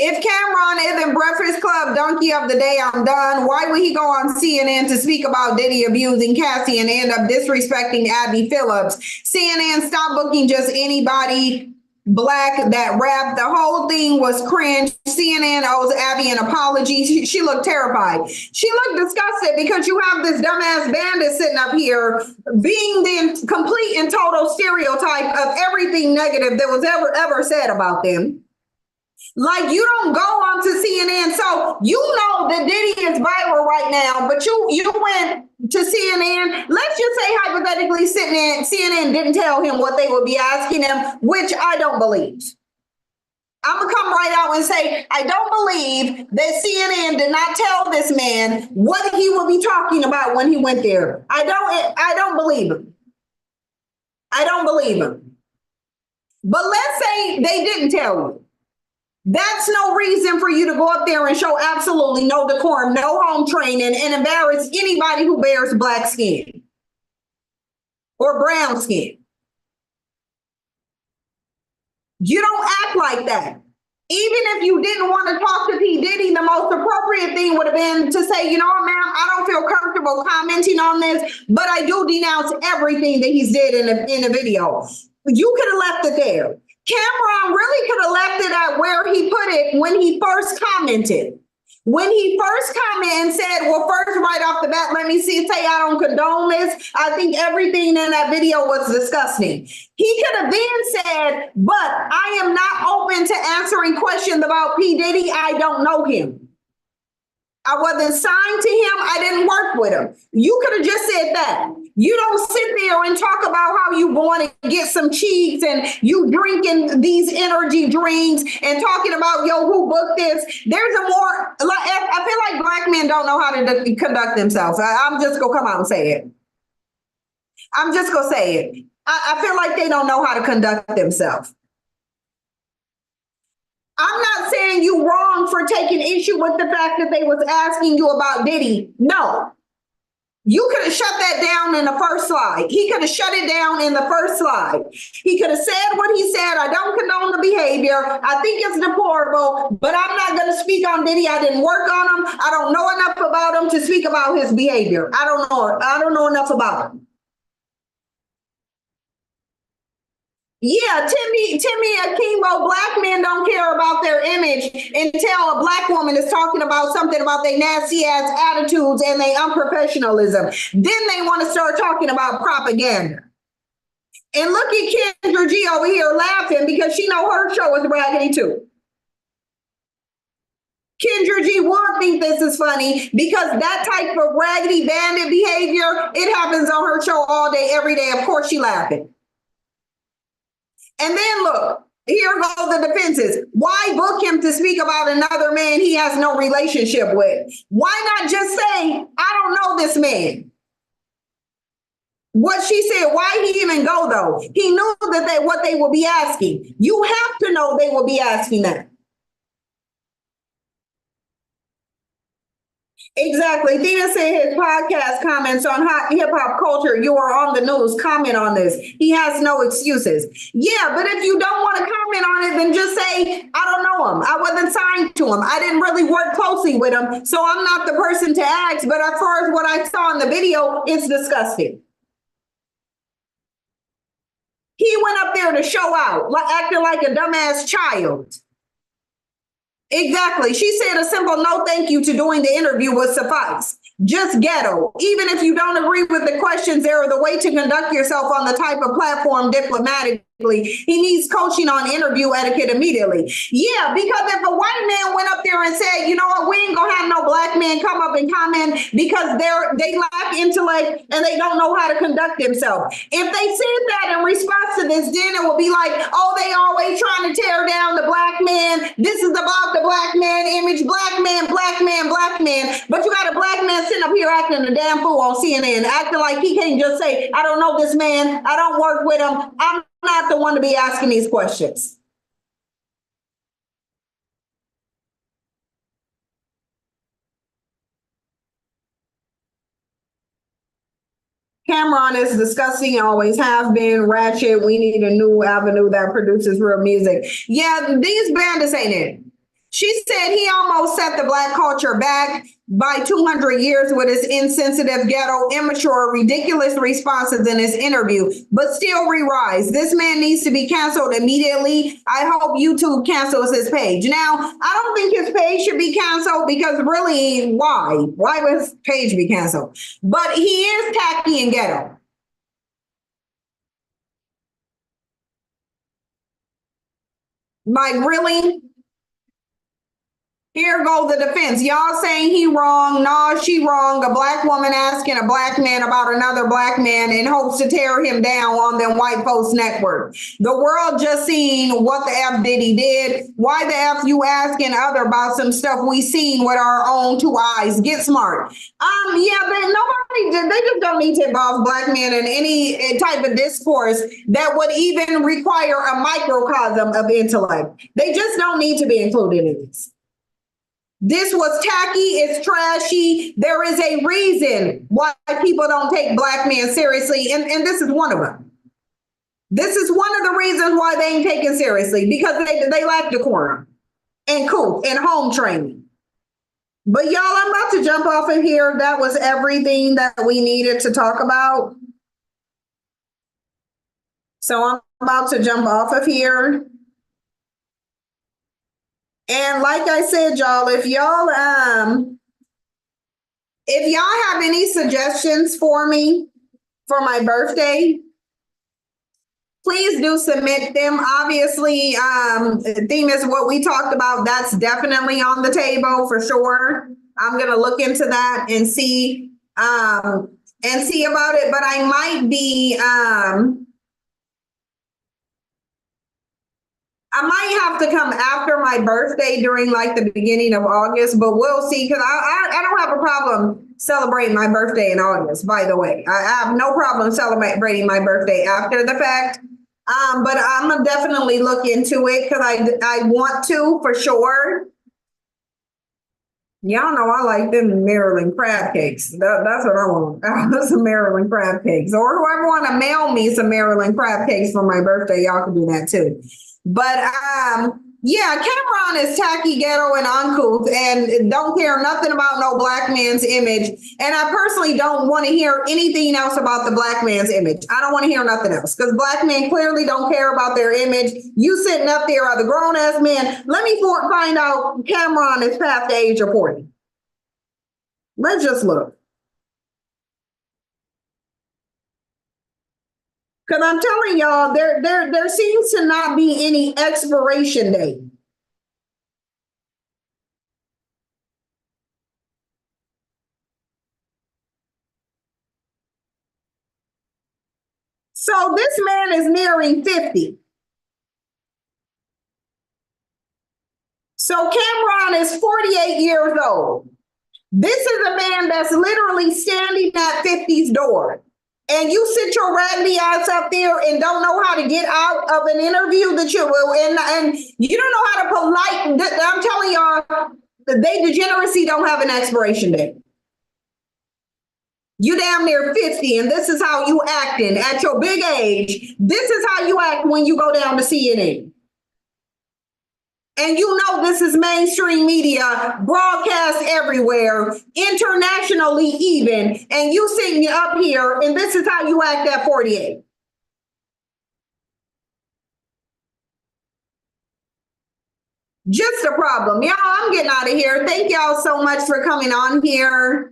If Cameron isn't Breakfast Club donkey of the day, I'm done. Why would he go on CNN to speak about Diddy abusing Cassie and end up disrespecting Abby Phillips? CNN, stop booking just anybody black that rap. The whole thing was cringe. CNN owes Abby an apology. She looked terrified. She looked disgusted because you have this dumbass bandit sitting up here being the complete and total stereotype of everything negative that was ever said about them. Like, you don't go on to CNN. So you know that Diddy is viral right now, but you went to CNN. Let's just say hypothetically CNN didn't tell him what they would be asking him, which I don't believe. I'm gonna come right out and say, I don't believe that CNN did not tell this man what he would be talking about when he went there. I don't believe him. I don't believe him. But let's say they didn't tell you. That's no reason for you to go up there and show absolutely no decorum, no home training, and embarrass anybody who bears black skin or brown skin. You don't act like that. Even if you didn't want to talk to P. Diddy, the most appropriate thing would have been to say, you know what, ma'am, I don't feel comfortable commenting on this, but I do denounce everything that he's did in the video. You could have left it there. Cameron really could have left it at where he put it when he first commented. When he first commented and said, well, first, right off the bat, let me say I don't condone this. I think everything in that video was disgusting. He could have then said, but I am not open to answering questions about P. Diddy. I don't know him. I wasn't signed to him. I didn't work with him. You could have just said that. You don't sit there and talk about how you want to get some cheeks and you drinking these energy drinks and talking about, yo, who booked this? There's a more, I feel like black men don't know how to conduct themselves. I'm just going to come out and say it. I'm just going to say it. I feel like they don't know how to conduct themselves. I'm not saying you wrong for taking issue with the fact that they was asking you about Diddy. No. You could have shut that down in the first slide. He could have shut it down in the first slide. He could have said what he said. I don't condone the behavior. I think it's deplorable, but I'm not going to speak on Diddy. I didn't work on him. I don't know enough about him to speak about his behavior. I don't know enough about him. Yeah, Timmy Akimbo, black men don't care about their image until a black woman is talking about something about their nasty ass attitudes and their unprofessionalism. Then they want to start talking about propaganda. And look at Kendra G over here laughing because she know her show is raggedy too. Kendra G won't think this is funny because that type of raggedy bandit behavior, it happens on her show all day, every day. Of course she laughing. And then look, here go the defenses. Why book him to speak about another man he has no relationship with? Why not just say, I don't know this man? What she said, why he even go though? He knew that what they will be asking. You have to know they will be asking that. Exactly. Thina said his podcast comments on hot hip hop culture. You are on the news. Comment on this. He has no excuses. Yeah, but if you don't want to comment on it, then just say, I don't know him. I wasn't signed to him. I didn't really work closely with him. So I'm not the person to ask. But as far as what I saw in the video, it's disgusting. He went up there to show out, acting like a dumbass child. Exactly. She said a simple no thank you to doing the interview would suffice. Just ghetto. Even if you don't agree with the questions, there are the way to conduct yourself on the type of platform diplomatic He needs coaching on interview etiquette immediately. Yeah, because if a white man went up there and said, you know what, we ain't gonna have no black men come up and comment because they lack intellect and they don't know how to conduct themselves. If they said that in response to this, then it will be like, oh, they always trying to tear down the black man. This is about the black man image, black man, black man, black man. But you got a black man sitting up here acting a damn fool on CNN, acting like he can't just say, I don't know this man, I don't work with him, I'm not the one to be asking these questions. Cameron is disgusting, always have been, ratchet. We need a new avenue that produces real music. Yeah, these bandits ain't it. She said he almost set the black culture back by 200 years with his insensitive, ghetto, immature, ridiculous responses in his interview, but still re-rise. This man needs to be canceled immediately. I hope YouTube cancels his page. Now, I don't think his page should be canceled because really, why? Why would his page be canceled? But he is tacky and ghetto. Like, really? Here go the defense. Y'all saying he wrong. No, she wrong. A black woman asking a black man about another black man in hopes to tear him down on them white folks network. The world just seen what the F Diddy did. Why the F you asking other about some stuff we seen with our own two eyes? Get smart. They just don't need to involve black men in any type of discourse that would even require a microcosm of intellect. They just don't need to be included in this. This was tacky, it's trashy. There is a reason why people don't take black men seriously, and this is one of them. This is one of the reasons why they ain't taken seriously, because they lack decorum and cool and home training. But y'all, I'm about to jump off of here. That was everything that we needed to talk about. So I'm about to jump off of here. And like I said, y'all, if y'all have any suggestions for me for my birthday, please do submit them. Obviously, the theme is what we talked about. That's definitely on the table for sure. I'm gonna look into that and see about it. But I might be I might have to come after my birthday during like the beginning of August, but we'll see. Because I don't have a problem celebrating my birthday in August, by the way. I have no problem celebrating my birthday after the fact. But I'm gonna definitely look into it because I want to for sure. Y'all know I like them Maryland crab cakes. That's what I want. I want some Maryland crab cakes. Or whoever want to mail me some Maryland crab cakes for my birthday, y'all can do that too. But yeah, Cameron is tacky, ghetto, and uncouth, and don't care nothing about no black man's image. And I personally don't want to hear anything else about the black man's image. I don't want to hear nothing else because black men clearly don't care about their image. You sitting up there are the grown ass man. Let me find out Cameron is past the age of 40. Let's just look. Because I'm telling y'all, there seems to not be any expiration date. So this man is nearing 50. So Cameron is 48 years old. This is a man that's literally standing at 50's door. And you sit your raggedy ass up there and don't know how to get out of an interview that you will, and you don't know how to polite. I'm telling y'all, they degeneracy don't have an expiration date. You damn near 50, and this is how you acting at your big age. This is how you act when you go down to CNN. And you know this is mainstream media, broadcast everywhere, internationally even, and you sitting up here, and this is how you act at 48. Just a problem. Y'all, I'm getting out of here. Thank y'all so much for coming on here.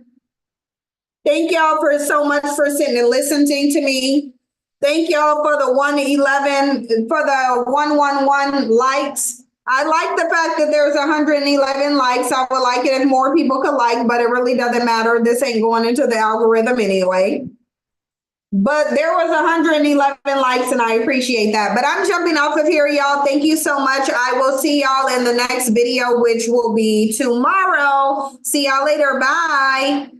Thank y'all for so much for sitting and listening to me. Thank y'all for the 111, for the 111 likes. I like the fact that there's 111 likes. I would like it if more people could like, but it really doesn't matter. This ain't going into the algorithm anyway. But there was 111 likes and I appreciate that. But I'm jumping off of here, y'all. Thank you so much. I will see y'all in the next video, which will be tomorrow. See y'all later. Bye.